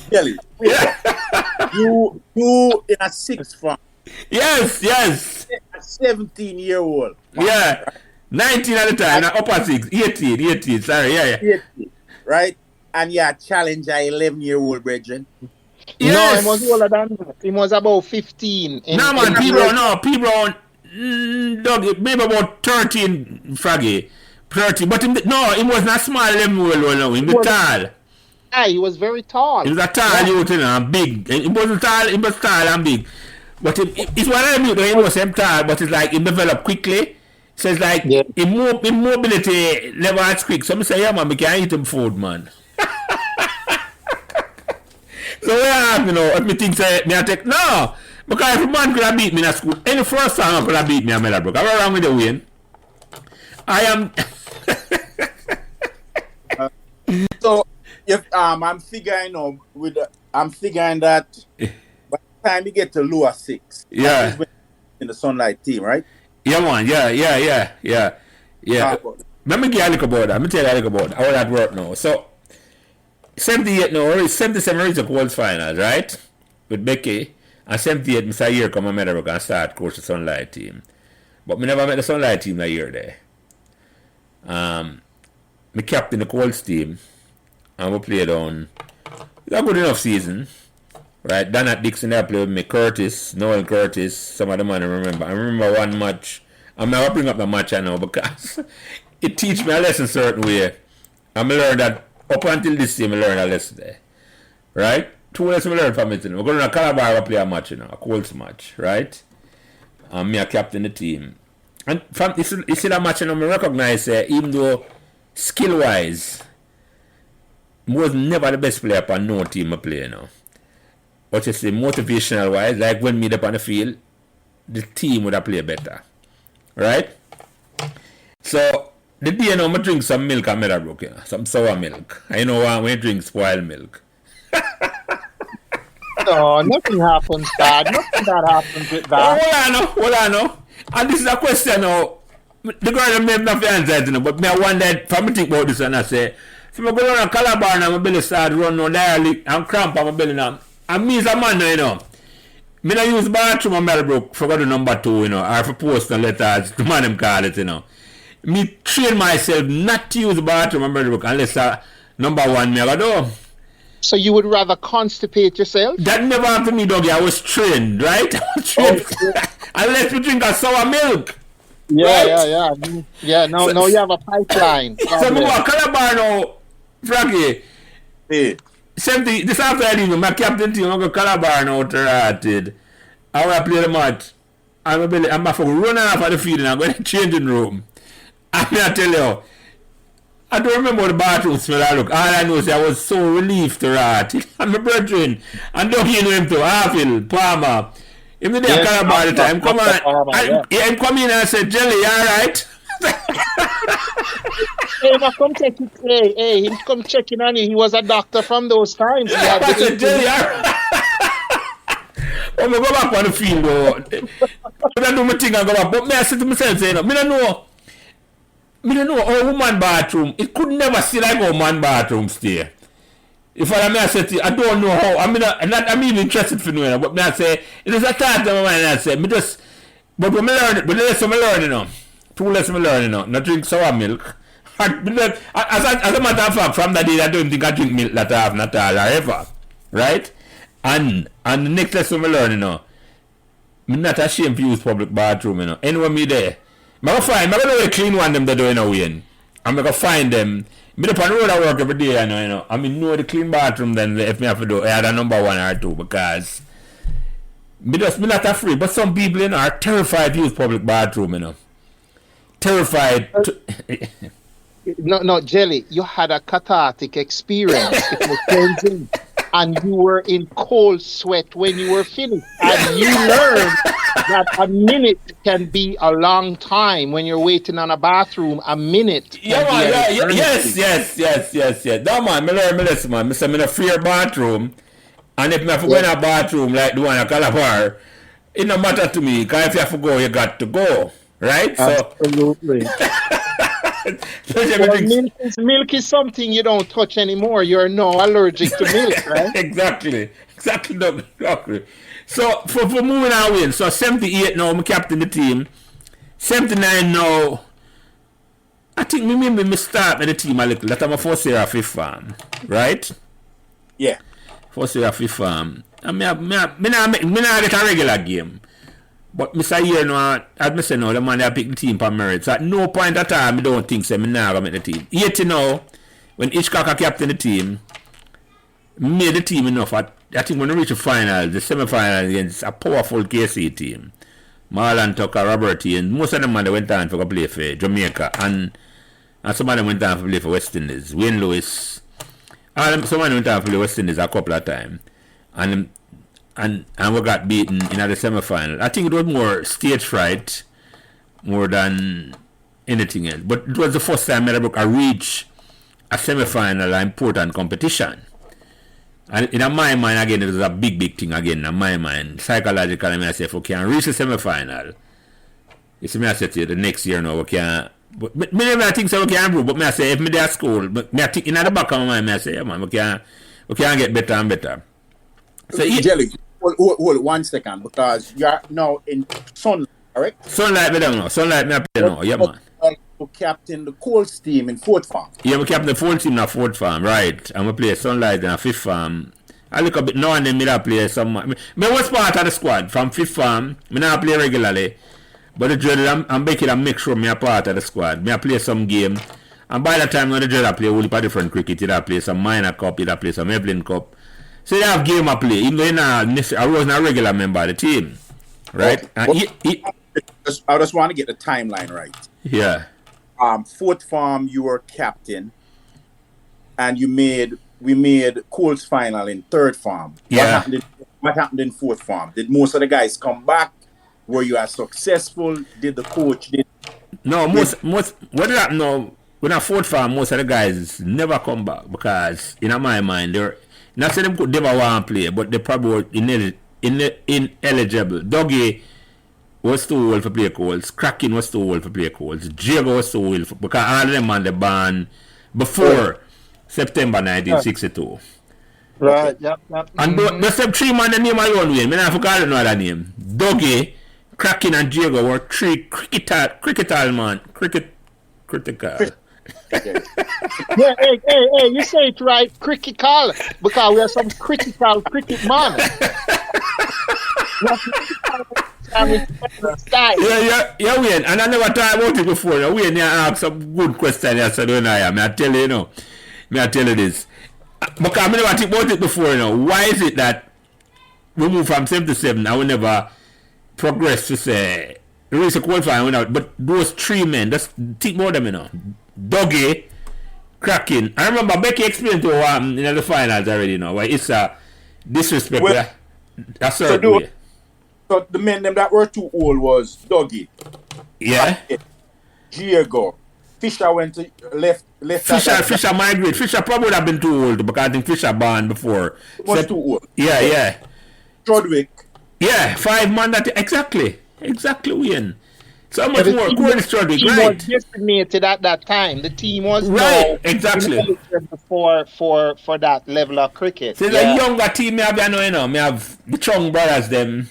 Kelly, you in a 6 farm. Yes. A 17-year-old. Yeah. 19 at the time, upper 6, 18, sorry, yeah. 18, right? And you challenge an 11-year-old, brethren. Yes. No, he was older than that. He was about 15. No, man, P. Brown, Doug, maybe about 13, Fraggy. 30, but he was not small 11-year-old, he was tall. Yeah, he was very tall. He was a tall youth, and big. He wasn't tall, he was tall and big. But it's one of them, he was same tall, but it's like he developed quickly. So it's like in mobility never as quick. So I say, yeah, man, we can't eat him food, man. So if me think say me I take no. Because if a man could have beat me in a school, any first time could have beat me at Meadowbrook. I'm wrong with the win. I am So if I'm figuring that by the time you get to lower 6, yeah, in the Sunlight team, right? Yeah, man, yeah. Let me get a look about that. Let me tell you a look about how that work now. So 78 now, 77 reached the Cohost finals, right? With Becky. And 78 Mr. Year come to Meadowbrook and start coach the Sunlight team. But me never met the Sunlight team that year there. Me captain the Cohost team. And we played on a good enough season. Right, Donat Dixon there played with me, Curtis, Noel Curtis, some of the man I remember. I remember one match. I'm not going to bring up the match I know because it teach me a lesson certain way. And I learned that up until this year, I learned a lesson there. Right? 2 lessons I learned from it. We're going to Calabar play a match, a Cohost match, right? And me a captain the team. And from you see that match, I recognize even though skill-wise, I was never the best player on no team I play, But you say motivational wise, like when me up on the field, the team would have played better. Right? So the day I drink some milk at Meadowbrook, some sour milk. I when you drink spoiled milk. No, nothing happens bad. Nothing bad happens with that. Hold on. And this is a question now. the girl may not be anxiety, but me I wondered, if I think about this and I say, so I go on a calabar and my belly start run on there and cramp on my belly now. And me as a man, you know, me not use bathroom on Meadowbrook, forgot the number 2, you know, or for post and letters, the man them call it, you know. Me train myself not to use bathroom on Meadowbrook unless number 1 me I go do. So you would rather constipate yourself? That never happened to me, doggy. I was trained, right? I was trained. Unless you drink a sour milk. Yeah, right? Yeah, now you have a pipeline. So me go Calabar now, Frankie. Hey. Same thing, this afternoon, my captain team, I'm going to Calabar now to Rotted. I want to play the match. I'm about to run off at the field and I'm going to the changing room. And I tell you, I don't remember the bathroom smell I look. All I know is I was so relieved to rot. I'm a brethren. And don't you know him too. Harfield, Palmer. Him the day Calabar the time. Come on. Him come in and I said, Jelly, you alright? Hey, but come check it. Hey, he come checking on you. He was a doctor from those times. I said, Jelly, alright? I'm going to go back on the field though. I do my thing and go back. But me I said to myself, say, me don't know how woman bathroom. It could never see like how man bathroom stay. If I say to you, I don't know how. I'm even interested for knowing. But me I say, it is a thought in my mind. I say, me just. But when I learn it, but less I learn, you know. 2 lessons I learn, you know. Not drink sour milk. As a matter of fact, from that day, I don't think I drink milk that I have not all or ever. Right? And the next lesson I learn, you know. I'm not ashamed to use public bathroom, you know. Anyway, me there. I'm going to clean one them that do in a way. I'm going to find them. Me up on the road I work every day, you know. I mean, know the clean bathroom then if me have to do. I had a number 1 or 2 because me not afraid. But some people, you know, are terrified to use public bathroom, you know. Terrified. No, Jelly, you had a cathartic experience. It was cleansing. And you were in cold sweat when you were finished. And you learned that a minute can be a long time when you're waiting on a bathroom. A minute. Yes. No, man, me learn, me listen, man. Me say, me no fear bathroom. And if me have to go in a bathroom like the one at Calabar, it no matter to me. Because if you have to go, you got to go. Right? Absolutely. Milk is something you don't touch anymore. You're no allergic to milk, right? Exactly. So for moving our win, so 78 now, I'm captain the team. 79 now. I think me start with the team a little. That I'm a first year of 5th farm, right? Yeah. First year of 5th farm. And me not get a regular game. But Mr. Year now, as I say now, the man that pick the team for merit. So at no point at all, I don't think so, I'm not going to make the team. Yet now, when Hitchcock captain the team, made the team enough. I think when we reach the final, the semi-final against a powerful KC team, Marlon Tucker, Robert T, and most of them man went on to play for Jamaica, and some of them went on to play for West Indies. Wayne Lewis, some of them went on to play West Indies a couple of times, and we got beaten in the semi-final. I think it was more stage fright more than anything else. But it was the first time Meadowbrook reached a semi-final, an important competition. And in my mind, again, it was a big thing again. In my mind, psychologically, I say, if we can reach the semi-final, it's me I say to you, the next year now, we can. But me never think so we can improve. But me I say, if me there at school, but me I think in the back of my mind, I say, yeah, man, we can get better and better. So Jelly, hold 1 second, because you are now in sunlight, correct? Sunlight me down now. Sunlight me I play now, yeah, man. You captain the Colts team in 4th farm. Yeah, we captain the 4th team in 4th farm, right? And we play Sunlight in 5th farm. I look a bit now and then me play some. Me was part of the squad from 5th farm. Me not play regularly. But the dread I'm making a make sure me a part of the squad. Me I play some game. And by the time when the dread I play a whole heap of different cricket, I play some minor cup, I play some Evelyn Cup. So they have game I play, even though I wasn't a regular member of the team. Right? I just want to get the timeline right. Yeah. 4th farm, you were captain, and we made Colts final in 3rd farm. Yeah. What happened in 4th farm? Did most of the guys come back? Were you as successful? Did the coach? No, most what happened now? When I 4th farm, most of the guys never come back because in my mind they're not saying them could never want to play, but they probably were ineligible. Dougie was too old for play Colts. Kraken was too old for play Colts. Jago was too old for, because all of them on the ban before September 1962. Right. Yep. And those them three man the name alone win. I forgot no other name. Dougie, Kraken and Jago were three critical man. Critical. Yeah, hey, you say it right, critical, because we are some critical cricket man. Yeah, Wayne. And I never thought about it before. Now, Wayne, you ask some good question yesterday, and I tell you, I tell you this. Because I never think about it before, Why is it that we move from 77 and we never progress to say, the race of qualifying went out, but those three men, just think more of them, Dougie, Kraken. I remember Becky explained to what happened in the finals already, why it's a disrespect. Well, that's certain way. So the men them that were too old was Dougie. Yeah. Diego. Fisher went to left. Fisher migrate. Fisher probably would have been too old because I think Fisher born before. Was too old. Yeah. Chadwick. Yeah, 5 man that exactly, Wayne. So much more. Corey Chadwick, right? Was designated at that time. The team was right, exactly. For that level of cricket. So the younger team, me have me have the Chung brothers them.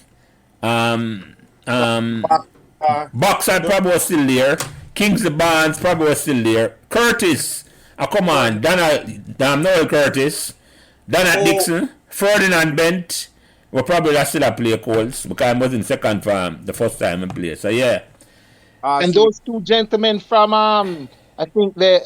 Boxer probably was still there. Kingsley Barnes probably was still there. Curtis, come on, Noel Curtis, Donald Dixon, Ferdinand Bent were probably still a play Colts because I was in second for the first time I played. So yeah. And those two gentlemen from I think the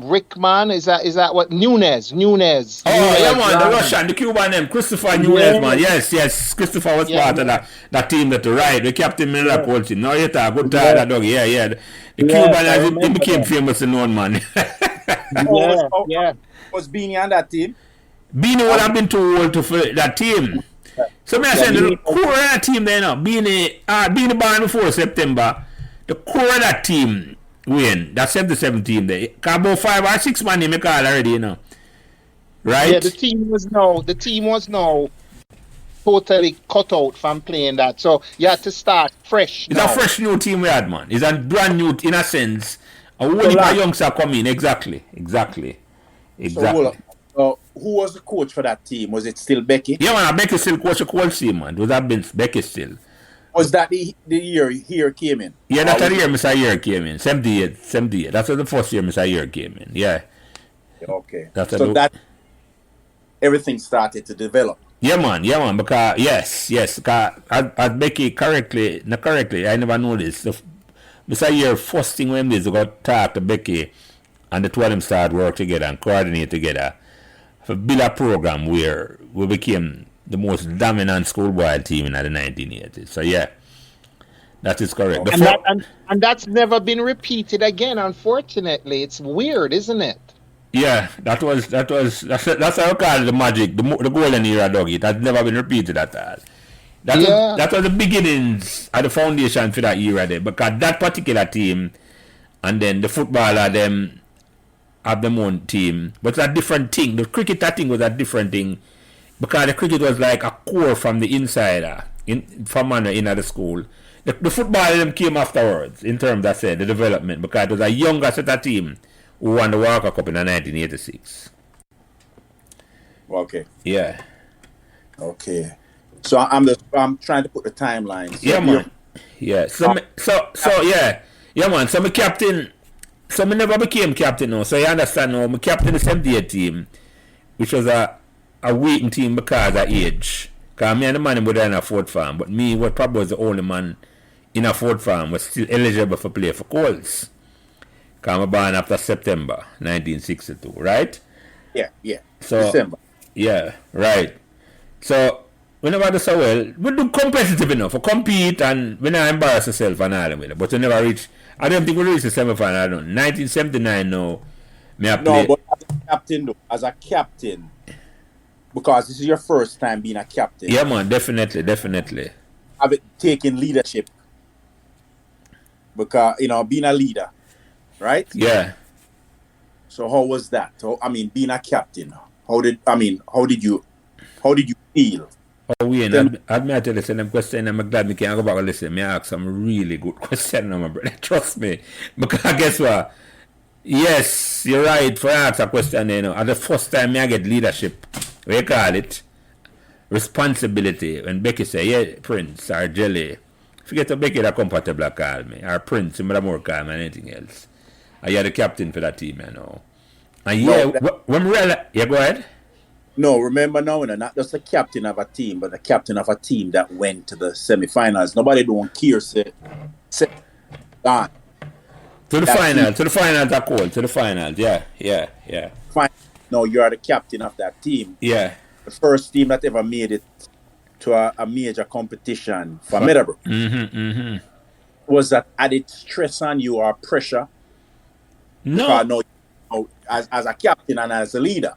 Rickman is that what Nunez. Oh Nunez, yeah man, the Russian, the Cuban name, Christopher Nunez, man. Yes. Christopher was part of that team that right. The captain Miller Colts. No, you talk good time that dog. Yeah. The Cuban he became famous and known, man. Was Beanie on that team? Beanie would have been too old for that team. So I say the core of that team there now, Beanie born before September. The core of that team win. That 77 team there. About 5 or 6 man they call already, Right? Yeah, the team was now totally cut out from playing that. So you had to start fresh. It's a fresh new team we had, man. It's a brand new in a sense. A whole heap of youngsters come in. Exactly. So who was the coach for that team? Was it still Becky? Yeah, man, Becky still coach the Colts team, man. Was that been Becky still? Was that the year Here came in? Yeah, that's the year Mr. Year came in. 78. That's the first year Mr. Year came in. Yeah. Okay. That everything started to develop. Yeah, man. Because yes. Because as Becky correctly, I never know this. Mr. Year first thing when they got talk to Becky, and the two of them started work together and coordinate together for build a program where we became the most dominant schoolboy team in the 1980s. So yeah, that is correct. And that's never been repeated again. Unfortunately, it's weird, isn't it? Yeah, that's how I call it the magic, the golden era, doggy. That's never been repeated at all. That was the beginnings of the foundation for that era there, because that particular team, and then the footballer them have their own team, but it's a different thing. The cricket thing was a different thing. Because the cricket was like a core from the inside, from the school. The football them came afterwards in terms of the development, because it was a younger set of team who won the Walker Cup in 1986. Okay. Yeah. Okay. So I'm trying to put the timeline. So yeah, man. Yeah. So yeah. Yeah, man. So my captain. So I never became captain now. So you understand now. My captain the 78 team, which was a waiting team because of age. Because me and the man were in a Ford farm, but me was probably was the only man in a Ford farm was still eligible for play for Colts. Because I born after September 1962, right? Yeah. So, December. Yeah, right. So whenever do so well, we do competitive enough for compete and we not embarrass ourselves and all that. But we never reach. I don't think we reach the semi-final. I don't. 1979 now. No, but as a captain, because this is your first time being a captain. Yeah, man, definitely. Have it taken leadership, because being a leader, right? Yeah. So how was that? Being a captain. How did you feel? Oh, Wayne, Tell me, I'd me tell you some question. I'm glad me can go back and listen. Me ask some really good question, my brother. Trust me. Because guess what? Yes, you're right. For ask a question, at the first time I get leadership, we call it responsibility. When Becky say, yeah, Prince or Jelly, forget to Becky that comfortable call me. Or Prince, you more call me than anything else. And you're the captain for that team, And yeah, no, when we realize, yeah, go ahead. no, remember now, not just the captain of a team, but the captain of a team that went to the semifinals. Nobody don't care, say gone. To the That final, team, to the final, that call, to the final. Yeah. fine. No, you are the captain of that team. Yeah. The first team that ever made it to a major competition for Meadowbrook. Was that added stress on you or pressure? No. Because no, as a captain and as a leader.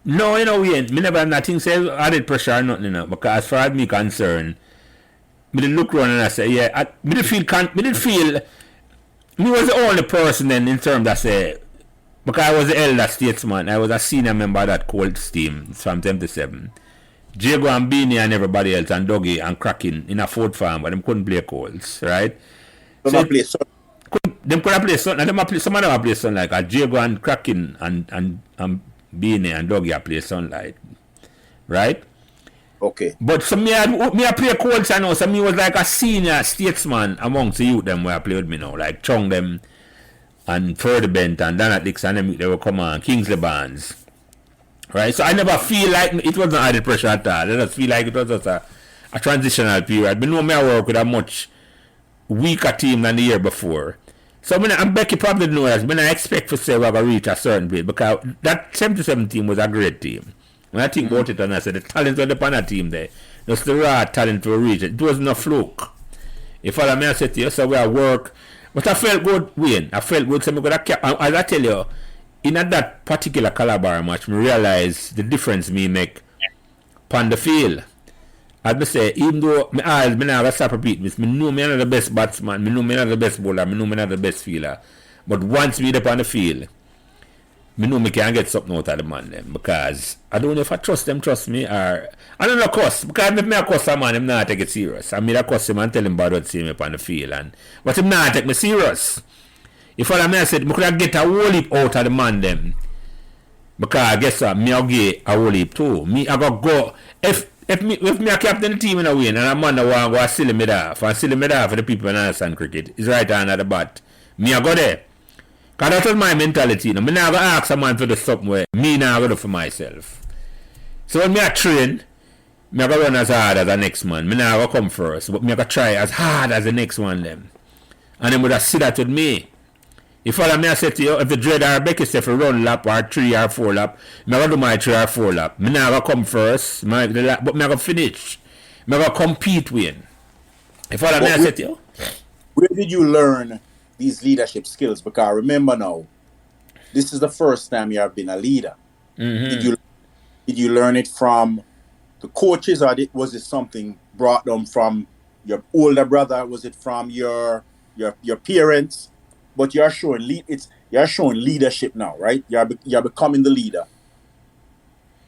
No, we ain't. Me never have nothing say added pressure or nothing, Because as far as me concerned, me did look around and I say, yeah, me did feel, me was the only person then in terms that say, because I was the elder statesman, I was a senior member of that Colts team from 77. Jago and Beanie and everybody else and Dougie and Kraken in a fourth farm, but them couldn't play Colts, right? So play so Them could have played something, some of them have played something like a Jago and Kraken and Beanie and Dougie have played Sunlight, right? okay. But so me I play Colts and now, so me was like a senior statesman amongst the youth them where I play with me now, like Chung them and Ferdinand and Donald Dixon and them, they will come on, Kingsley Barnes. Right? So I never feel like it wasn't added pressure at all. I just feel like it was just a transitional period. But no, me I work with a much weaker team than the year before. So and Becky probably know that when I expect to say we're going to reach a certain place because that 77 team was a great team. When I think about it and I said the talent of the Pana team there, just the raw talent to reach it. It wasn't a fluke. If I may say to you, so we are work. But I felt good, Wayne. I felt good. So as I tell you, in that particular Calabar match, I realized the difference me make on the field. As I say, even though my eyes, I never stop repeat this, I know I'm not the best batsman, I know I'm not the best bowler, I know I'm not the best fielder. But once me up on the field, I know I can get something out of the man them because I don't know if I trust them, trust me, or I don't know cost because if I cost a man, I'm not take it serious. I mean I cost him and tell him about what see me up on the field but him not take me serious. If all I said I could get a whole heap out of the man them. Because I guess me I'll get a whole heap too. Me I go if me a captain the team in a win and a man that want to go silly me off and silly me off for the people in understand cricket, it's right hand at the bat. Me I go there. Because that was my mentality. Now, me never ask a man for the something where me now go do for myself. So when me I train, me I go run as hard as the next man. Me now go come first. But me I go try as hard as the next one them. And then would have see that with me. If all I say to you, if the dread or Becky say for run lap or 3 or 4 lap, me go do my 3 or 4 lap. Me now go come first, but me go finish. Me go compete with. If all I say to you. Where did you learn these leadership skills? Because remember now, this is the first time you have been a leader. Did you learn it from the coaches, or was it something brought them from your older brother? Was it from your parents? But you're showing leadership now, right? You're becoming the leader.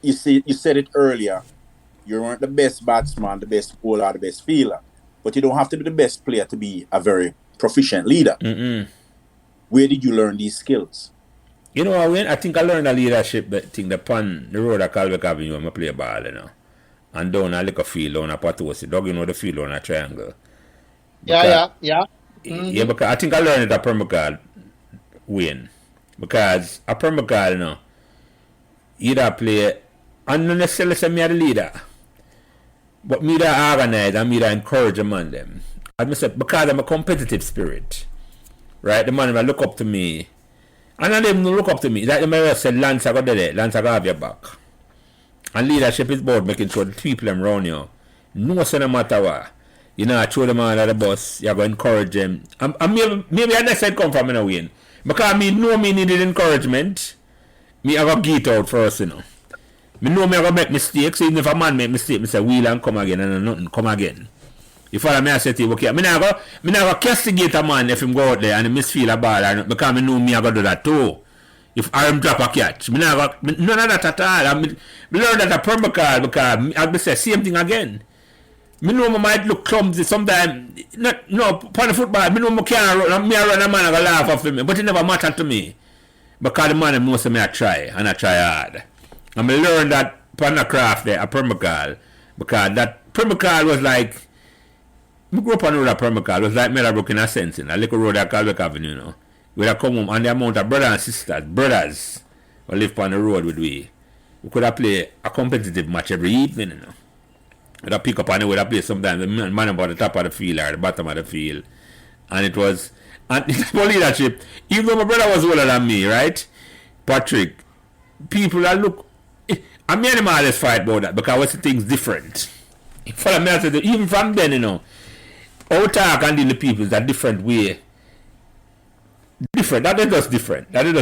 You said it earlier. You weren't the best batsman, the best bowler, the best fielder, but you don't have to be the best player to be a very proficient leader. Where did you learn these skills? You know, I think I learned a leadership thing upon the road at Calvick Avenue when I play ball, and down a little field down a Patosi. Dog, the field on a triangle. Yeah. Yeah, because I think I learned it at Permacal, Wayne. Because at Permacal, you don't play, and not necessarily say me as the leader, but me that organize and me that encourage a man them. I say, because I'm a competitive spirit, right? The man will look up to me, and them don't look up to me. That they may say, Lance, I got there, Lance, I got have your back. And leadership is about making sure the people around you know so no matter what. You know, I throw them out of the bus, you're going to encourage them. And maybe I said come from in a way. Because me know me needed encouragement, me I got get out first, Me know me I got make mistakes, even if a man make mistake, me say wheel and come again and nothing, come again. If all I say to you, okay, me now go castigate a man if him go out there and he misfeel a ball, because me know me I got do that too. If arm drop a catch. None of that at all. I learned that a permacal because I say same thing again. Me know I might look clumsy sometimes. No, upon the football, me know I can't run. Me run a man and laugh off me, but it never mattered to me because the man knows me I try and I try hard. And I learned that upon the craft there, a permacal, because that permacal was like. I grew up on the road of permacal. It was like Meadowbrook in a sense, a little road that Calvert Avenue, you know. We would come home and the amount of brothers who live on the road with we could have played a competitive match every evening, you know. We'd have pick up and we would have played sometimes the man about the top of the field or the bottom of the field. And it was, and it's about leadership, even though my brother was older than me, right? Patrick, people that look, I mean, I'm always fight about that because I was things different. For me, I said, even from then, you know, our talk and deal with people is a different way. Different. That is just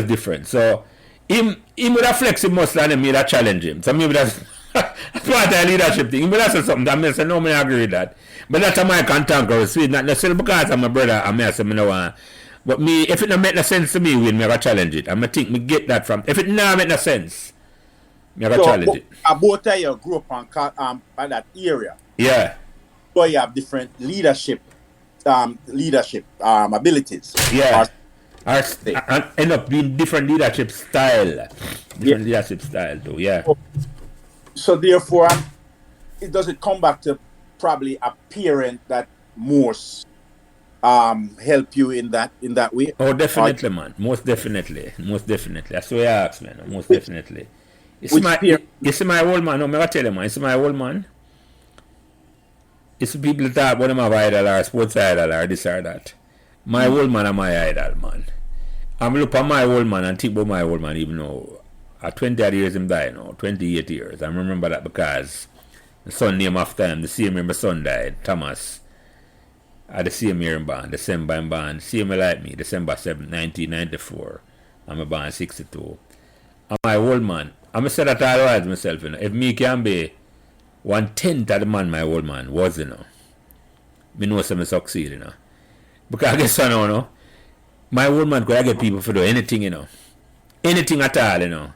different. So him would have flex him muscle and me that challenge him. So maybe that's part of leadership thing. But that's something that I say no, I agree with that. But that's my contact sweet. Not necessarily because I'm a brother and I say no one. But me, if it don't make no sense to me, when me I challenge it. I think me get that from. If it not make no sense, me I challenge it. Both of you grew up at that area. Yeah. So you have different leadership abilities. Yeah. And end up being different leadership style. Leadership style too, yeah. So therefore, it doesn't come back to probably a parent that most help you in that way. Oh, definitely, man. Most definitely. That's the way I ask, man. Most definitely. You see my old man, no, I tell you, man, you see my old man? It's people talk about him have idol or sports idol or this or that. My old man is my idol, man. I'm look at my old man and think about my old man even though at 20 years him died now, 28 years. I remember that because the son name after him, the same year my son died, Thomas. At the same year in born, December in born, same like me, December 7, 1994. I'm born 62. And my old man, I'm say that I always myself, you know, if me can be 1/10 of the man my old man was, you know, me know some succeed, you know. Because I guess I know, my old man could get people for do anything, you know. Anything at all, you know.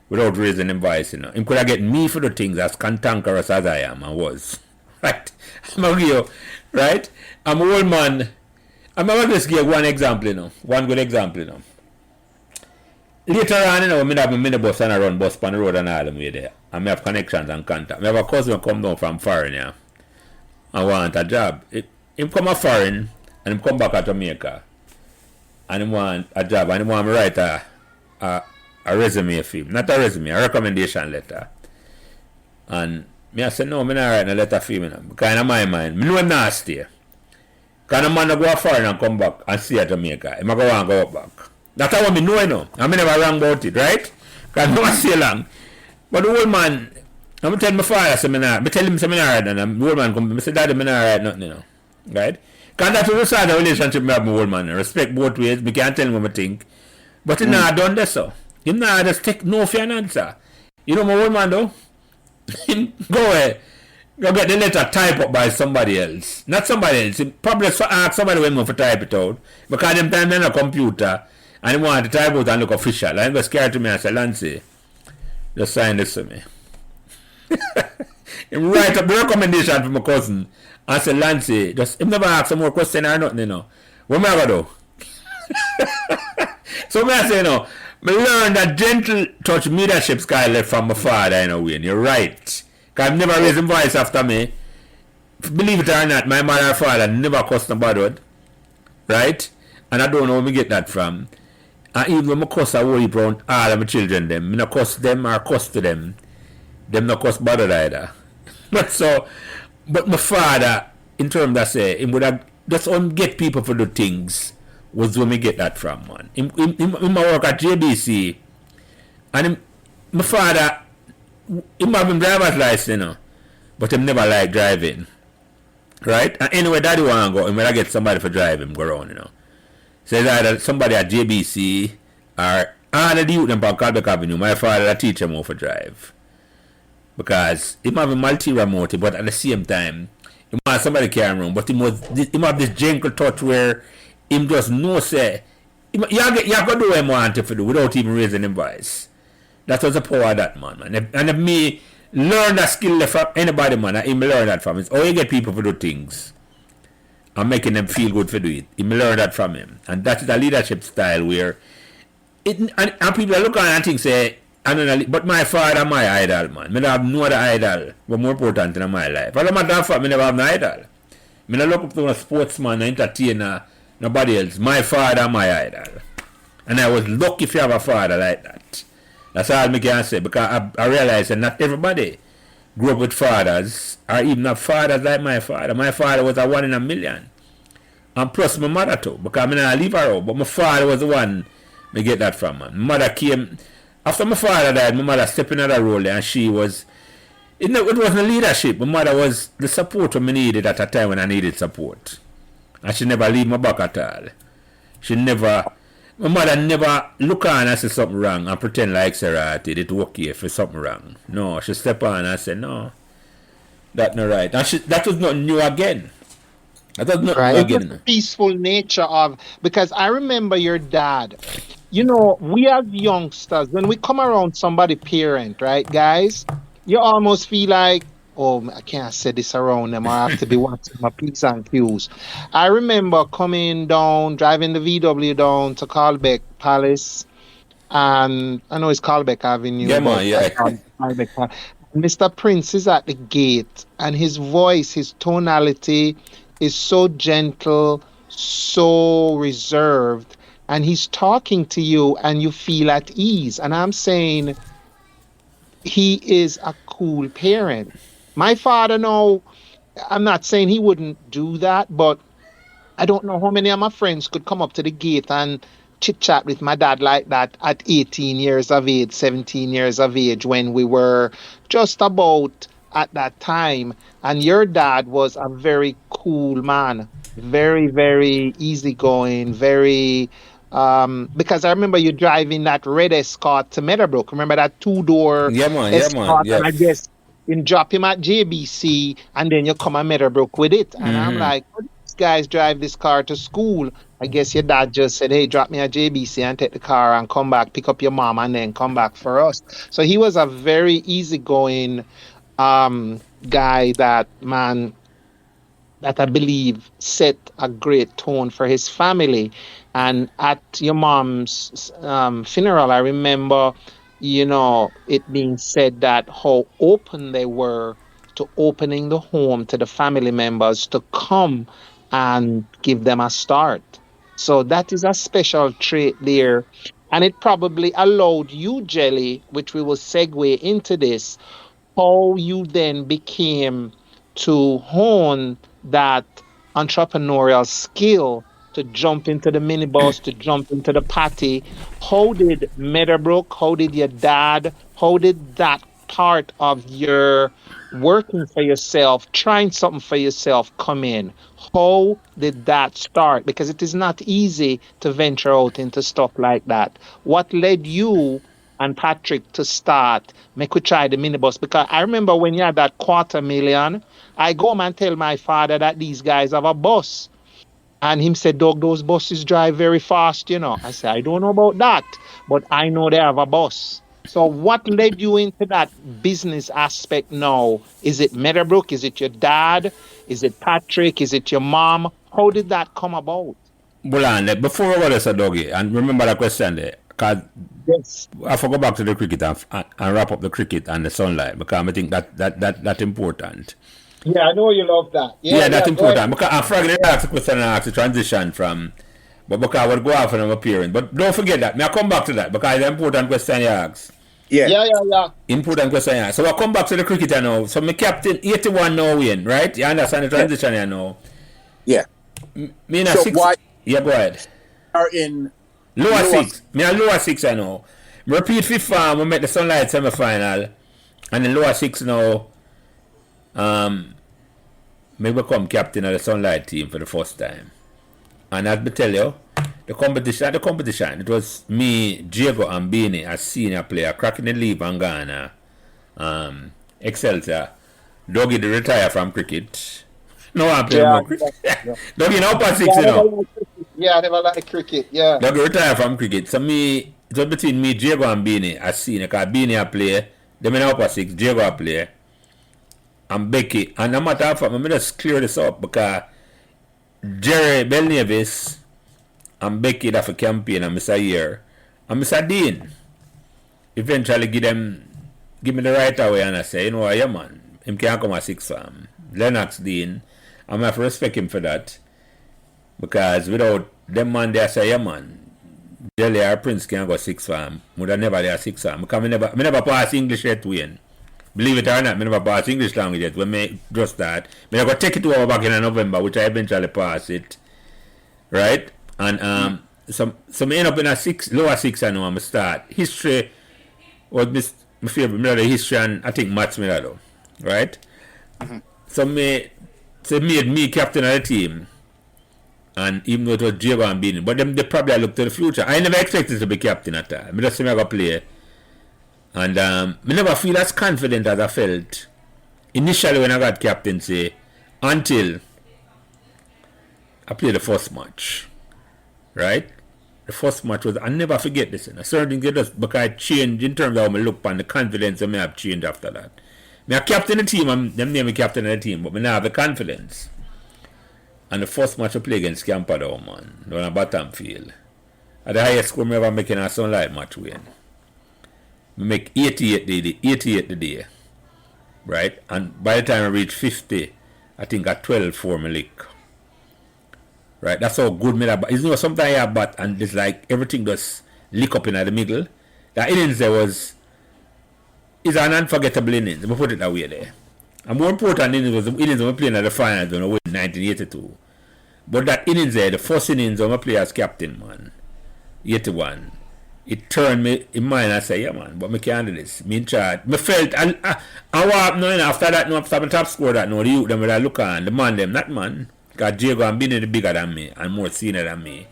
Without raising them voice, you know. Him could get me for the things as cantankerous as I am and was. Right? I'm a real, right? I'm an old man. I'm going to just give one example, you know. One good example, you know. Later on, you know, I have a minibus and I run bus on the road and all them way there. And I have connections and contact. I have a cousin who come down from foreign, yeah. I want a job. Him come a foreign and him come back to Jamaica. And him want a job and him want me write a resume for him. Not a resume, a recommendation letter. And me I said, no, I'm not writing a letter for him. You know, because in my mind, I know I'm not stay. Because the man go foreign and come back and stay at Jamaica. Him go and go back. That's how I know, you know. I never wrong about it, right? Because I don't stay long. But the old man, I'm tell my father, I tell him seminar, and the old man come, I say, Daddy, I'm not write nothing, you know. Right? Because that's the side of the relationship I have with my old man. I respect both ways, I can't tell him what I think. But he not done this, so. He not just take no for an answer. You know my old man, though? Go away. Go get the letter typed up by somebody else. Not somebody else. He probably ask somebody when to type it out. Because them time they're on a computer. And he wanted to type out and look official. And he was scared to me and said, Lancy, just sign this for me. He write up the recommendation for my cousin. And said, Lancy, just him never ask some more question or nothing, you know. What am I going to do? So I say, you know, I learned that gentle touch leadership style from my father in a way. And you're right. Because I've never raised him voice after me. Believe it or not, my mother and father never cussed nobody out. Right? And I don't know where we get that from. And even when I cuss a whole heap around all of my children, them, I don't cuss them or cuss to them. Them not cuss bother either. But my father, in terms of say, he would have just get people for the things, was where me get that from, man. Him work at JBC, and my father, him have him driver's license, you know, but him never like driving. Right? And anyway, daddy want to go, him will get somebody for drive him, go around, you know. So it's either somebody at JBC or all of the youth in Cohost Avenue, my father will teach him how to drive. Because he have a multi-remote, but at the same time, he want somebody carry him around. But he have this gentle touch where him just know say, You can do what you want to do without even raising the voice. That was the power of that man. And if me learn that skill from anybody, man, I learn that from him. It's how you get people to do things and making them feel good for do it. He learn that from him. And that is a leadership style where and people look at and think say, but my father my idol, man. I have no other idol but more important in my life. As a matter of fact, I never have no idol. I look up to a sportsman, an entertainer, nobody else. My father my idol. And I was lucky if you have a father like that. That's all I can say, because I realize that not everybody grew up with fathers, or even not fathers like my father. My father was a 1 in a million. And plus my mother too, because I mean I leave her out, but my father was the one I get that from, man. My mother came, after my father died, my mother stepped in another role, and she was, it wasn't a leadership. My mother was the support I needed at a time when I needed support. And she never leave my back at all. My mother never look on and say something wrong and pretend like Sarah did it okay for something wrong. No, she step on and say, no, that's not right. And that was not new again. That was not new again. The peaceful nature of, because I remember your dad. You know, we as youngsters, when we come around somebody parent, right, guys, you almost feel like, oh, I can't say this around them. I have to be watching my P's and Q's. I remember coming down, driving the VW down to Carlbeck Palace. And I know it's Carlbeck Avenue. Yeah, man, yeah. Carlbeck. Mr. Prince is at the gate, and his voice, his tonality is so gentle, so reserved. And he's talking to you, and you feel at ease. And I'm saying he is a cool parent. My father, no, I'm not saying he wouldn't do that, but I don't know how many of my friends could come up to the gate and chit-chat with my dad like that at 18 years of age, 17 years of age, when we were just about at that time. And your dad was a very cool man, very, very easygoing, very... because I remember you driving that red Escort to Meadowbrook. Remember that two-door Escort? Yeah. And I guess you drop him at JBC, and then you come at Meadowbrook with it. And I'm like, oh, these guys drive this car to school. I guess your dad just said, hey, drop me at JBC and take the car and come back, pick up your mom, and then come back for us. So he was a very easygoing guy, that I believe set a great tone for his family. And at your mom's funeral, I remember, it being said that how open they were to opening the home to the family members to come and give them a start. So that is a special trait there. And it probably allowed you, Jelly, which we will segue into this, how you then became to hone that entrepreneurial skill to jump into the minibus, to jump into the party. How did Meadowbrook, how did your dad, how did that part of your working for yourself, trying something for yourself come in? How did that start? Because it is not easy to venture out into stuff like that. What led you and Patrick to start, make we try the minibus? Because I remember when you had that $250,000, I go home and tell my father that these guys have a bus. And him said, Doug, those buses drive very fast, I said, I don't know about that, but I know they have a bus. So what led you into that business aspect now? Is it Meadowbrook? Is it your dad? Is it Patrick? Is it your mom? How did that come about? Well, before we go to Dougie, and remember that question there, because yes, I forgot back to the cricket and wrap up the cricket and the sunlight, because I think that's important. Yeah, I know you love that. Yeah, that's important. Because I'm forgetting to ask the question and ask the transition from, but because I would go off and I'm appearing. But don't forget that. I'll come back to that because it's an important question you ask. Yeah. Important question you ask. So I'll come back to the cricketer now. So my captain 81 now win, right? You understand the transition here now? Yeah. Me in a 6. Yeah, go ahead. Are in lower 6. Me a lower 6 I know. Repeat 5th form, we make the Sunlight semi-final. And the lower 6 now, me become captain of the Sunlight team for the first time. And as I tell you, the competition, it was me, Diego and Beanie as senior player, cracking the leap and Ghana. Excelsior. Dougie to retire from cricket. No, I'm playing more cricket. Dougie now past 6, Yeah, I never like cricket. Yeah. Dog retire from cricket. So me, it was between me, Diego and Beanie. I seen it, because Beanie a play. Them in the upper six, Diego a play. And Becky. And no matter how far, let me just clear this up, because Jerry Belnavis and Becky that for campaign and Mr. Year and Mr. Dean eventually give me the right away, and I say, you know, yeah man, him can't come a six farm. Lennox Dean, I'm have to respect him for that, because without them man there say, yeah man, Jelly or Prince can't go six farm. Would have never there six farm, because I never pass English yet, Wayne. Believe it or not, I never pass English language yet. When I just start, I go take it over back in November, which I eventually pass it, right? And so I end up in a lower six. I know I'm start. History was my favorite. Me the history and I think maths me though, right? Mm-hmm. So made me captain of the team, and even though it was Diego and Beanie, but them they probably look to the future. I never expected to be captain at that. I just see me go play. And I never feel as confident as I felt initially when I got captaincy, until I played the first match, right? The first match was, I never forget this. And I certainly get this because I changed in terms of how I look and the confidence I may have changed after that. I captain the team, them name me captain of the team, but I now have the confidence. And the first match I played against Camperdown, man, on a bottom field. At the highest score I ever make in a sunlight match win. I make 88 the day, right? And by the time I reach 50, I think at 12 for my lick. Right? That's how good me that bat. You know, sometimes I have bat and it's like everything just lick up in the middle. That innings there is an unforgettable innings. Let me put it that way there. And more important innings was the innings when we playing at the finals when I win 1982. But that innings there, the first innings when I play as captain, man, 81. It turned me in mind. I say, yeah, man, but me can't do this. Me in charge. Me felt, I walk no, after that, no, after the top score that, no, the youth, them, I look on, the man, them, that man, because Diego and Beanie bigger than me and more senior than me.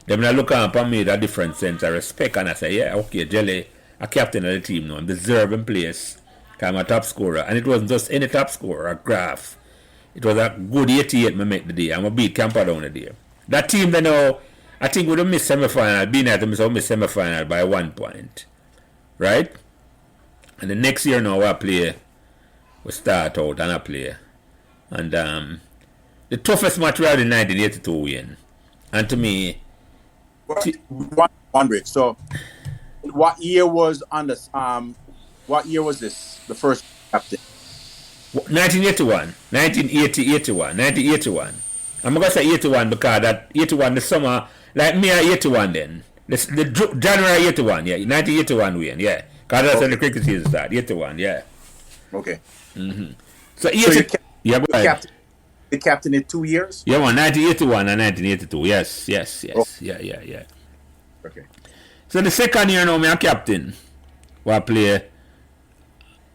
Them, I look on upon me with a different sense of respect, and I say, yeah, okay, Jelly, a captain of the team now, I'm deserving place, because I'm a top scorer. And it wasn't just any top scorer, a graph. It was a good 88 me make the day. I'm going to beat Camperdown the day. That team, they know, I think we would have missed semi-final. Being at them, we missed semi-final by 1 point. Right? And the next year now, we start out and I play. And the toughest match we had in 1982 win. And to me... One break. So, what year was on this? What year was this? The first captain? 1981. 1981. I'm going to say 81 because that 81 the summer... Like me at 81 then. The January 81, yeah. 1981 win, yeah. Because that's when the cricket season started. 81, yeah. Okay. Mm-hmm. So yeah, go ahead. The captain in 2 years? Yeah, man, 1981 and 1982. Yes. Oh. Yeah. Okay. So the second year now, me a captain. I play.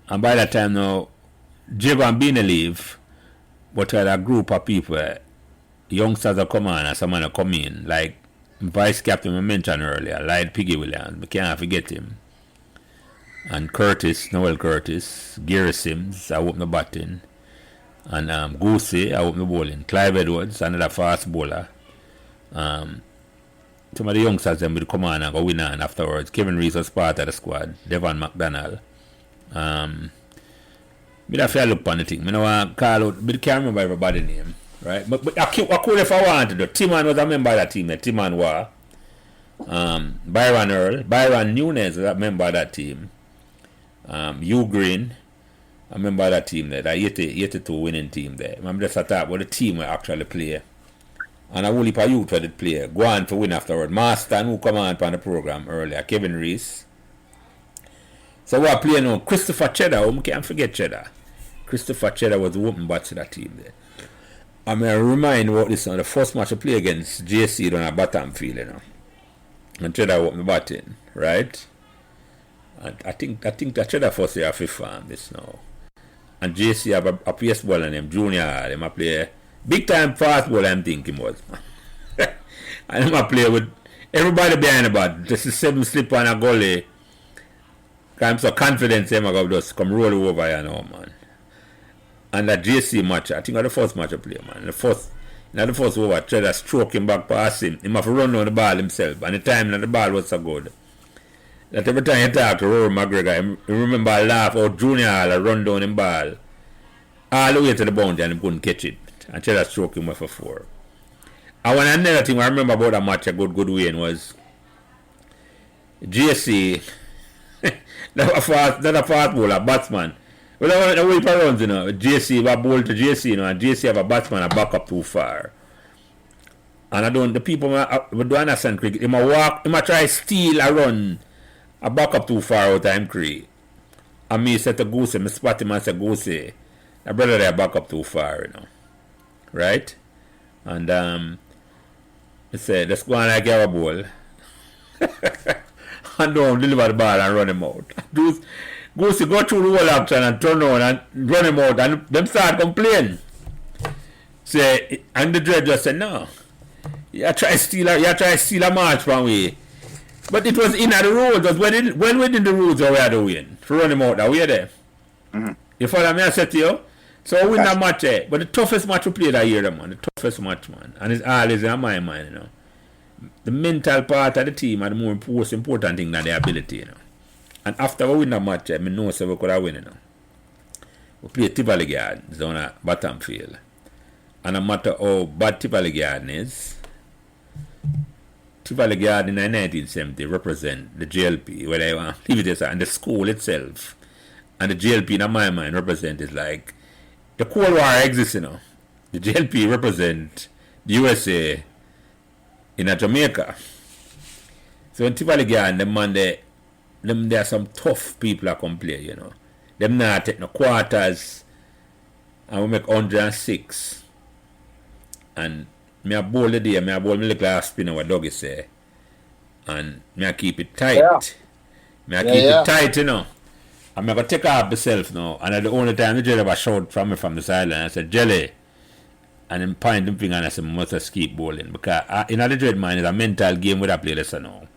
And by that time now, Diego and Beanie leave. But we had a group of people, youngsters are come on and some are come in. Like vice captain we mentioned earlier, Lyde Piggy Williams, we can't forget him. And Noel Curtis, Gary Sims, I open the batting. And Goosey, I open the bowling. Clive Edwards, another fast bowler. Some of the youngsters them will come on and go win on afterwards. Kevin Reese was part of the squad. Devon McDonald. Me that feel look on the thing. Me no want to call out, but I can't remember everybody's name. Right? But I could if I wanted to. Timon was a member of that team. Timon was. Byron Earl. Byron Nunes was a member of that team. Hugh Green, a member of that team there. That 82 winning team there. I'm just talking about the team we actually play. And a whole heap of youth did play. Go on to win afterward. Marston, who come on the program earlier. Kevin Reese. So we are playing now. Christopher Cheddar. We can't forget Cheddar. Christopher Cheddar was the open bats of that team there. I mean, I remind about this on the first match I play against JC on a bottom field, you know. And Cheddar opened the batting, right? And I think that Cheddar first year fifth farm this now. And JC have a PS ball on him, junior, him a play big time fast ball I'm thinking was. And him a play with everybody behind the bat. Just a 7 slip on a goalie. I'm so confident him I go just come roll over here now, man. And that JC match, I think was the first match I played, man. The first Now the first over, Cheddar stroke him back past him. He have to run down the ball himself. And the time that the ball was so good. That every time you talk to Rory McGregor, you remember I laugh how Junior Hall run down the ball all the way to the boundary and he couldn't catch it. And Cheddar stroke him for 4. And one another thing I remember about that match a good win was JC, not a fast bowler, batsman. Well, the way it runs, JC have a bowl to JC, and JC have a batsman a back up too far. And the people who do understand cricket, he might try steal a run, a back up too far out of him create. And me said to Goose, I spot him and say, Goose, the brother there back up too far, Right? And I said, let's go on like our ball. And don't deliver the ball and run him out. Goose go through the whole action and turn around and run him out and them start complaining. Say, and the judge just said, no. You try to steal a match from me. But it was in the rules. It was well within the rules that we had to win. To run him out that way there. Mm-hmm. You follow me? I said to you. So we win that match there. But the toughest match we played that year, man. The toughest match, man. And it's always in my mind, The mental part of the team are the most important thing than the ability, And after we win that match, I know so we could have win, We played Tivoli Gardens down at bottom field. And no matter how bad Tivoli Garden is, Tivoli Garden in 1970 represent the JLP, whether you want to leave it aside, and the school itself. And the JLP in my mind represent is like the Cold War exists, The JLP represent the USA in Jamaica. So in Tivoli Garden, there are some tough people that come play, Them not take no quarters, and we make 106. And me a bowl the day, me a bowl me little half spinner what Dougie say. And me a keep it tight. Yeah. Me a keep it tight, And me a go take off myself now. And at the only time the jelly was shout from me from the sideline, I said, Jelly. And then point them finger and I said, must keep bowling. Because in the dread mind is a mental game with a play lesson now.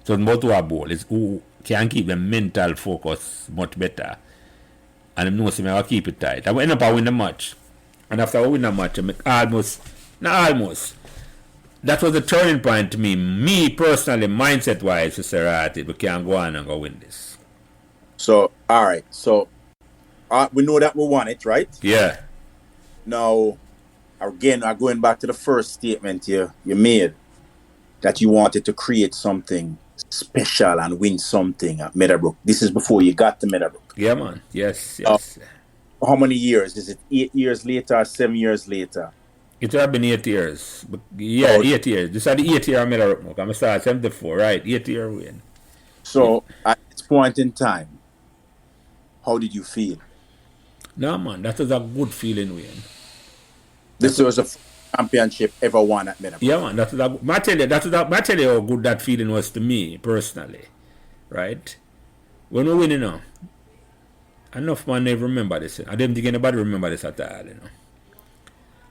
So it's about to bowl. It's who can keep the mental focus much better. And them know me I will keep it tight. I will end up I win the match. And after I win the match, I not almost. That was the turning point to me. Me personally, mindset wise, to say, right, we can go on and go win this. So, all right. So, we know that we won it, right? Yeah. Now, again, going back to the first statement you made, that you wanted to create something special and win something at Meadowbrook. This is before you got to Meadowbrook. Yeah, man. Yes. How many years? Is it 8 years later or 7 years later? It would have been 8 years. But 8 years. This is the 8 year I Meadowbrook. I'm starting 74, right? 8 year win. So, at this point in time, how did you feel? No, man. That was a good feeling win. This was a championship ever won at Meadowbrook. Yeah, man. I tell you how good that feeling was to me personally, right? When we win, enough man never remember this. I don't think anybody remember this at all,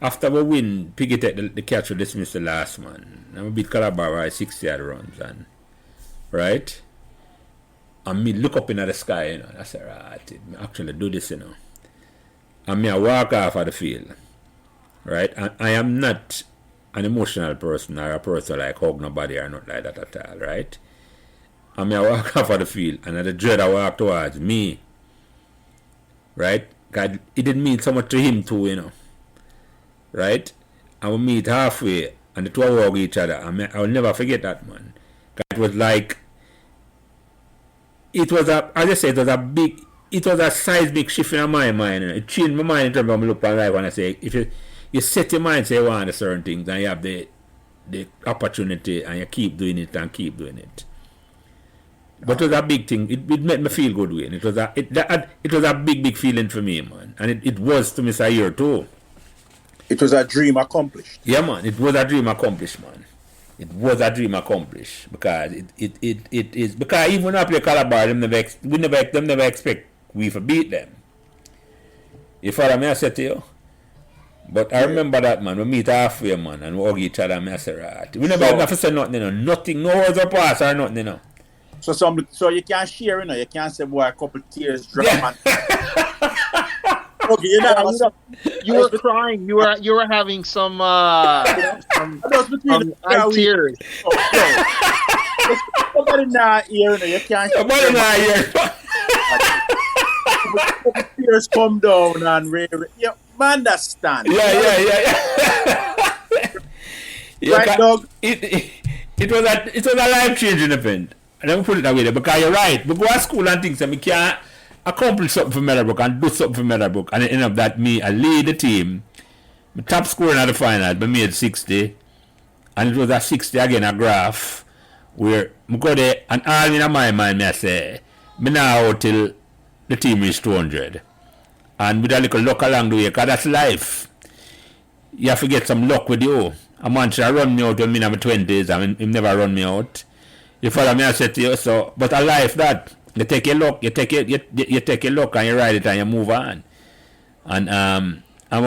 After we win, Piggy take the catch will dismiss the last man. And we beat Calabar by 60 runs, and right? And me look up into the sky, I say, right, me actually do this, And me I walk off of the field. Right? And I am not an emotional person or a person like hug nobody or not like that at all, right? And I walk off of the field and the dread I walk towards me. Right? God, it didn't mean so much to him too, Right? And we meet halfway and the two hug each other. And I will never forget that, man. It was like, as I said, it was a seismic shift in my mind. It changed my mind in terms of me look at life and I say, if you set your mind, say you want a certain things, and you have the opportunity, and you keep doing it and keep doing it. But it was a big thing. It made me feel good, Wayne. It was a big feeling for me, man. And it was to me a year too. It was a dream accomplished. Yeah, man. It was a dream accomplished, man. It was a dream accomplished because it is because even when I play Calabar, them never expect we to beat them. You follow me? I said to you. But I remember that, man. We meet halfway, man, and we hug each other, and I say, right. We never have to say nothing, Nothing, no words or pass or nothing, So you can't share, You can't say, boy, a couple tears drop, man. Okay, you know, You were crying. You were having some that was between the eye tears. yo, somebody not here, you can't. Somebody not here. Tears come down and you understand. Yeah. Right, dog? It was a life changing event. I don't put it that way because you're right. We go to school and things and we can't accomplish something for Meadowbrook and do something for Meadowbrook, and it end up that me I lead the team. My top scorer in the final, I made 60, and it was a 60 again, a graph where I go there and all in my mind I say, me now till the team reach 200. And with a little luck along the way, because that's life. You have to get some luck with you. A man should run me out when I'm in my 20s, and he never run me out. You follow me, I said to you, so, but a life that, you take your luck, you take your luck and you ride it and you move on. And I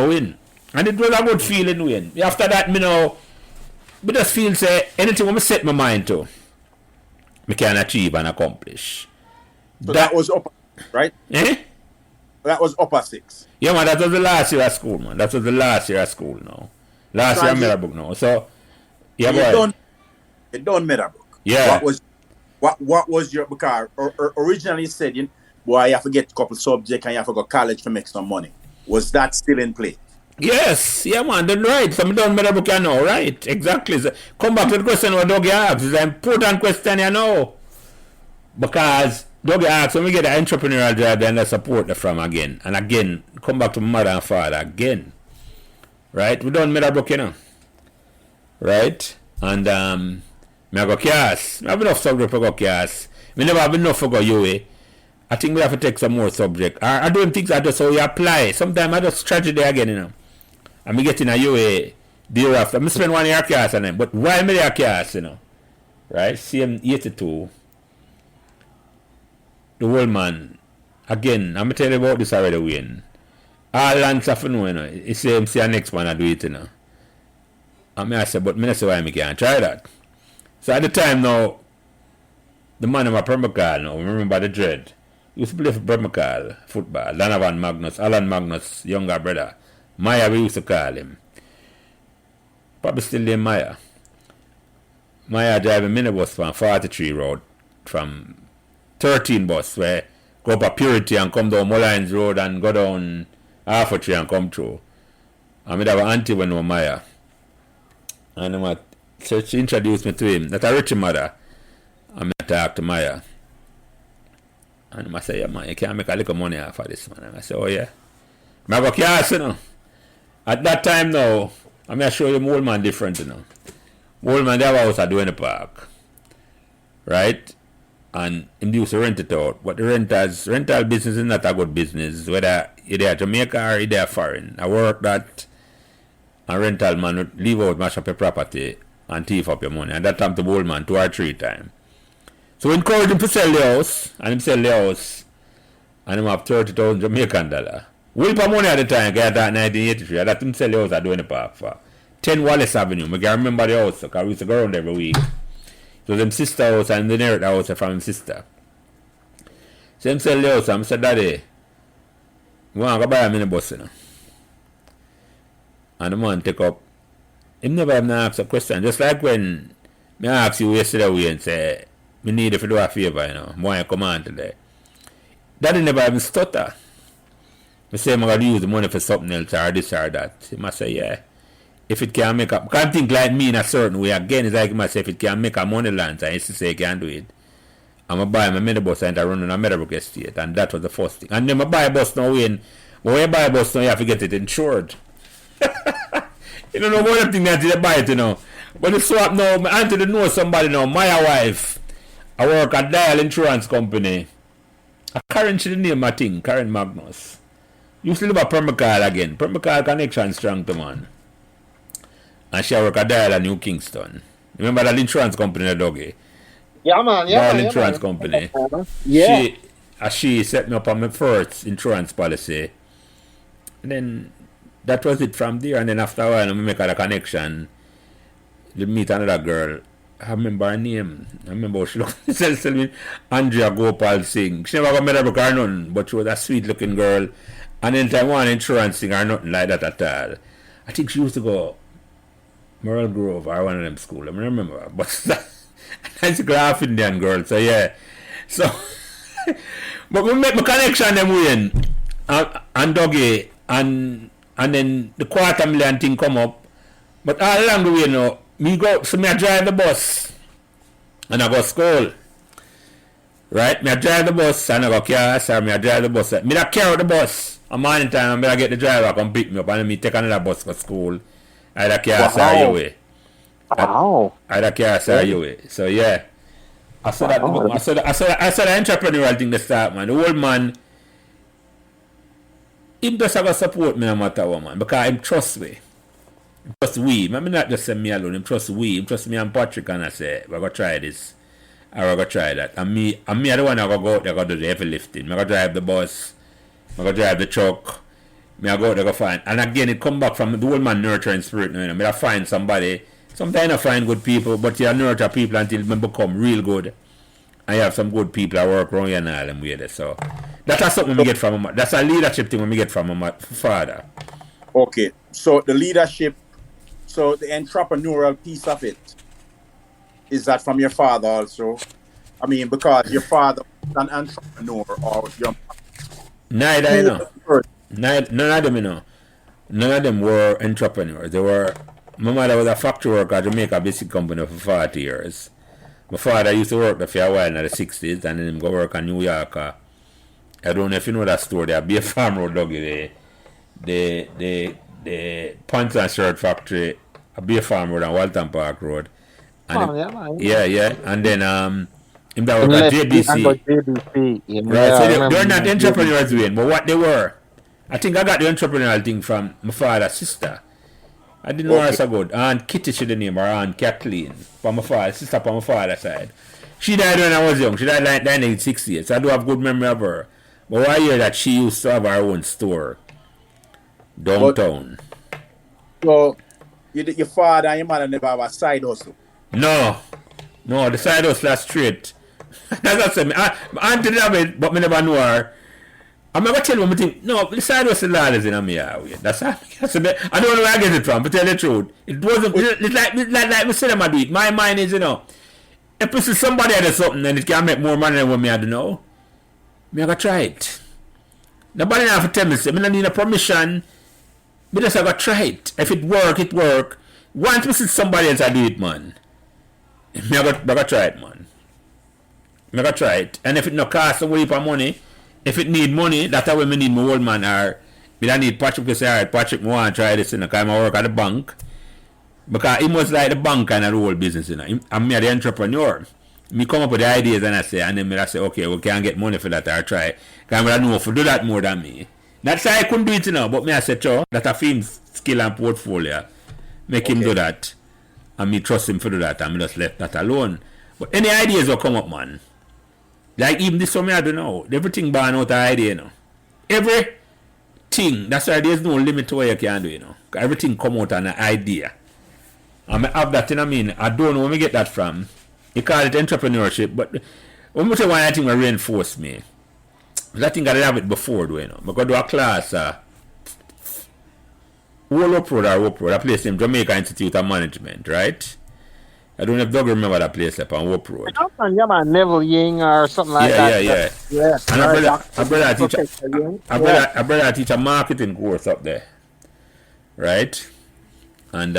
win. And it was a good feeling win. After that, I just feel say anything I set my mind to, I can achieve and accomplish. So that was upper, right? Eh? That was upper 6. Yeah, man, that was the last year of school, man. That was the last year of school now. Last year of Meadowbrook now. So, yeah, boy. You done Meadowbrook. Yeah. What was your, because originally you said, boy, you have to get a couple subjects and you have to go to college to make some money. Was that still in play? Yes, yeah, man, that's right. So I'm done Meadowbrook, you know, right? Exactly. So come back to the question what Dougie asked. It's an important question, you know. Because Dougie asked, when we get the entrepreneurial drive, then I support the from again. And again, come back to mother and father again. Right? We done Meadowbrook, you know. Right? And, I go CAS. I have enough subject for go CAS. I never have enough for go UA. I think we have to take some more subject. I don't think that's just how you apply. Sometimes I just tragedy again, you know. And me getting a UA the year after. I spend 1 year CAS on them. But why me there CAS, you know? Right? Same 82. The whole man. Again, I'm going to tell you about this already, Wayne. All lands have to know, you know. It's same, see the next man I do it, you know. And I say, but I say why I can't try that. So at the time now, the man in my Permacal now, remember the dread. He used to play for Permacal football. Donovan Magnus, Alan Magnus, younger brother. Maya, we used to call him. Probably still named Maya. Maya driving minibus from 43 Road, from 13 bus, where go up a Purity and come down Mullines Road and go down half a tree and come through. And we have an auntie when we know Maya. And so she introduced me to him. That's a rich mother. And I talked to Maya. And I say, yeah, man, you can't make a little money off of this, man. And I say, oh, yeah. I go, yes, you know. At that time now, I'm going to show you old man different, you know. Old man, they have a house at Duane Park. Right? And him used to rent it out. But the rental business is not a good business. Whether you're there Jamaica or you're there foreign. I work that a rental man would leave out, mash up your property and thief up your money. And that time to old man 2 or 3 times. So we encourage him to sell the house. And him sell the house. And him have 30,000 Jamaican dollar. Will for money at the time, get that 1983. I let him sell the house at Duane Park for 10 Wallace Avenue. I can remember the house because we used to go around every week. It was him sister house and the nearest house from his sister. So him sell the house and I said, Daddy, we want to go buy a minibus, you know. And the man take up. Him never even ask a question. Just like when I asked you yesterday and say, me need if you do a favor, you know. Why you come on today? Daddy never even stutter. I say I'm going to use the money for something else or this or that. He must say, yeah. If it can make up, can't think like me in a certain way. Again, it's like he must say, if it can make a money land, and he say he can do it. I'm going to buy my minibus and I run on a Meadowbrook estate. And that was the first thing. And then I buy a bus now when you buy a bus now, you have to get it insured. You don't know what I'm thinking until you buy it, you know. But it's so up now, my auntie didn't know somebody now, my wife. I work at Dial Insurance Company. Karen should name my thing, Karen Magnus. Used to live at Permacal again. Permacal connection strong to man. And she work at Dial at New Kingston. Remember that insurance company, Dougie? Yeah, man. Yeah, Dial Insurance Company. Yeah. She set me up on my first insurance policy. And then that was it from there. And then after a while, I make a connection. To meet another girl. I remember her name. I remember how she looked. She said me, Andrea Gopal Singh. She never got Meadowbrook or none, but she was a sweet looking girl. And then time one insurance thing or nothing like that at all. I think she used to go Merle Grove or one of them school. I don't remember. But that's a Graf Indian girl. So yeah. So but we make my connection them way and Dougie and then the $250,000 thing come up. But all along the way, me go, so me I drive the bus and I go school. Right? Me I drive the bus and I go car, so me I drive the bus. Me I carry the bus. A morning time, and I get the driver come pick me up and me take another bus for school. Either car or highway. Wow. Either car or highway. So yeah. I saw that the entrepreneurial thing to start, man. The old man, him just have to support me no matter what, man. Because him trust me. Trust we. I mean, not just say me alone. Him trust we. Him trust me and Patrick, and I say, we're going to try this. Or we're going to try that. And me are the one that go out there go do the heavy lifting. I'm going to drive the bus. I'm going to drive the truck. Me I go out there go find. And again, it come back from the old man nurturing spirit. You know, me I find somebody. Sometimes I find good people, but you nurture people until they become real good. I have some good people that work around you and all them way. So that's something we get from my, that's a leadership thing we get from my father. Okay. So the leadership, so the entrepreneurial piece of it, is that from your father also? I mean, because your father was an entrepreneur or your Neither I know. None of them, you know. None of them were entrepreneurs. They were. My mother was a factory worker at Jamaica Biscuit Company for 40 years. My father used to work there for a while in the 60s and then go work in New York. I don't know if you know that store there. Be a farm road Dougie. The pants and shirt factory. A beer farm road on Walton Park Road. And yeah. And then him that work at JBC. Right, so they're not entrepreneurs, Wayne, but what they were. I think I got the entrepreneurial thing from my father's sister. I didn't know her so good. Aunt Kitty should the name, or Aunt Kathleen, from my father's sister from my father's side. She died when I was young. She died in 1960s. So I do have good memory of her. But I hear that she used to have her own store downtown. So your father and your mother never have a side hustle? No, the side hustle is straight. That's what I said. My auntie did have it, but I never know her. I'm never tell you what I think. No, the side was the ladders in me. That's how I don't know where I get it from, to tell the truth. It wasn't like we said I'm do it. My mind is, if this is somebody that does something and it can make more money than what me I do know, me I gotta try it. Nobody have to tell me, I don't need a permission. Me just I gotta try it. If it work, it work. Once we see somebody else I do it, man. Me I gotta try it, man. Me I gotta try it. And if it no cost a heap of money, if it need money, that's how we need my old man. Or me don't need Patrick to say, alright, Patrick, I want to try this, because I work at the bank. Because he must like the bank kind of the whole business, I'm me the entrepreneur. Me come up with the ideas and I then I say, okay, we can't get money for that, or try. Because I know if do that more than me. That's why I couldn't do it, but me I said, that a film skill and portfolio. Make him do that. And me trust him for do that, and me just left that alone. But any ideas will come up, man. Like even this one I don't know. Everything born out of idea, Everything. That's why there's no limit to what you can do, Everything come out of an idea. And I have that thing, I don't know where we get that from. You call it entrepreneurship, but when I say one thing will reinforce me. I think I have it before, Because do a class, Up Road, a place named Jamaica Institute of Management, right? I don't know if Doug remember that place up on Up Road. Yeah, man, Neville Ying or something like that. Yeah. And a brother teach a marketing course up there, right? And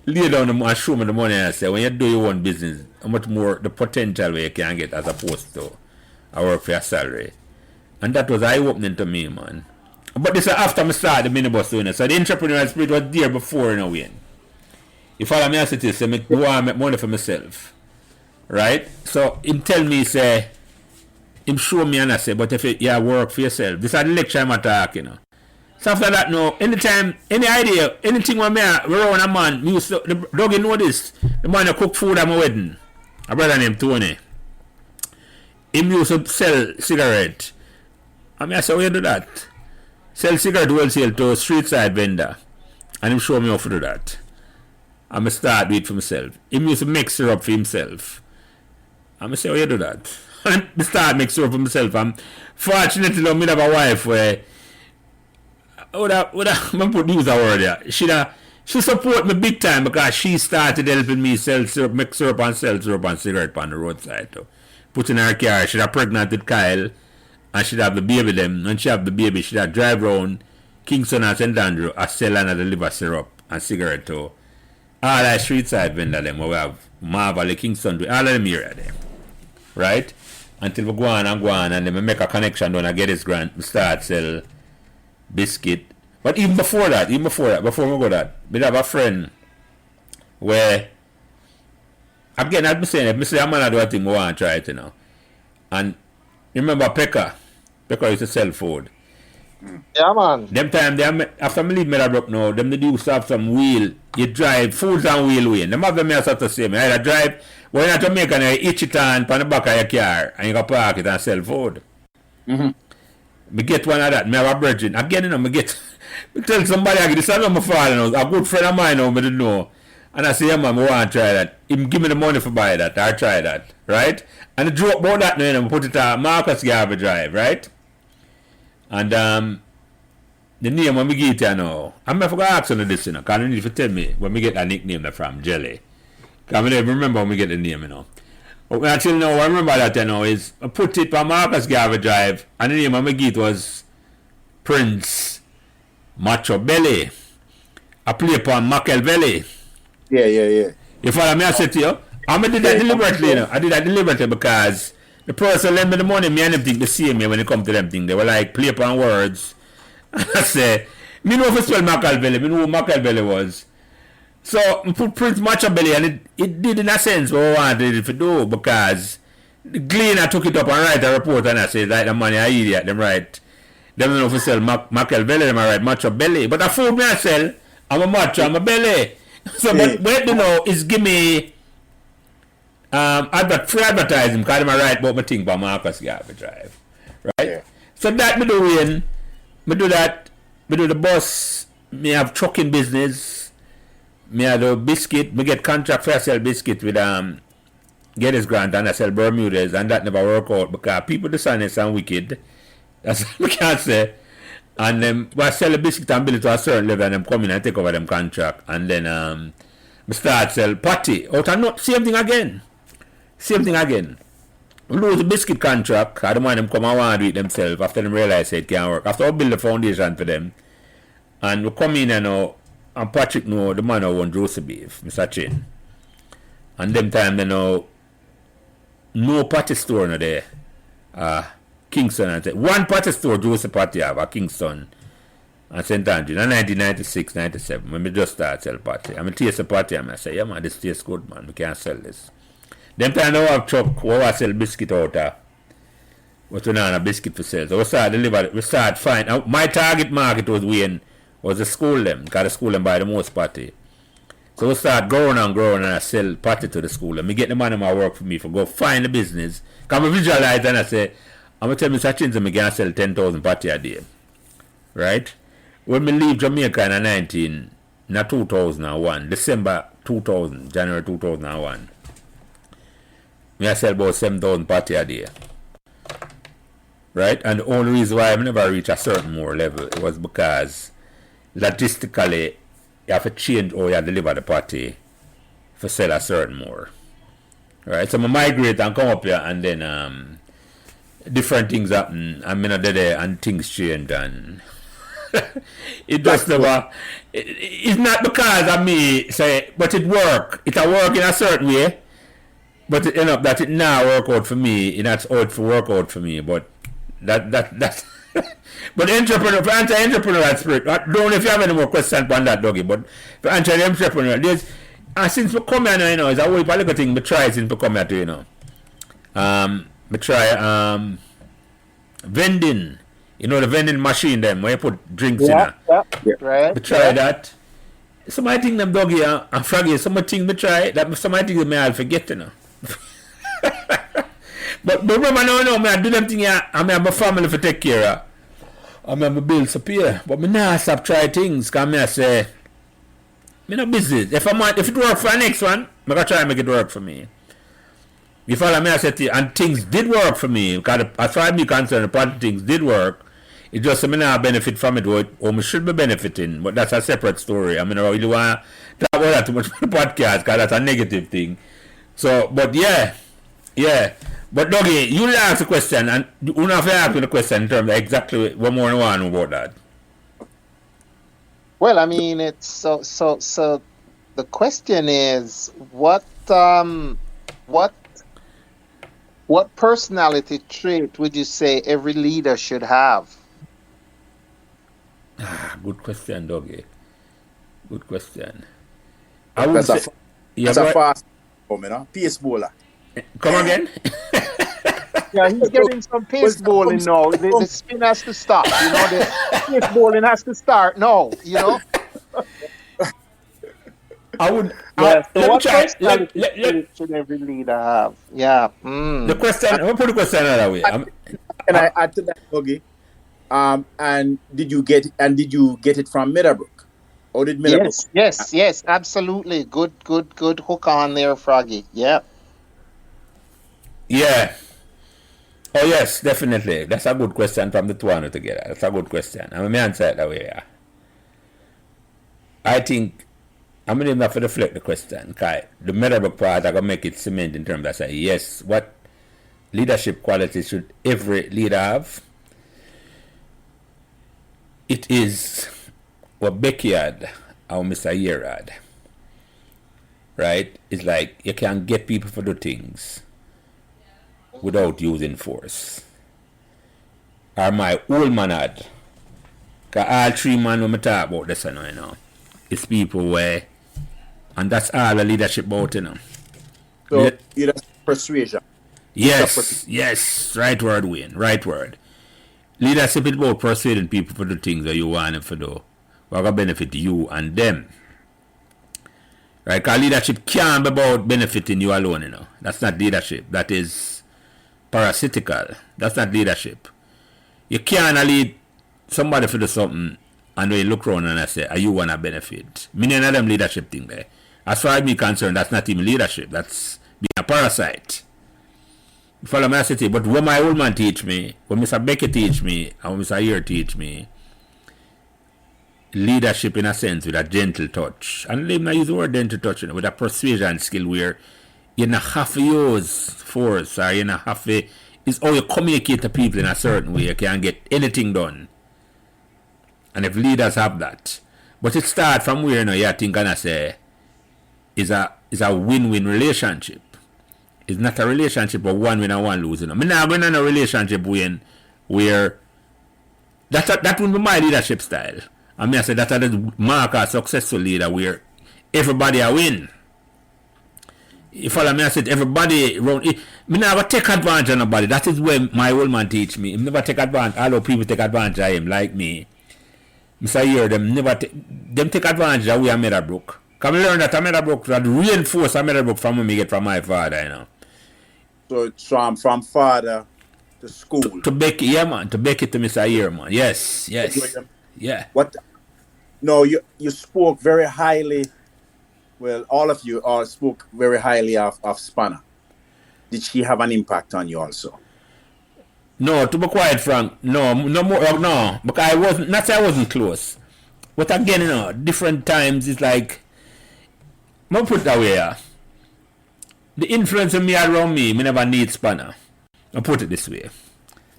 lay down and show me the money and I say, when you do your own business, how much more the potential you can get as opposed to I work for your salary. And that was eye-opening to me, man. But this is after I started the minibus doing it. So the entrepreneurial spirit was there before, Wayne. If I am to say, I want to make money for myself. Right? So him tell me, say, him show me and I say, but if you work for yourself, this is the lecture I'm talking, So after that, anytime, any idea, anything when me around a man, me used to, the dog know this, the man who cook food at my wedding, a brother named Tony. Him used to sell cigarette. I said, how you do that? Sell cigarette wholesale to a street side vendor. And him show me how to do that. I'm start do it for myself. He used to make syrup for himself. I'm say, how you do that? And I start make syrup for myself. And fortunately, I have a wife where I'm put use a word there. She support me big time because she started helping me sell syrup, make syrup and sell syrup and cigarette on the roadside too. Put in her car, she'd have pregnant with Kyle and she'd have the baby them. When she have the baby, she'd have drive around Kingston and St. Andrew and sell and deliver syrup and cigarette too. All that street side vendor them, we have Marvel, Kingston, all of them area there. Right? Until we go on and then we make a connection down and get this grant, we start sell biscuit. But even before we go that, we have a friend where, again, I'm saying, I'm going to do a thing we want to try it, you know. And remember Pekka used to sell food. Yeah, man. Them time, after I leave Meadowbrook now, them they used to have some wheel, you drive, foods and wheel way. Them have them here sort of same. You either drive, when you're in Jamaica, you hitch it on the back of your car and you can park it and sell food. Mm-hmm. Me get one of that, me have a virgin. Again, you know, me tell somebody, this is not my father, a good friend of mine now, me didn't know. And I say, yeah man, I want to try that. Him give me the money for buy that, I try that, right? And the joke about that now, you know, put it on Marcus Garvey Drive, right? And the name when we get it now, I'm not going to ask you this, you know, because you need to tell me when we get that nickname from, Jelly. Because I never remember when we get the name, you know. But until now, I remember that, you know, is I put it on Marcus Garvey Drive, and the name when we get was Prince Macho Belly. I play upon Machiavelli. Yeah. You follow me? I said to you, I did that deliberately, you know. I did that deliberately because the person lend me the money, me and them think the same way when it come to them things. They were like, play upon words. And I say, me know if I spell Machiavelli, me know who Machiavelli was. So, I put Prince Machiavelli, and it did in a sense what I wanted it to do, because the Gleaner took it up and write a report, and I said, like the money I idiot, them right. Them don't know if I sell Machiavelli, them I write Machiavelli. But the food me I sell, I'm a macho, I'm a belly. So, but what you know is give me free advertising, because I'm write about my thing by Marcus Garvey Drive. Right? Yeah. So that me do win. Me do that. Me do the bus. Me have trucking business. Me have the biscuit. Me get contract for sell biscuit with get his grant and I sell Bermudas, and that never work out because people dishonest and wicked. That's all we can say. And then we sell a biscuit and build it to a certain level, and them come in and take over them contract, and then we start sell patty out and not same thing again. We lose the biscuit contract. I don't mind them come and want to do it themselves after them realize it can't work. After we build a foundation for them, and we come in and Patrick know the man who won Joseph Beef, Mr. Chin. And them time they know no patty store no there. Kingston and one patty store Joseph Patty have at Kingston and St. Andrew in 1996, 97 when we just start sell patty. I taste the patty and I say, yeah man, this tastes good man, we can't sell this. Them time they have truck where I sell biscuit out there. But we don't have a biscuit for sale. So we start find my target market was the school them, because the school them buy the most patty. So we start growing and I sell patty to the school. And me get the man in my work for me for go find the business. Come and visualize and I say, I'm going to tell Mr. Chins I can sell 10,000 patty a day. Right? When we leave Jamaica in 2001, December 2000, January 2001, I sell about 7,000 patty a day. Right? And the only reason why I've never reached a certain more level was because logistically you have to change how you deliver the patty for sell a certain more. Right? So I migrate and come up here and then different things happen. I'm in a there and things change and it just never it's not because of me say but it work. It a work in a certain way. But it end up that it now work out for me, it not out for work out for me, but that's but entrepreneur, for answer entrepreneur spirit, don't know if you have any more questions on that, Dougie, but for answer the entrepreneur, there's since we come here now, you know, it's a whole little thing we try since we come here to, you know. We try vending, you know, the vending machine them where you put drinks in there. Yeah, right. We try that. Some I think them Dougie and Froggy, some I think we try that, some I think they may I'll forget, you know. But remember now, I do them thing here, I have a family to take care of. I have my bills to pay. But I not stop try things, because I say, I'm not busy. If it work for the next one, I'm going to try and make it work for me. You follow me? I said to you, and things did work for me. Because as far as me concerned, the part things did work. It's just I mean I benefit from it or we should be benefiting, but that's a separate story. I mean I really want to talk about that too much for the podcast because that's a negative thing. So, but yeah. But Dougie, you ask a question and you have to ask me the question in terms of exactly what more you want to know about that. Well, I mean, it's so. The question is, what personality trait would you say every leader should have? Good question, Dougie. Good question. That's a fast you know, pace bowler. Come again? Yeah, he's getting some pace bowling now. The spin has to stop. You know, the pace bowling has to start now. You know. I would. Yeah, Let me try. Should every leader have? Yeah. The question. I'm gonna put the question another way. Can I add to that, Dougie? And did you get it from Meadowbrook? Or did Meadowbrook? Yes, absolutely. Good hook on there, Froggy. Yeah. Yeah. Oh yes, definitely. That's a good question from the two of you together. That's a good question. I mean, answer it that way. Yeah. I think I'm gonna have to reflect the question. Because the Meadowbrook part, I'm gonna make it cement in terms of say yes. What leadership qualities should every leader have? It is what Becky had or Mr. Year had. Right? It's like you can get people to do things without using force. Or my old man had. Because all three men when I talk about this, you know, it's people where, and that's all the leadership about, you know. So, that's persuasion. Yes, right word, Wayne, right word. Leadership is about persuading people for the things that you want them to do. What will benefit you and them. Right? Because leadership can't be about benefiting you alone, you know. That's not leadership. That is parasitical. That's not leadership. You can't lead somebody for do something and when you look around and I say, are you want to benefit? Meaning of them leadership thing there. As far as me concerned, that's not even leadership. That's being a parasite. You follow my city, but what my old man teach me, what Mr. Becky teach me, and what Mr. Ear teach me, leadership in a sense with a gentle touch. And let me use the word gentle touch, you know, with a persuasion skill where you don't have to use force or you don't have to, it's how you communicate to people in a certain way you can get anything done. And if leaders have that. But it starts from where, you know, you think and I say is a win-win relationship. It's not a relationship of one win and one lose. You know. I'm not going in a relationship where that wouldn't be my leadership style. I mean I say that's the mark of a successful leader where everybody a win. You follow me? I said everybody around. I never take advantage of nobody. That is where my old man teach me. He never take advantage. All of people take advantage of him like me. Mr. Year, them never take advantage of we are Meadowbrook. Can we learn that Meadowbrook that reinforce Meadowbrook from when we get from my father, you know. So it's from father to school. To Becky, yeah man, to Becky to Mr. Year, man. Yes. Yeah. What? No, you spoke very highly. Well, all of you all spoke very highly of Spanner. Did she have an impact on you also? No, to be quite frank, no more, no, because I wasn't. Not say I wasn't close, but again, you know, different times it's like. I'm put it that way, yeah. The influence of me around me never need Spanner. I put it this way.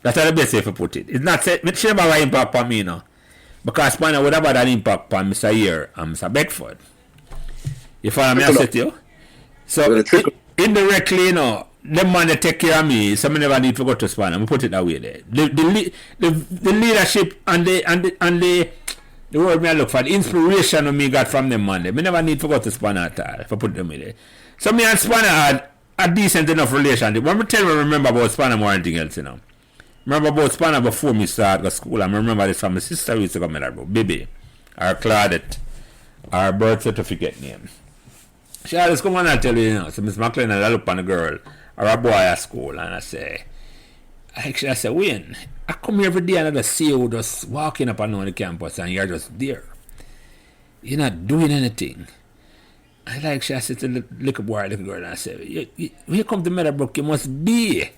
That's the best way to put it. It's not said, she never have an impact on me, you know. Because Spanner would have had an impact on Mr. Year and Mr. Beckford. You follow me? I said to you? So, indirectly, you know, them man they take care of me, so I never need to go to Spanner. I put it that way there. The leadership and the word me I look for, the inspiration of me got from them man. Me never need to go to Spanner at all, if I put them in there. So me and Spanner had a decent enough relationship. When I tell you, remember about Spanner more than anything else, you know. Remember about Spanner before me started school. I remember this from my sister who used to come in about Baby, or Claudette, our birth certificate name. She always come on and tell you, you know, so Miss McLean and I look on a girl or a boy at school and I say, Wayne, I come here every day and I just see you just walking up and down the campus and you're just there. You're not doing anything. I like she said to the little boy, little girl, and I said, when you come to Meadowbrook, you must be.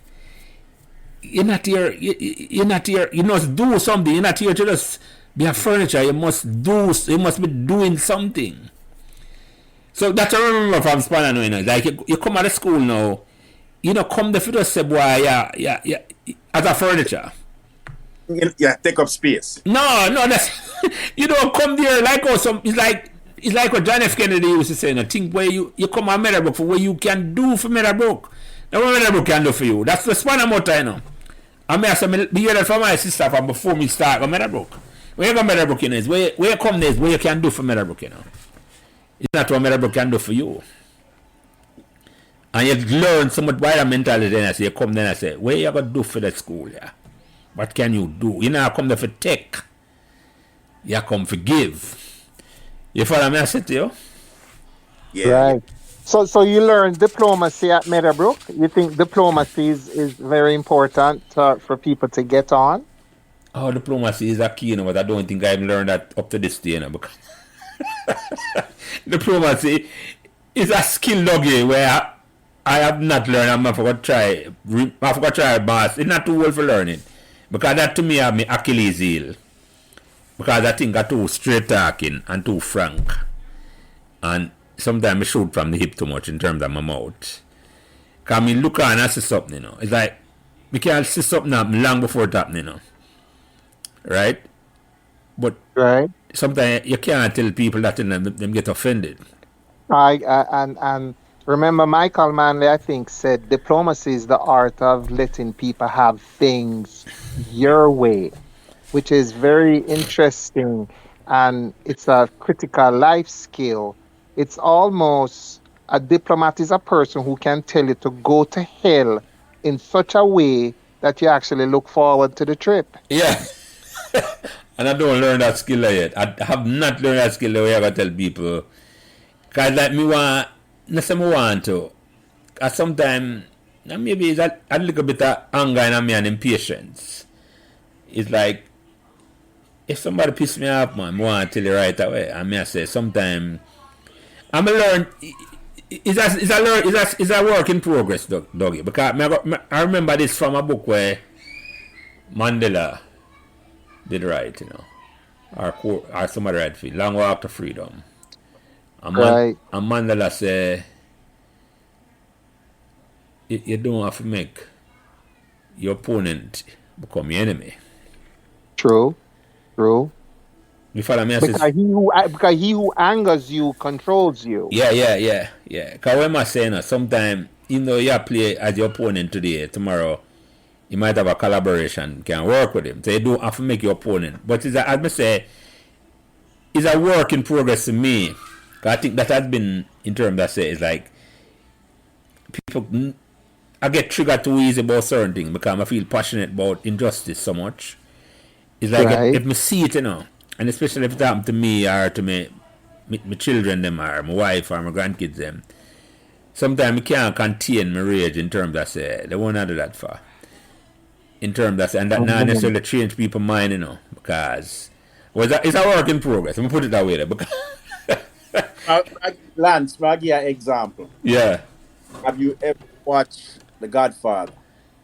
You're not here, you're not here, you must do something. You're not here to just be a furniture. You must be doing something. So that's what I remember from Spanner, you know. Like you come out of school now, you know, come the fiddle say, boy, yeah, as a furniture. Yeah, take up space. No, that's you don't come there like it's like what John F. Kennedy used to say, I think where you come on Meadowbrook for what you can do for Meadowbrook. Now what Meadowbrook can do for you. That's the Spanner motto, you know. I mean, I say, be hear that from my sister from before me start on Meadowbrook. Where you go Meadowbrook, you know, is where you come there is where you can do for Meadowbrook, you know. It's not what Meadowbrook can do for you. And you learn so much by the mentality, then I say, you come then I say, where you going to do for that school, yeah? What can you do? You know, I come there for take. You come for give. You follow me, I said to you? Yeah. Right. So you learn diplomacy at Meadowbrook. You think diplomacy is very important for people to get on? Oh, diplomacy is a key, you know, but I don't think I've learned that up to this day, you know, because diplomacy is a skill doggy where I have not learned. I'm not forgot to try, boss. It's not too old for learning. Because that to me have me Achilles heel. Because I think I'm too straight talking and too frank. And sometimes I shoot from the hip too much in terms of my mouth. Because I mean, look on and see something, you know. It's like, we can't see something happen long before it happen, you know. Right? But Right. sometimes you can't tell people that and them get offended. And remember Michael Manley, I think, said diplomacy is the art of letting people have things your way, which is very interesting, and it's a critical life skill. It's almost a diplomat is a person who can tell you to go to hell in such a way that you actually look forward to the trip. Yeah. And I don't learn that skill yet. I have not learned that skill where I gotta tell people. Cause like me want, not say me want to. Cause sometimes maybe it's a little bit of anger in me and impatience. It's like if somebody piss me off, man, I want to tell you right away. I mean, I say sometimes I'm learn. It's a work in progress, doggy. Because I remember this from a book where Mandela did write, you know, or somebody write for Long Walk to Freedom. Right. And Mandela say, you don't have to make your opponent become your enemy. True. You follow me? Because he who angers you controls you. Yeah. Because what am I saying? Sometimes, even though you play as your opponent today, tomorrow, you might have a collaboration, can work with him. So you don't have to make your opponent. But as I say, it's a work in progress to me. I think that has been, in terms I say, it's like, people, I get triggered too easy about certain things because I feel passionate about injustice so much. It's like, Right. if I see it, you know, and especially if it happens to me or to my children, them, or my wife or my grandkids, them, sometimes I can't contain my rage in terms I say, they won't do that for. In terms of, and that not necessarily change people's mind, you know, because it's a work in progress. I'm gonna put it that way there. Because Lance, I'll give you an example. yeah. Have you ever watched The Godfather?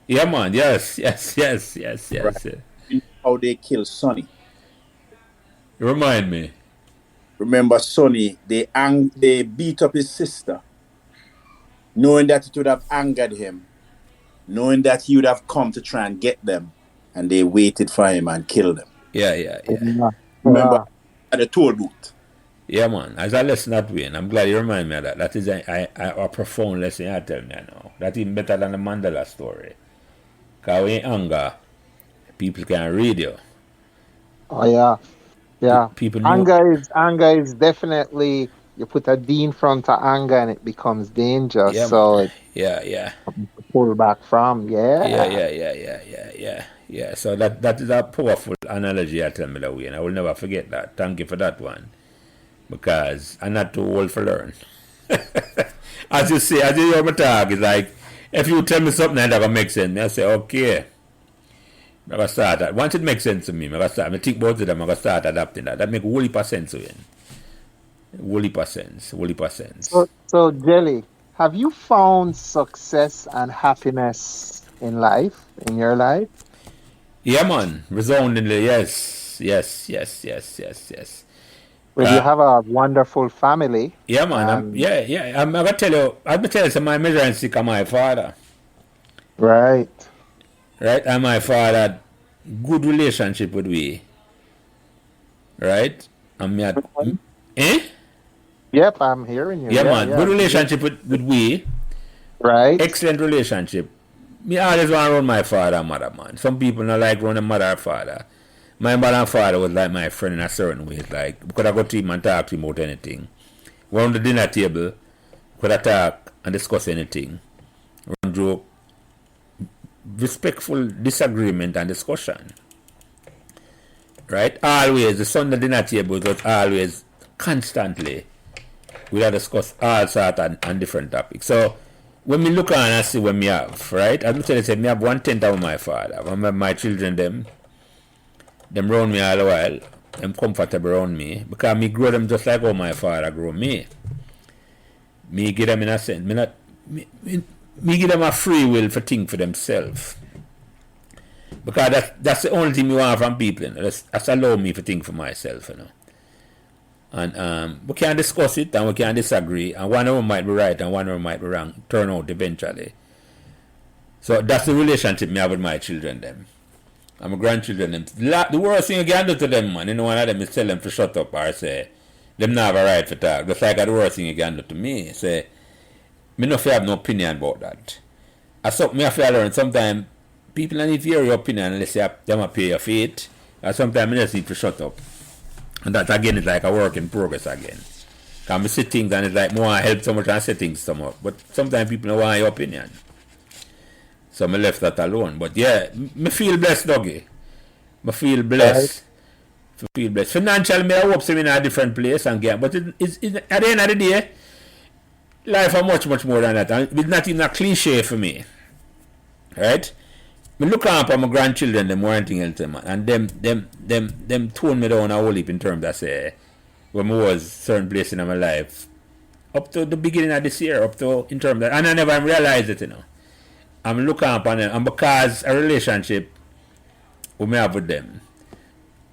Yeah, man. Yes. Right. Yeah. You know how they kill Sonny. Remind me. Remember Sonny, they beat up his sister, knowing that it would have angered him, knowing that he would have come to try and get them, and they waited for him and killed him. Yeah. Remember at the toll booth. Yeah, man. As a lesson that way, and I'm glad you remind me of that. That is a profound lesson you tell me now. That's even better than the Mandela story. Because when you anger, people can read you. Oh yeah. People know. Anger is definitely, you put a D in front of anger and it becomes dangerous. Yeah, so man. it's Yeah. pull back from. Yeah. Yeah. So that is a powerful analogy I tell me that way, and I will never forget that. Thank you for that one. Because I'm not too old for learn. As you hear me talk, it's like, if you tell me something that doesn't make sense, I say, okay. I'm going to start that. Once it makes sense to me, I'm going to think about it, I'm going to start adapting that. That makes a whole heap of sense to me. Whole heap of sense. Whole heap of sense. So Jelly, have you found success and happiness in life, in your life? Yeah, man. Resoundingly, yes. Yes, yes, yes, yes, yes. Well, you have a wonderful family, Yeah, man. and I'm gonna tell you. I'm gonna tell you, my measuring stick of my father, right. right? And my father had good relationship with we, right? And me had, eh? Yep, I'm hearing you. Yeah, Yeah, man. yeah. Good relationship with we. Right. Excellent relationship. Me always want to run my father and mother, man. Some people not like running mother and father. My mother and father was like my friend in a certain way. Like, because I go to him and talk to him about anything. We're on the dinner table, could I talk and discuss anything. Run joke, respectful disagreement and discussion. Right? Always, the Sunday dinner table was always constantly. We have discussed all sorts and different topics. So, when we look on and see what me have, right? I'm tell you, say, me have 1/10 of my father. I remember my children, them round me all the while. Them comfortable around me. Because me grow them just like how my father grew me. Me give them in a sense. Me give them a free will for think for themselves. Because that's the only thing we want from people. You know? That's allow me to think for myself, you know. And we can discuss it and we can disagree, and one of them might be right and one of them might be wrong, turn out eventually. So that's the relationship me have with my children, them. And my grandchildren, them. The worst thing you can do to them, man, you know, one of them is tell them to shut up or say, them not have a right to talk. That's like the worst thing you can do to me. Say, me not have no opinion about that. That's something me have to learn. Sometimes people don't need to hear your opinion unless you have them pay your feet. Or sometimes you just need to shut up. And that again is like a work in progress again. Can we see things and it's like more help so much and say things so much. But sometimes people don't want your opinion. So I left that alone. But yeah, me feel blessed, doggy. Me feel blessed. Right. Feel blessed. Financially, me I hope I'm in a different place and get. But it's at the end of the day, life is much, much more than that. And it's not even a cliche for me. Right? Me look up at my grandchildren, them one thing else, man, and them tone me down a whole heap in terms of say when I was certain place in my life up to the beginning of this year, up to in terms of, and I never realized it, you know. I'm looking up on them, and because a relationship we may have with them,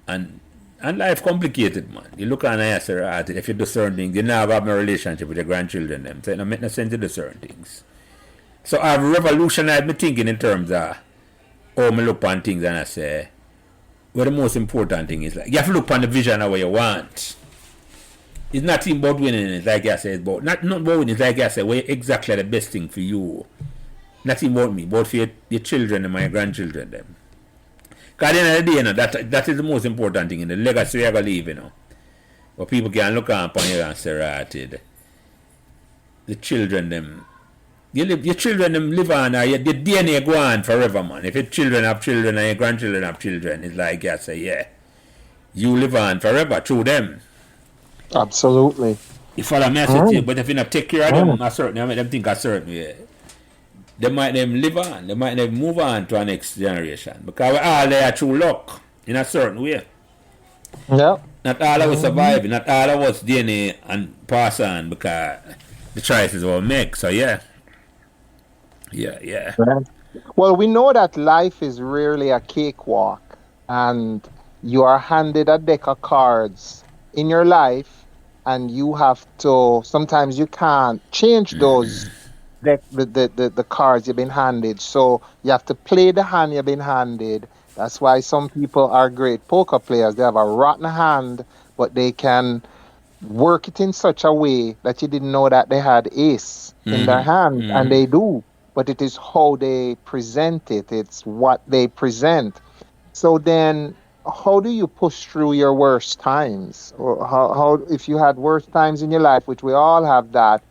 and life complicated, man. You look on and say, right, if you do certain things, you never have a relationship with your grandchildren, them, so it don't make no sense to do certain things. So I've revolutionized my thinking in terms of how me look on things and I say, well, the most important thing is like you have to look on the vision of what you want. It's not even about winning, it's like I said, about not about winning, it's like I said, what exactly the best thing for you. Not even about me, but for your children and my grandchildren them. Because at the end of the day, you know, that is the most important thing in the legacy we are going to leave, you know. But people can look on you and say, right, the children them. Your children them live on, or your DNA go on forever, man. If your children have children and your grandchildren have children, it's like I say, yeah, you live on forever through them. Absolutely. You follow me, I say to you, but if you not take care of them, a certain, I make them think a certain way. They might them live on, they might them move on to our next generation because we all there through luck in a certain way. Yeah. Not all of us survive, not all of us DNA and pass on because the choices we make. So yeah. Yeah. Right. Well, we know that life is rarely a cakewalk, and you are handed a deck of cards in your life, and you have to. Sometimes you can't change those the cards you've been handed, so you have to play the hand you've been handed. That's why some people are great poker players. They have a rotten hand, but they can work it in such a way that you didn't know that they had ace in their hand, and they do. But it is how they present it. It's what they present. So then, how do you push through your worst times? Or how if you had worst times in your life, which we all have that,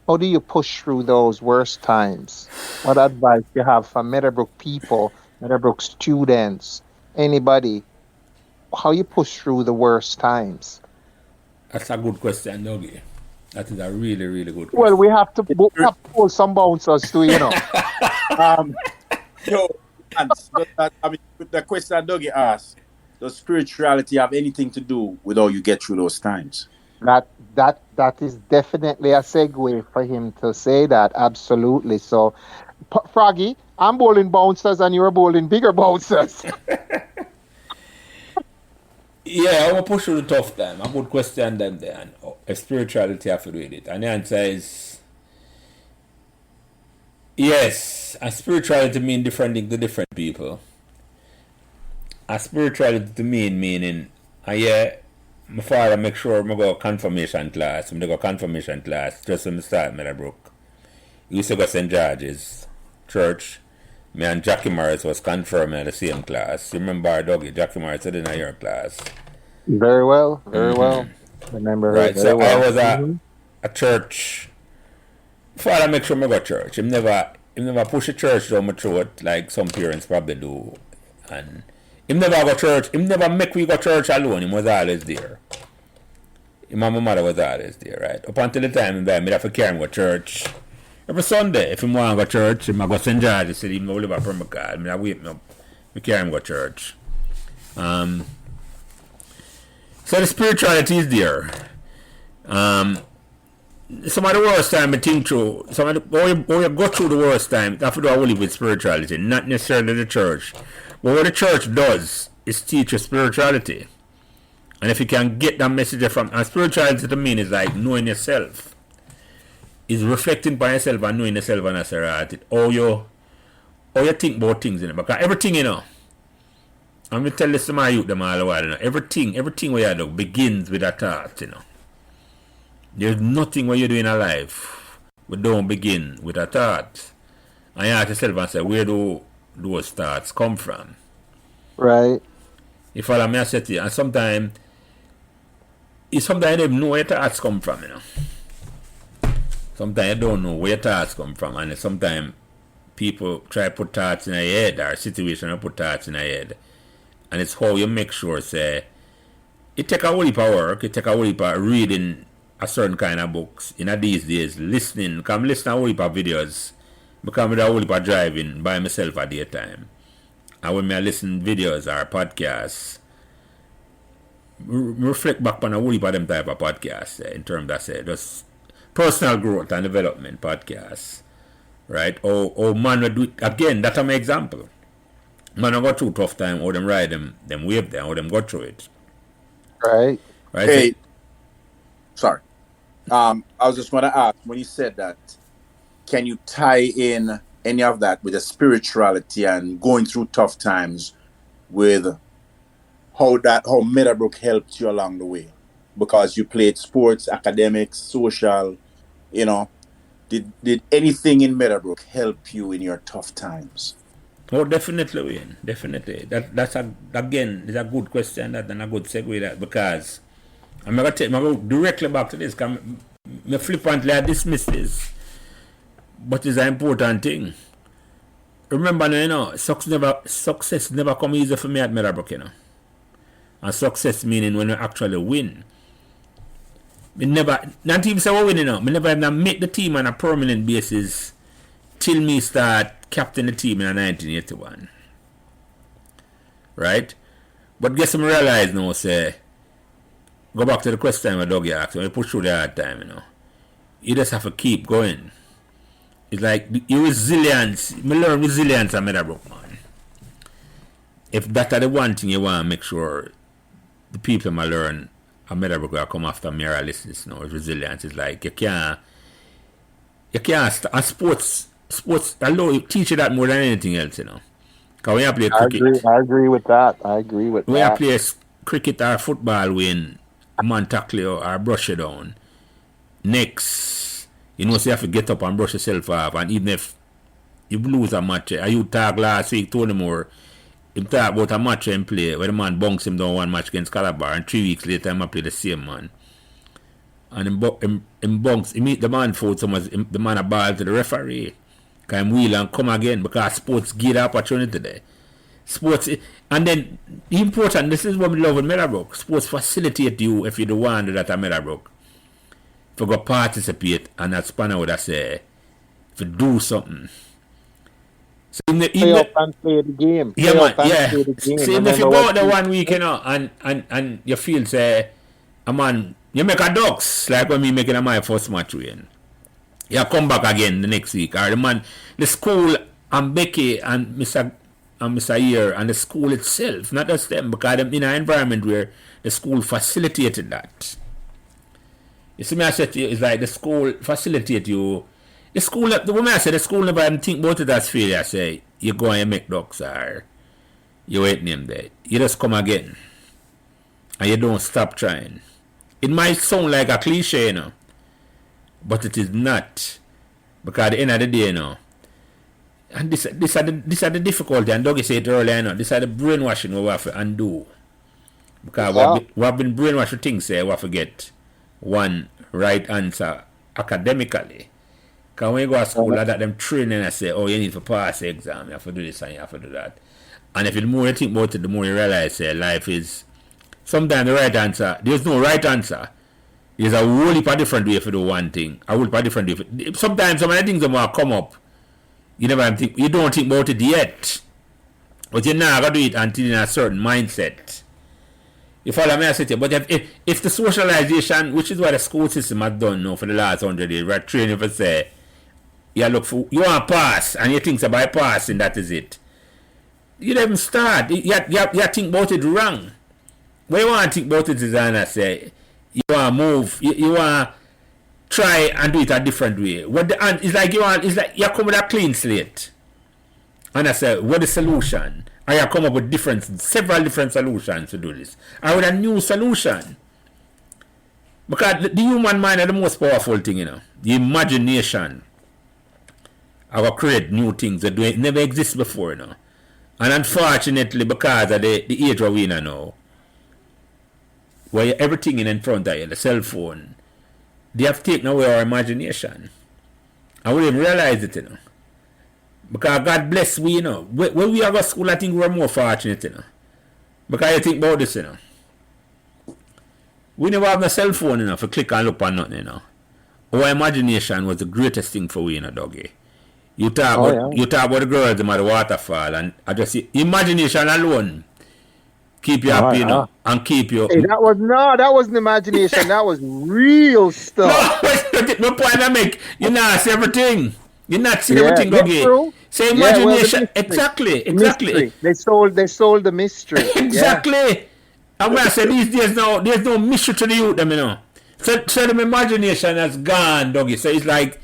how do you push through those worst times? What advice do you have for Meadowbrook people, Meadowbrook students, anybody? How you push through the worst times? That's a good question, Dougie. That is a really, really good question. Well, we have to pull some bouncers too, you know. Yo, I mean, with the question Dougie asked, does spirituality have anything to do with how you get through those times? That is definitely a segue for him to say that. Absolutely. So, Froggy, I'm bowling bouncers and you're bowling bigger bouncers. Yeah, I will push through the tough time. A good question them there. And if spirituality have to do with it. And the answer is yes. A spirituality mean different thing to different people. A spirituality to me meaning, yeah, my father make sure I go confirmation class. I go confirmation class just when I start Meadowbrook. We used to go St. George's Church. Me and Jackie Morris was confirmed in the same class. You remember Dougie? Jackie Morris was in your class. Very well, very well. Remember her Right, very so I well. was a church. Father make sure I go church. Him never push a church down my throat like some parents probably do. And him never go church. Him never make we go church alone. He was always there. Him and my mother was always there, right? Up until the time that I have to carry him go church. Every Sunday, if he want to go church, him go St. George, he said him live up from my car. I wake him up. I carry him go church. So the spirituality is there. Some of the worst time I think through, some of the, when you go through the worst time, you have to do only with spirituality, not necessarily the church. But what the church does is teach you spirituality. And if you can get that message from, and spirituality to me is like knowing yourself. Is reflecting by yourself and knowing yourself and that's right. How you think about things in it. Because everything, I'm going to tell this to my youth them all the while, everything where you do begins with a thought, There's nothing where you do in a life we don't begin with a thought. And you ask yourself and say, where do those thoughts come from? Right. You follow me, I say to you, and sometimes you don't even know where your thoughts come from, Sometimes you don't know where your thoughts come from, and sometimes people try to put thoughts in your head, or situation to put thoughts in your head. And it's how you make sure, say, it take a whole heap of work, it take a whole heap of reading a certain kind of books. These days, listening, because I'm listening to a whole heap of videos, because I'm a whole heap of driving by myself at daytime. And when I listen to videos or podcasts, reflect back on a whole heap of them type of podcasts, in terms of, say, just personal growth and development podcasts, right? Or man will do it again. That's my example. Man will go through tough time, or them ride them wave them, or them go through it. Right. Right? Hey, sorry. I was just going to ask, when you said that, can you tie in any of that with the spirituality and going through tough times with how Meadowbrook helped you along the way? Because you played sports, academics, social, did anything in Meadowbrook help you in your tough times? Oh, definitely, Wayne. Definitely. That's again, it's a good question that and a good segue that because I'm gonna go directly back to this. Cause me flippantly I dismiss this, but it's an important thing. Remember, success never come easy for me at Meadowbrook, And success meaning when you actually win. Me never, not even say we win, Me never even make the team on a permanent basis till me start captain the team in 1981. Right? But guess what I realize now, say, go back to the question with Dougie asked, when you push through the hard time, You just have to keep going. It's like your resilience, me learn resilience at Meadowbrook, man. If that's the one thing you want to make sure the people might learn at Meadowbrook will come after me or listen, resilience is like you can't sports allow you teach you that more than anything else, Because when you play cricket, I agree with that. when you play cricket or football, when a man tackle you or brush you down, next, so you have to get up and brush yourself off. And even if you lose a match, you talk last week, Tony Moore, he talk about a match in play where the man bunks him down one match against Calabar, and 3 weeks later, I play the same man. And him bunks, he meet the man for the man a ball to the referee. Can wheel and come again because sports give the opportunity there. Sports, and then the important, this is what we love in Meadowbrook. Sports facilitate you if you the one that at Meadowbrook. If you go participate and that spanner would say, if you do something. So Play up and play the game. Yeah, Play man, up and yeah. play the game. See, if you go out there one week, and you feel say a man, You make a ducks, like when me making my first match win. You come back again the next week. Or the school and Becky and Mr. Ear and the school itself, not just them, because I'm in an environment where the school facilitated that. You see me, I said to you, it's like the school facilitate you. The school, the woman I said, the school never even think about it as failure. I say, you go and you make ducks or you wait name there. You just come again. And you don't stop trying. It might sound like a cliche, you know, but it is not. Because at the end of the day, you know, and this are the difficulty, and Dougie said it earlier, you know, this are the brainwashing we have to undo. Because we have been brainwashed to think, say, we have to get one right answer academically. Because when you go to school, that them training and say, oh, you need to pass the exam, you have to do this and you have to do that. And if the more you think about it, the more you realize, say, life is sometimes the right answer. There's no right answer. There's a whole heap of different way to do one thing. A whole heap of different way. Sometimes some of the things that will come up, you never think, you don't think about it yet. But you're not going to do it until you're in a certain mindset. You follow me? I say to you, but if the socialization, which is what the school system has done now for the last 100 years, we're training for say, you look for, you want to pass, and you think by passing, that is it. You don't even start. You think about it wrong. What you want to think about it is, and I say, you want to move, you want to try and do it a different way. It's like you come with a clean slate. And I say, what is the solution? Or you come up with several different solutions to do this. Or with a new solution. Because the human mind is the most powerful thing, you know. The imagination. I will create new things that never exist before, you know. And unfortunately, because of the age we're in now, where everything in front of you, the cell phone, they have taken away our imagination. And we didn't realize it, you know. Because God bless we, you know. When we are go to school, I think we're more fortunate, you know. Because you think about this, you know. We never have no cell phone, you know, for click and look on nothing, you know. Our imagination was the greatest thing for we, you know, Dougie. You talk about the girls at the waterfall, and I just see imagination alone keep you happy, you know, and keep you. Hey, that wasn't imagination. That was real stuff. No point I make. You not see everything. You not see everything, Dougie. Say imagination. Exactly. Mystery. They sold the mystery. Exactly. Yeah. And when I say these days now, there's no mystery to the youth, them, you know. So the imagination has gone, Dougie. So it's like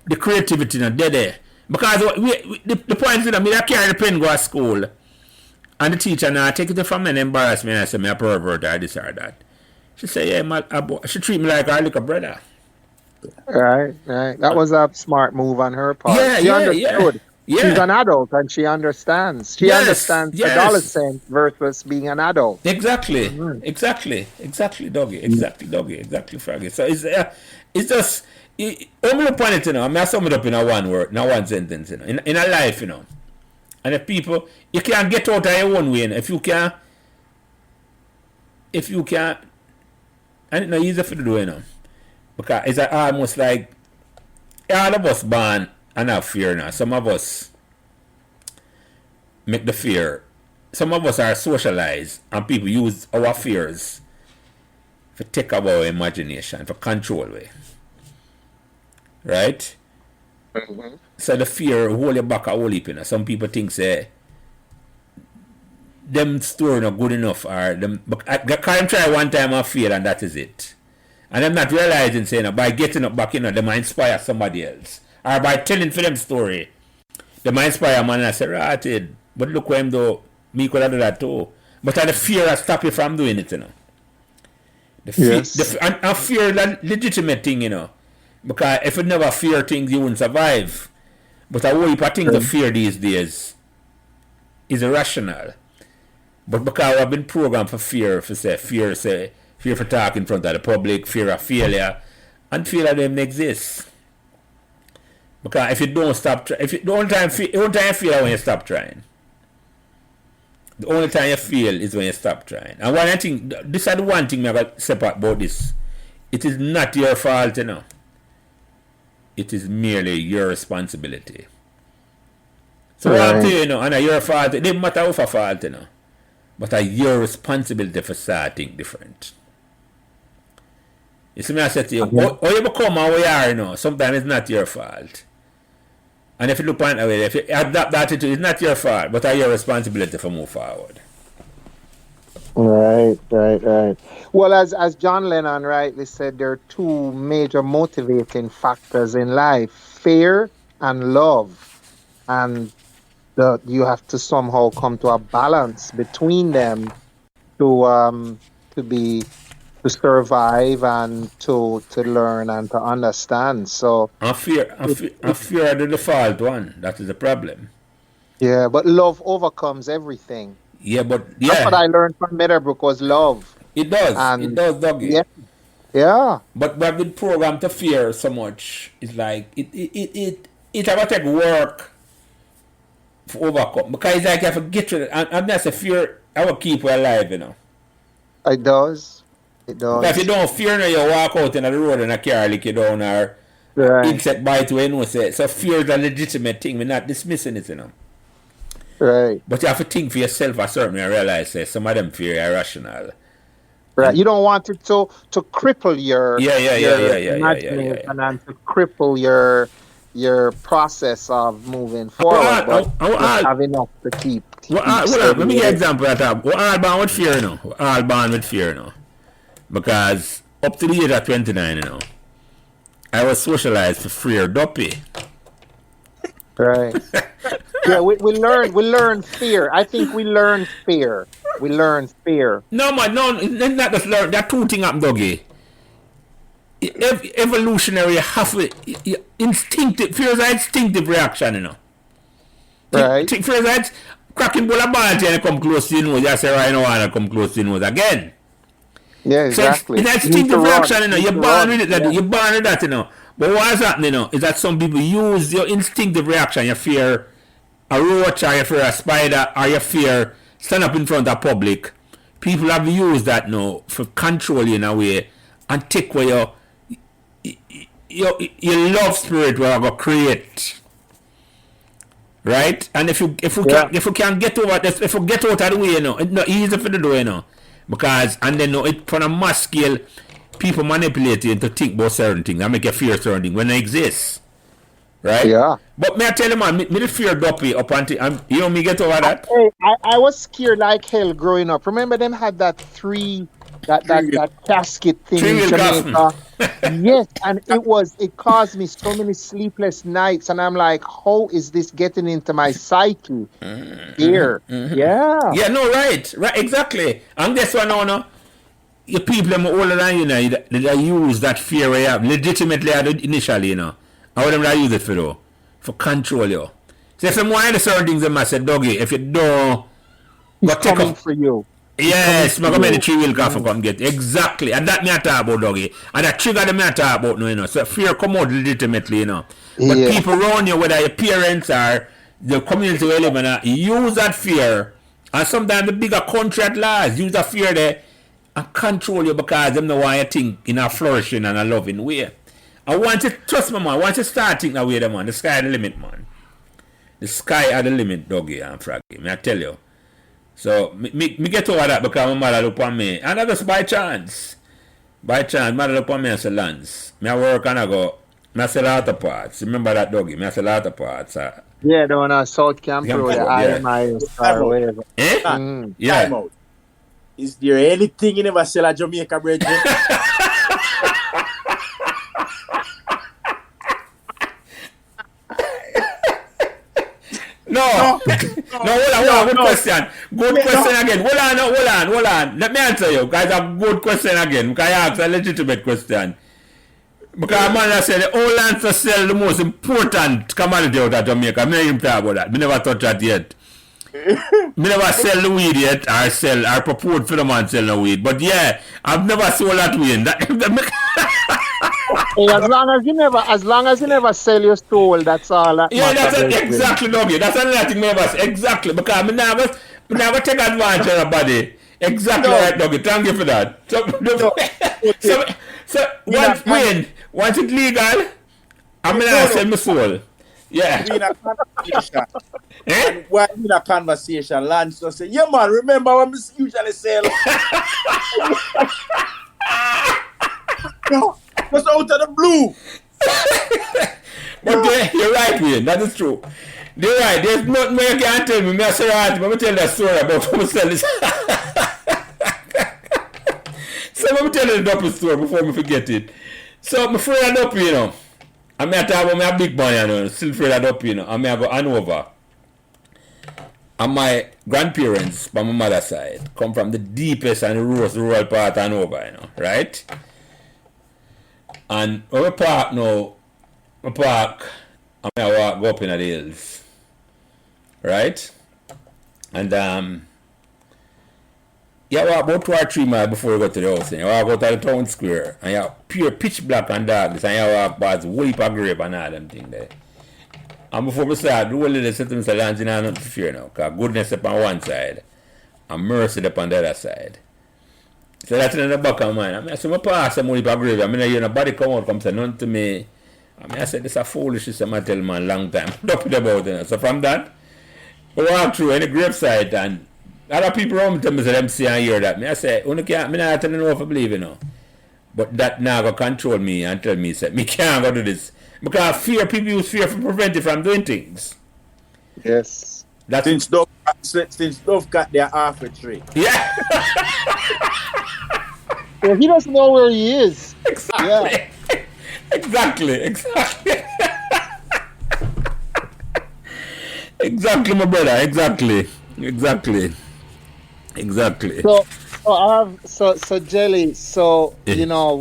the creativity, you know, dead there. Because the point is, I mean, I carry the pen go to school, and the teacher now take it from me and embarrass me and I say, I'm a pervert or this or that. She say, yeah, she treat me like her little brother. Right. That was a smart move on her part. Yeah, she understood. Yeah. She's an adult and she understands. She understands adolescent versus being an adult. Exactly. Exactly, Dougie. Exactly, Froggy. So it's just. I'm upon it, you know. I sum it up in a one word, in a one sentence, you know. In a life, you know. And if people, you can't get out of your own way, you know. If you can, and it's not easy for you to do, you know. Because it's almost like all of us born and have fear now. Some of us make the fear. Some of us are socialized, and people use our fears to take over our imagination, for control way. Right? Mm-hmm. So the fear hold you back a whole heap, you know. Some people think say them story not good enough, or them I can't try one time and fail and that is it. And I'm not realizing saying, you know, by getting up back, you know, they might inspire somebody else. Or by telling for them story, they might inspire a man and I say, right, but look where him though, me could have done that too. But the fear has stopped you from doing it, you know. And fear is a legitimate thing, you know. Because if you never fear things, you wouldn't survive. But a whole heap of things to fear these days is irrational. But because I've been programmed for fear for talking in front of the public, fear of failure, and failure doesn't exist. Because if you don't stop trying, the only time you fail when you stop trying. The only time you fail is when you stop trying. And one thing, this is the one thing I got to say about this. It is not your fault, you know. It is merely your responsibility. So what I'm saying, you know, and your fault, it doesn't matter how fault, you know. But your responsibility for starting different. You see me, I said to you, how you become and where you are, you know, sometimes it's not your fault. And if you look on it away, if you adapt that attitude, it's not your fault, but it's your responsibility to move forward. Right. Well, as John Lennon rightly said, there are two major motivating factors in life: fear and love. And you have to somehow come to a balance between them to survive and to learn and to understand. So And fear are the default one. That is the problem. yeah, but love overcomes everything. Yeah, but That's what yeah, I learned from Meadowbrook was love. it does. It And does, doggy. yeah. But we have been programmed to fear so much. It's like it have to take work to overcome. Because it's like you have to get rid of it. And that's a fear I will keep you alive, you know. It does. Because if you don't fear now, you walk out in the road and a car lick you down or Right. insect bite you know say. So fear is a legitimate thing. We're not dismissing it, you know. Right. But you have to think for yourself a certain way and realize that some of them fear are irrational. Right. You don't want it to cripple your Yeah. imagination and to cripple your process of moving forward. But you have enough to keep Let me give you an steady. example of that. We're all born with fear now. We're all born with fear now. Because up to the age of 29, you know, I was socialized for free or duppy. Right. Yeah, we learn fear. I think we learn fear. We learn fear. No, man, no, it's not just learn. There are two things up, doggy. Evolutionary, half instinctive. Fear is an instinctive reaction, you know. Right. Fear is like cracking bowl of ball and you come close to your nose. You say, right now, I want to come close to your nose again. Yeah, exactly. So it's an instinctive reaction, you know. You're born with it. Yeah. You're born with that, you know. But what's happening, you know, is that some people use your instinctive reaction. You fear a roach, or you fear a spider, or you fear stand up in front of public. People have used that now for control you in a way and take away your love spirit where I go create. Right? And if we can get over this, if we get out of the way, you know, it's not easy for the do, you know. Because and then it on a mass scale people manipulate you into think about certain things and make you fear certain things when they exist. Right? Yeah. But may I tell you, man, me the fear duppy up until you know me get over that. Hey, I was scared like hell growing up. Remember them had that casket thing in Jamaica. Yes, and it caused me so many sleepless nights, and I'm like, how is this getting into my psyche? Here. Yeah. Yeah, no, right, exactly. And guess what now, no? Your people them older than you know, they use that fear we have legitimately initially, you know. And what them they use it for though? For control you. So if them want to certain things them I said, doggy, if you don't It's coming for you. Yes, I'm going to make the 3-wheel car for come get exactly. And that me I talk about, doggy. And that trigger the me I talk about, no, you know. So fear come out legitimately, you know. But people around you, whether your parents or the community we live in, use that fear. And sometimes the bigger country at large use that fear there and control you because them know why you think in a flourishing and a loving way. I want you to trust me, man. Once you start thinking that way, man, the sky is the limit, man. The sky is the limit, doggy and froggy. May I tell you. So, me get over that because my mother look on me. And that's by chance. By chance, mother look on me and say, Lance, me I work and I go, me I sell auto parts. Remember that, doggy? Me I sell auto parts. Yeah, the one on South Camp Road, the IMI or whatever. Eh? Yeah. Time out. Is there anything you never sell at Jamaica, brethren? No, hold on. Good question. Good question again. Hold on. Let me answer you. Guys, a good question again. Because I asked a legitimate question. Because man said the whole land to sell the most important commodity out of Jamaica. I never even talk about that. I never touch that yet. I never sell the weed yet. I purport for the man sell the weed. But yeah, I've never sold that weed. Hey, as long as you never sell your soul, that's all that matters. Exactly, doggy. That's another thing never exactly because I never take advantage of anybody. Exactly right, doggy. Thank you for that. So once it's legal, I'm gonna sell my soul. Yeah. We in a conversation. And while in a conversation, Lance just say, yeah man, remember what we usually sell? No, just out of the blue. But you're right, Wayne. That is true. You're right. There's nothing more you can tell me. I'm sorry, but let me tell that story about myself. So let me tell you the double story before I forget it. So I'm afraid of you know. I'm talking about my big man, you know. Still afraid of you know. I'm going to go Hanover. And my grandparents, from my mother's side, come from the deepest and the rural part of Hanover, you know, right? And when we park now, I park, and I walk go up in the hills, right? And you walk about 2 or 3 miles before you go to the house, and you walk out of the town square, and you pure pitch black and darkness, and you walk past whole heap of grape and all them things there. And before we start, the whole lady said to me, Lance, you know, nothing to fear now, because goodness upon one side, and mercy upon the other side. So that's in the back of mine. I mean, I said, I pass some whole heap of grape. I mean, you know, nobody come out, come say nothing to me. I mean, I said, this is a foolishness, I tell man long time. Don't put about it. So from that, we walk through any gravesite, and other people around me tell me, them see and hear that. I say, I can't, I not tell you if I believe, you know. But that now go control me and tell me, say, me can't go do this. Because fear, people use fear to prevent you from doing things. Yes. That's since Dove got their half a tree. Yeah. Well, he doesn't know where he is. Exactly. Yeah. Exactly. Exactly, my brother. Exactly. So Jelly. So you know,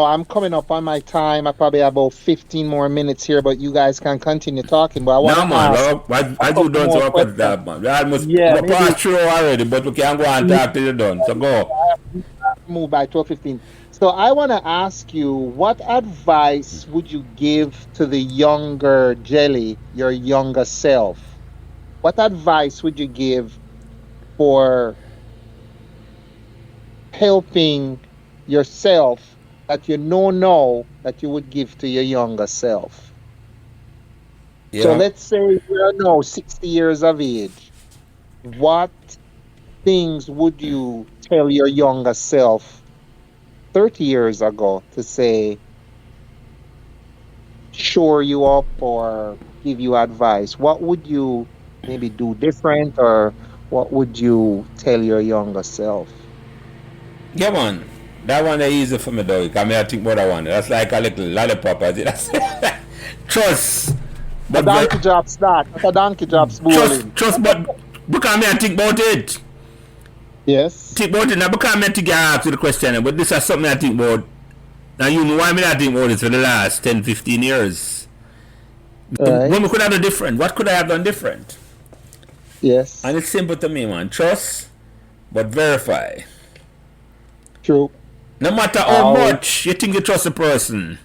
I'm coming up on my time. I probably have about 15 more minutes here, but you guys can continue talking. But I want to ask. I do don't talk about that, man. We almost pass through already, but we can go and talk till you're done. So go. Move by 12:15. So I want to ask you, what advice would you give to the younger Jelly, your younger self? What advice would you give for helping yourself that you know that you would give to your younger self? Yeah. So let's say you're now 60 years of age. What things would you tell your younger self 30 years ago to say, shore you up or give you advice? What would you maybe do different, or what would you tell your younger self? Yeah, man. That one is easy for me, though. I think about that one. That's like a little lollipop. That's trust. But a donkey drops that. A donkey drops bowling. Trust, but because I think about it. Yes. Think about it now, because I think I ask you the question, but this is something I think about. Now, you know why I think about this for the last 10, 15 years. Right. When we could have done different, what could I have done different? Yes. And it's simple to me, man. Trust, but verify. True. No matter how much you think you trust a person,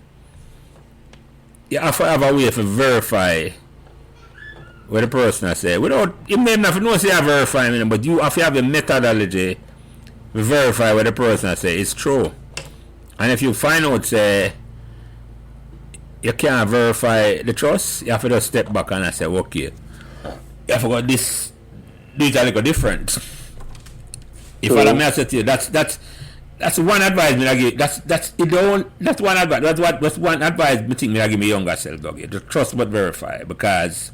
you have to have a way to verify what the person has said. Without, you may not know say you verify me, but you have to have a methodology to verify what the person has said. It's true. And if you find out, say, you can't verify the trust, you have to just step back and say, okay, you have to go this, do it a little different. If I may say to you, that's one advice me I give. That's one advice. That's one advice me think me I give me younger self, doggy. To trust but verify, because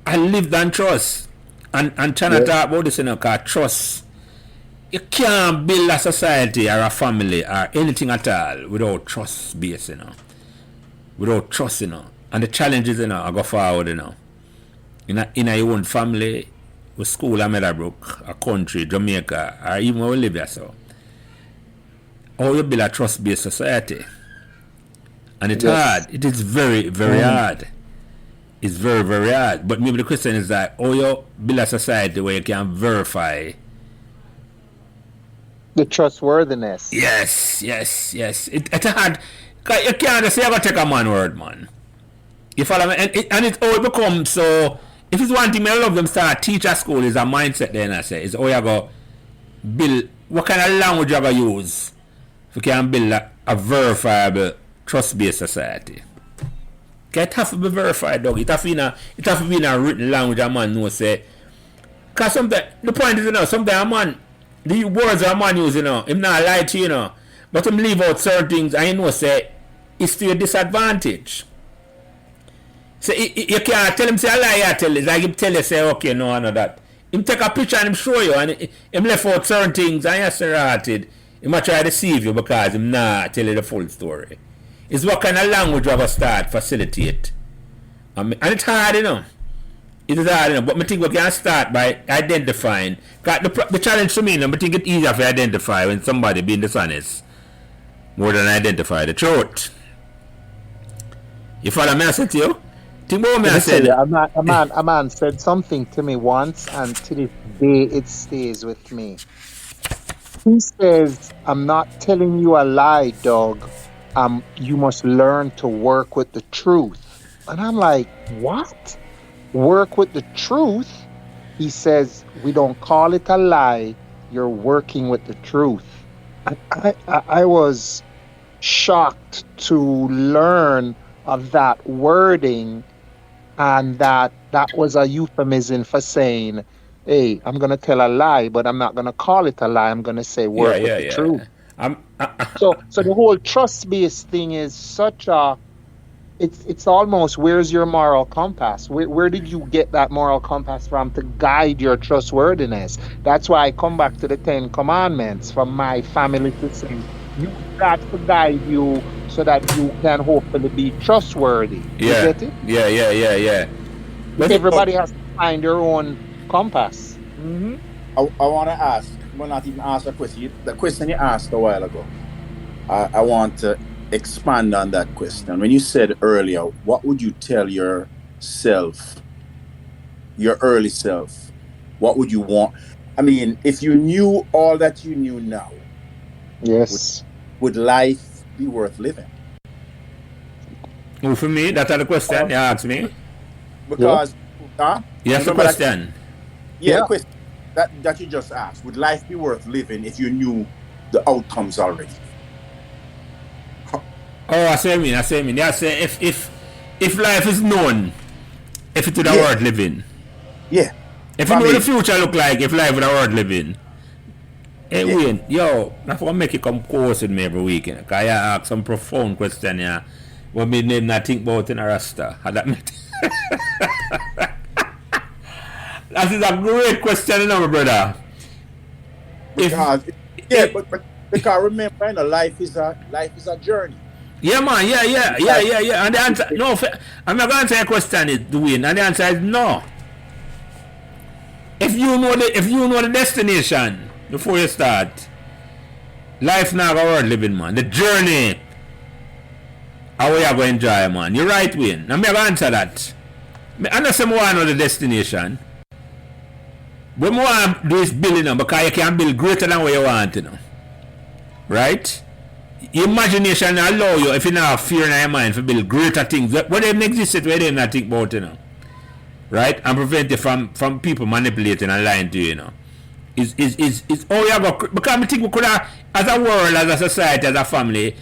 I lived on trust. And trying to talk about this, you know, because trust, you can't build a society or a family or anything at all without trust base, you know. Without trust, you know. And the challenges, you know, I go forward, you know. In your own family, with school at Meadowbrook, a country, Jamaica, or even where we live there, so. How you build a trust-based society. And it's hard. It is very, very hard. It's very, very hard. But maybe the question is that how you build a society where you can verify the trustworthiness. Yes. It's hard. You can't just say you're going to take a man word, man. You follow me? And it's how it becomes so. If it's one thing I love them start teach at school is a mindset then I say. It's how you go build, what kind of language you going to use if you can build a verifiable trust-based society. It have to be verified, dog. It have to be in a written language a man knows say. Because the point is, you know, sometimes a man, the words a man use, you know, him not lie to you, know. But him leave out certain things and you know say it's to your disadvantage. So you can't tell him say a lie you tell. It's like him tell you say okay no I know that. Him take a picture and him show you and him left out certain things and you started. He might try to deceive you because him not tell you the full story. It's what kind of language you have to start facilitate. And it's hard, you know. It is hard, you know. But I think we can start by identifying. Cause the challenge to me, I think it's easier to identify when somebody being dishonest more than identify the truth. You follow me? I said to you? Think about me I said. A man said something to me once, and to this day it stays with me. He says, "I'm not telling you a lie, dog. You must learn to work with the truth." And I'm like, what? Work with the truth? He says, we don't call it a lie. You're working with the truth. I was shocked to learn of that wording, and that was a euphemism for saying, hey, I'm going to tell a lie, but I'm not going to call it a lie. I'm going to say work with the truth. So the whole trust-based thing is such a... It's almost, where's your moral compass? Where did you get that moral compass from to guide your trustworthiness? That's why I come back to the 10 Commandments from my family to say, you got to guide you so that you can hopefully be trustworthy. You get it? Yeah. But everybody has to find their own compass. Mm-hmm. I want to ask, well, not even ask a question. The question you asked a while ago, I want to expand on that question. When you said earlier, what would you tell yourself, your early self? What would you want? I mean, if you knew all that you knew now, yes, would life be worth living? Well, for me, that's the question you asked me. Because, yes, the question. The question that you just asked. Would life be worth living if you knew the outcomes already? Oh, I see what you mean. I say if life is known, if it would have worth living. Yeah. If you know the future look like, if life would have worth living. Hey, Wayne, yo, I want to make you come course with me every week. Because I ask some profound question here. What me name not think about in a rasta. That is a great question, you know, my brother. Because remember, life is a journey. Yeah, man. Yeah. And the answer, no, I'm not going to answer your question, Dwayne. And the answer is no. If you know the destination before you start, life not worth living, man. The journey, how you going to enjoy, man. You're right, Wayne. I'm going to answer that. I know some want to know the destination. What I want to do is building, because you can build greater than what you want, you know. Right? Your imagination allow you, if you don't have fear in your mind, to build greater things. What they exist, where they not think about, you know. Right? And prevent you from people manipulating and lying to you, you know. Is all you have to, because I think we could have, as a world, as a society, as a family,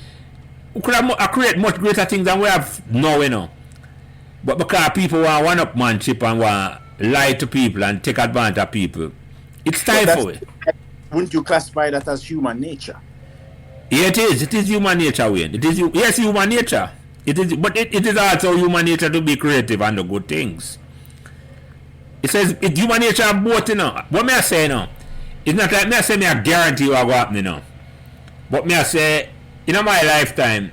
we could have create much greater things than we have now, you know. But because people want one-upmanship and want lie to people and take advantage of people, it's time for it. Wouldn't you classify that as human nature? Yeah, it is. It is human nature, Wayne. It is. Yes, human nature. It is, but it is also human nature to be creative and do good things. It says it's human nature both, you know. What may I say now? It's not like me I say me I guarantee what will happen, you know. But me I say, in my lifetime,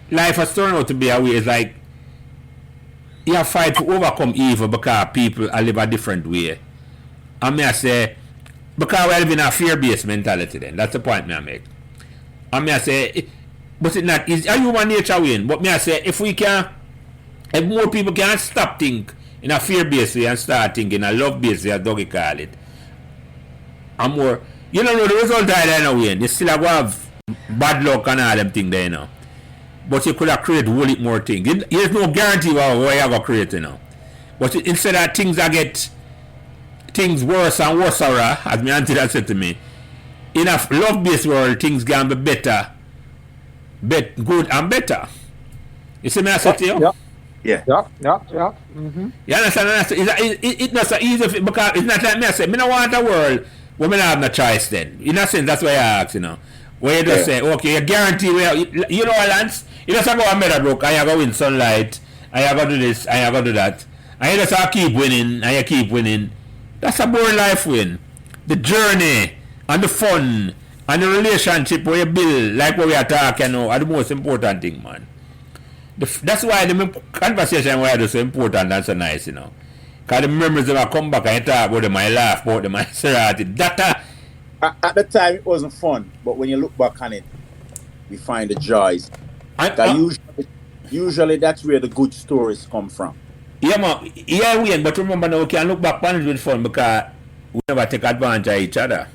life has turned out to be a way. It's like you have fight to overcome evil because people live a different way. And me I say, because we live in a fear-based mentality then. That's the point me I make. And me I say, but it's not, it's a human nature win. But me I say, if more people can stop think in a fear-based way and start thinking in a love-based way, as Dougie call it, and more, you don't know the result of that now, Wayne. You still have bad luck and all them things there, you know. But you could have created a whole lot more things. There's no guarantee what you have to create, you know. But instead of things that get things worse and worse, as my auntie said to me, in a love-based world, things can be better, good and better. You see me I said to you? Yeah. Mm-hmm. You understand? It's not so easy because it's not like me I say, I don't want a world women have no choice then. In a sense, that's why I ask, Where you just say, okay, you guarantee, you know, Lance, you just go on Meadowbrook and you go win sunlight, and you go do this, and you go do that, and you just keep winning, and you keep winning. That's a boring life win. The journey, and the fun, and the relationship where you build, like what we are talking now, are the most important thing, man. That's why the conversation where is so important and so nice, Because the memories when I come back and you talk about them, I laugh about them, I say that. At the time, it wasn't fun, but when you look back on it, you find the joys. Usually, that's where the good stories come from. Yeah, man. Yeah, we but remember now, we can look back on it with fun because we never take advantage of each other.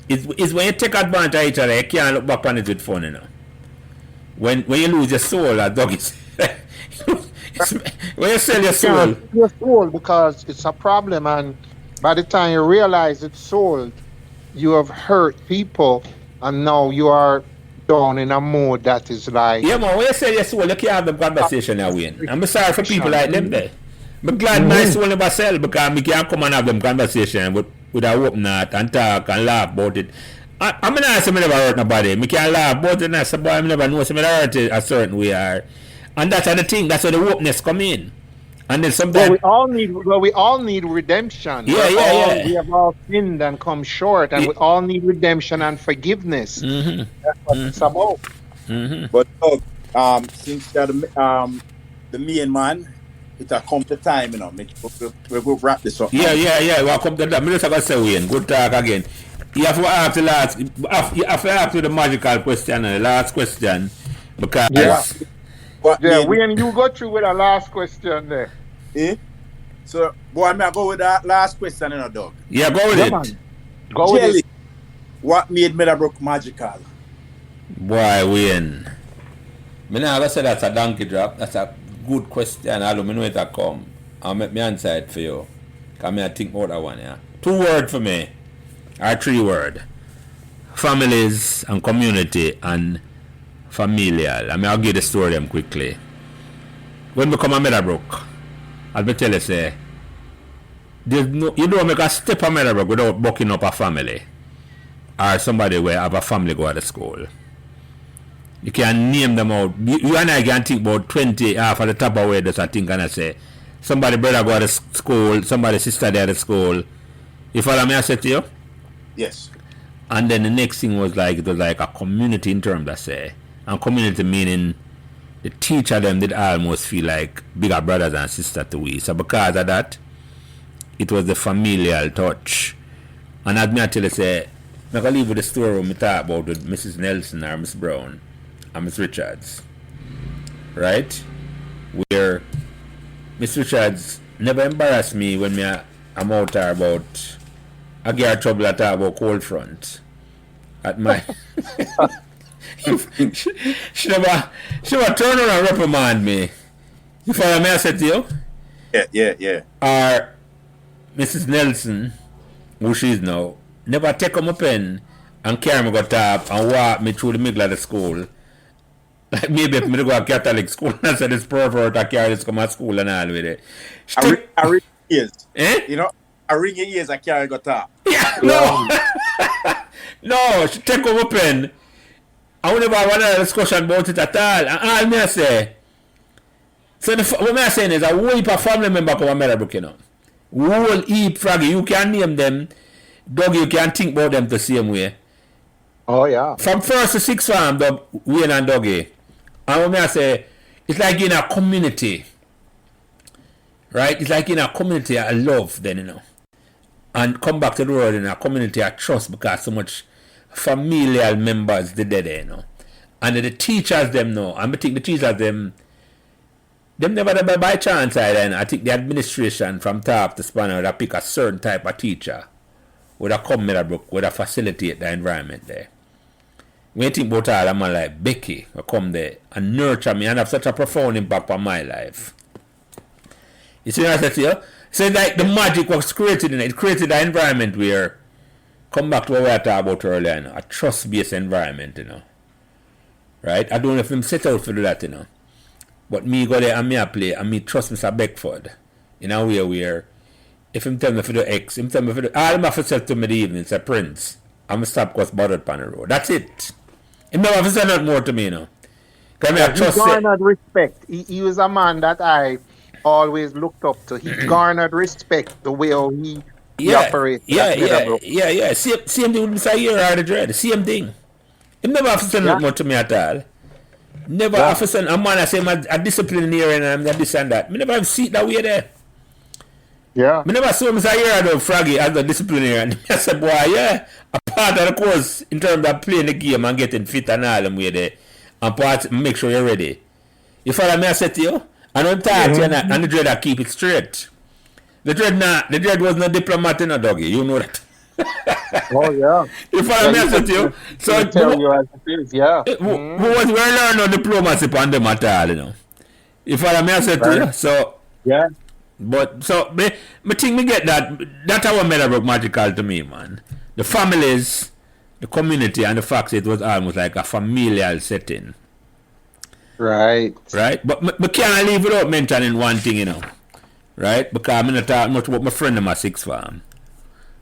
It's when you take advantage of each other, you can't look back on it with fun, When you lose your soul, a dog is... when you sell your soul... Your soul, because it's a problem, and by the time you realize it's sold, you have hurt people, and now you are down in a mode that is like... Yeah, man, when you sell your soul, you can't have the conversation now, Wayne. I'm sorry for people like them there. I'm glad my soul never sell because I can't come and have them conversation with a open heart and talk and laugh about it. I'm not saying I never hurt nobody. I can laugh about it and I say, boy, I never know I hurt it a certain way. And that's the thing. That's where the wokeness come in. And then sometimes... we all need redemption. Yeah. We have all sinned and come short, and we all need redemption and forgiveness. Mm-hmm. That's what it's about. Mm-hmm. But since you're the main man, it will come to time, we'll go wrap this up. Yeah. We'll come to that. I'm just going to say, Wayne, good talk again. You have to ask the magical question, the last question, because... When you go through with the last question there. So, boy, I'm going to go with that last question, dog. Yeah, go with it. Man. Go with it. What made Meadowbrook magical? Boy, Wayne. I never say that's a donkey drop. That's a good question. I don't know it come. I'll make me answer it for you. Because I think about that one, yeah. 2 words for me. Or 3 words. Families and community and familial. I'll give the story them quickly. When we come to Meadowbrook, I'll be tell you, say, you don't make a step on Meadowbrook without bucking up a family. Or somebody where have a family go to school. You can name them out. You and I can think about 20 half at the top of where does I think and I say, somebody brother go to school, somebody sister there at school. You follow me I said to you? Yes. And then the next thing was like, it was like a community in terms of say. And community meaning the teacher them did almost feel like bigger brothers and sisters to we. So because of that, it was the familial touch. And as me I tell you say, I'm going to leave with the story we talk about with Mrs. Nelson or Miss Brown and Miss Richards. Right? Where Miss Richards never embarrassed me when I'm out there about I get trouble at about cold front. At my she never turn around and reprimand me. You follow me I said to you? Yeah. Or Mrs. Nelson, who she is now, never take up my pen and carry me go top and walk me through the middle of the school. Like maybe if me go to Catholic school and I said this pervert I carry this come to school and all with it. I ring ears. Eh? I ring your ears I carry go top. Yeah, no. No, she take up my pen. I won't have another discussion about it at all. And all me I say. So what I'm saying is a whole heap of family member come to Meadowbrook, Whole heap fraggy. You can name them. Dog, you can think about them the same way. Oh, yeah. From 1st to 6th farm, Dog, Wayne and Doggy. And when I say, it's like in a community. Right? It's like in a community I love then, And come back to the world in a community I trust because so much familial members did there, And the teachers them know. And I think the teachers them never done by chance either. I think the administration from top to spanner would pick a certain type of teacher. Would have come Meadowbrook, would have facilitate the environment there. When you think about all a man like Becky will come there and nurture me and have such a profound impact on my life. You see what I said to you? So like the magic was created in it. It created an environment where, come back to what we were talking about earlier, a trust-based environment, Right? I don't know if I'm set out to do that, But me go there and me I play and me trust Mr. Beckford in a way where if him tell me for the X, him tell me for the all him have to say to me the evening, say Prince, I'm gonna stop cause bothered on the road. That's it. Him never have to say nothing more to me, you know. Cause me I Yeah, he trust it. garnered respect. He was a man that I always looked up to. He garnered respect the way how he Yeah, operated at yeah, yeah, Meadowbrook. yeah, yeah. Same thing with Mr. Year or the Dread. Same thing. Him never have to say Yeah, nothing more to me at all. Never yeah, have to say a man I say a disciplinarian and I'm this and that. Me never have see it that way there. yeah. Me never saw Mr. Year or Froggy as a disciplinarian. I said, boy, yeah, a part of the course in terms of playing the game and getting fit and all them way there. And part make sure you're ready. You follow me? I said to you, and I'm tired and the dread I keep it straight. The dread was not diplomat in a doggy. You know that. Oh yeah. You follow Yeah, me? I he said to you. will So tell you as it is. Yeah. who was very learn no diplomacy upon them at all, you know. You follow me? I said to Right. you. So Yeah. but so me think me get that. That's how Meadowbrook magical to me, man. The families, the community, and the fact it was almost like a familial setting, Right. right? But me can't leave without mentioning one thing, you know, right? Because I'm not talking much about my friend in my sixth farm,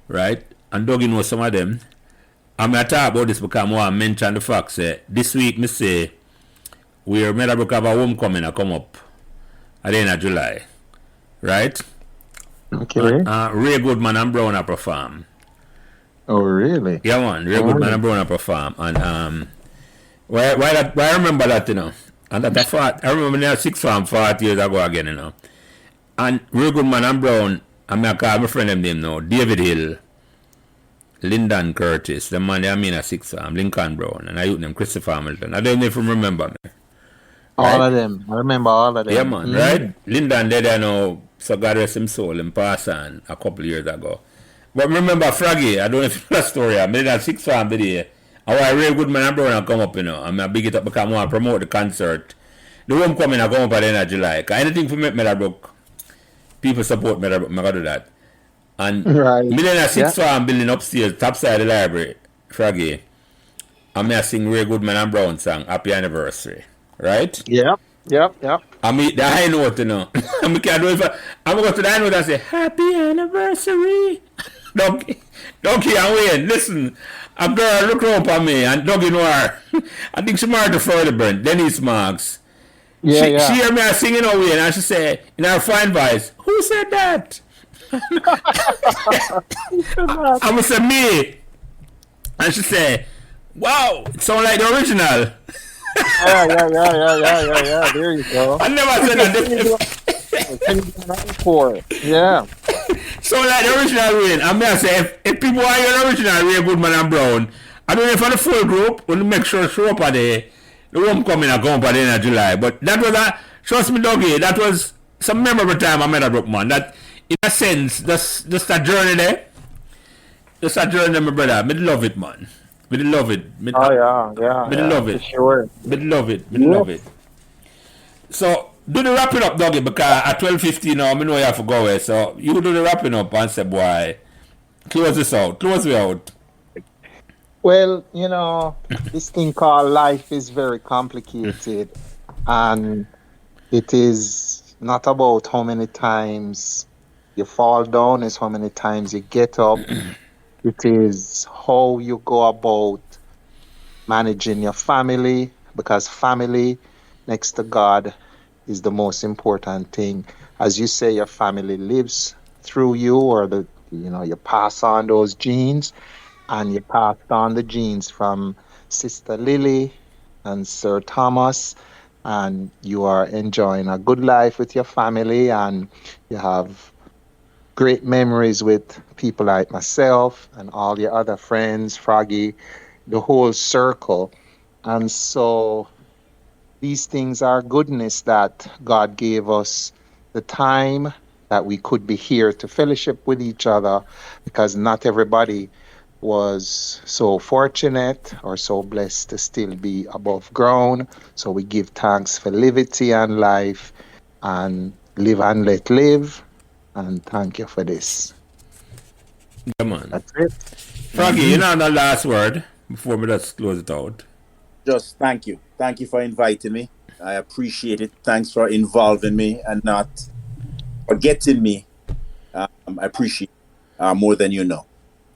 right? And Dougie knows some of them. I'm going to talk about this because I want to mention the fact that this week, me say, we Meadowbrook have a homecoming a come up at the end of July, right? Okay. Ray Goodman and Brown are perform. Oh really? Yeah, man, Ray Goodman and Brown are perform. And why I remember that, you know. And that I remember now 40 years ago again, you know. And Ray Goodman and Brown, I mean, I call my friend them name now, David Hill, Lyndon Curtis, the man I mean a sixth farm, Lincoln Brown, and I use them Christopher Hamilton. I don't know if you remember me. All Right? of them. I remember all of them. Yeah, man, right? Lyndon dead, I know, so God rest him soul, in passed on a couple of years ago. But remember Froggy, I don't know if you know that story, I made that sixth farm today. And why Ray Goodman and Brown come up, you know, and I big it up because I want to promote the concert. The homecoming I come up at the end of July. Because anything for Meadowbrook, people support Meadowbrook, I do that. And Right. me then a Yeah. sixth farm building upstairs, top side of the library, Froggy. And me I sing Ray Goodman and Brown song, Happy Anniversary. Right? Yep. Yep. Yep. I mean, the high note, you know. I'm going to go to the high note and say, Happy Anniversary. Don't care, Wayne. Listen, a girl look up at me and Dougie know her. I think she married the Furtherburn, Denise Marks. Yeah. She Yeah. hear me singing away and she say, in her fine voice, who said that? I'm going to say, me. And she say, wow, it sound like the original. Yeah. There you go. I never said that. Can you do that for it? Yeah. So like the original Wayne, I may say if people are your original Ray Goodman and Brown, I don't know if for the full group, we'll make sure show up at the homecoming and come up at the end of July. But that was trust me Dougie, that was some memorable time I met a Brook man. That in a sense, just a journey there. Just a journey there, my brother. Me love it, man. Me love it. Me, Oh yeah. me love it. For sure. Me love it. Me love it. So do the wrapping up, Dougie, because at 12:15 now, I know you have to go away. So you do the wrapping up and say, boy, close this out. Close me out. Well, this thing called life is very complicated, and it is not about how many times you fall down, it's how many times you get up. It is how you go about managing your family, because family next to God is the most important thing. As you say, your family lives through you, or you pass on those genes, and you passed on the genes from Sister Lily and Sir Thomas, and you are enjoying a good life with your family, and you have great memories with people like myself and all your other friends, Froggy, the whole circle. And so these things are goodness that God gave us the time that we could be here to fellowship with each other, because not everybody was so fortunate or so blessed to still be above ground. So we give thanks for liberty and life, and live and let live. And thank you for this. Come on. That's it. Froggy, you know the last word before we just close it out. Just thank you. Thank you for inviting me. I appreciate it. Thanks for involving me and not forgetting me I appreciate more than you know.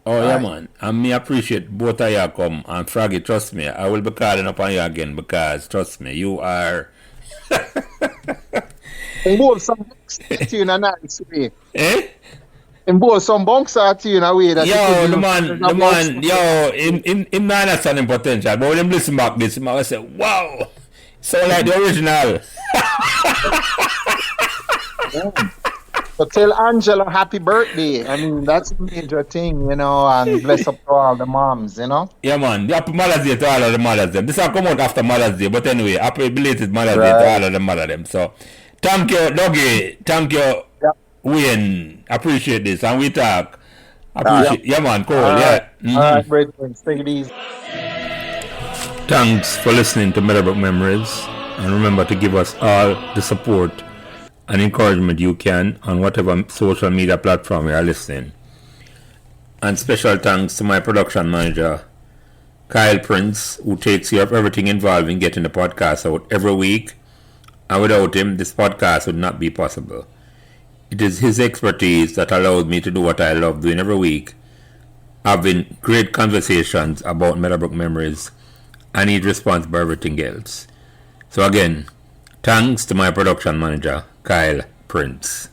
Oh, yeah, Alright. man. And me appreciate both of you come. And Froggy, trust me, I will be calling up on you again because, trust me, you are... And bowl some bunks at you in a nice way. Eh? And bowl some bunks at you in a way that you could Yo, do. the man, yo, him not understand him potential. But when him listen back this, him always say, wow, so like the original. So tell Angela happy birthday. I mean, that's a major thing, and bless up to all the moms, Yeah, man. Happy Mother's Day to all of the mothers them. This will come out after Mother's Day, but anyway, happy belated Mother's Day to Right. all of the mother them. So, thank you, Dougie. Thank you, Yeah. Wayne. Appreciate this, and we talk. Alright. Appreciate, yeah, man. Cool, All yeah. right. All right, brethren. Take it easy. Thanks for listening to Meadowbrook Memories, and remember to give us all the support and encouragement you can on whatever social media platform you are listening. And special thanks to my production manager, Kyle Prince, who takes care of everything involving getting the podcast out every week. And without him, this podcast would not be possible. It is his expertise that allows me to do what I love doing every week, having great conversations about Meadowbrook Memories, and he's responsible for everything else. So again, thanks to my production manager, Kyle Prince.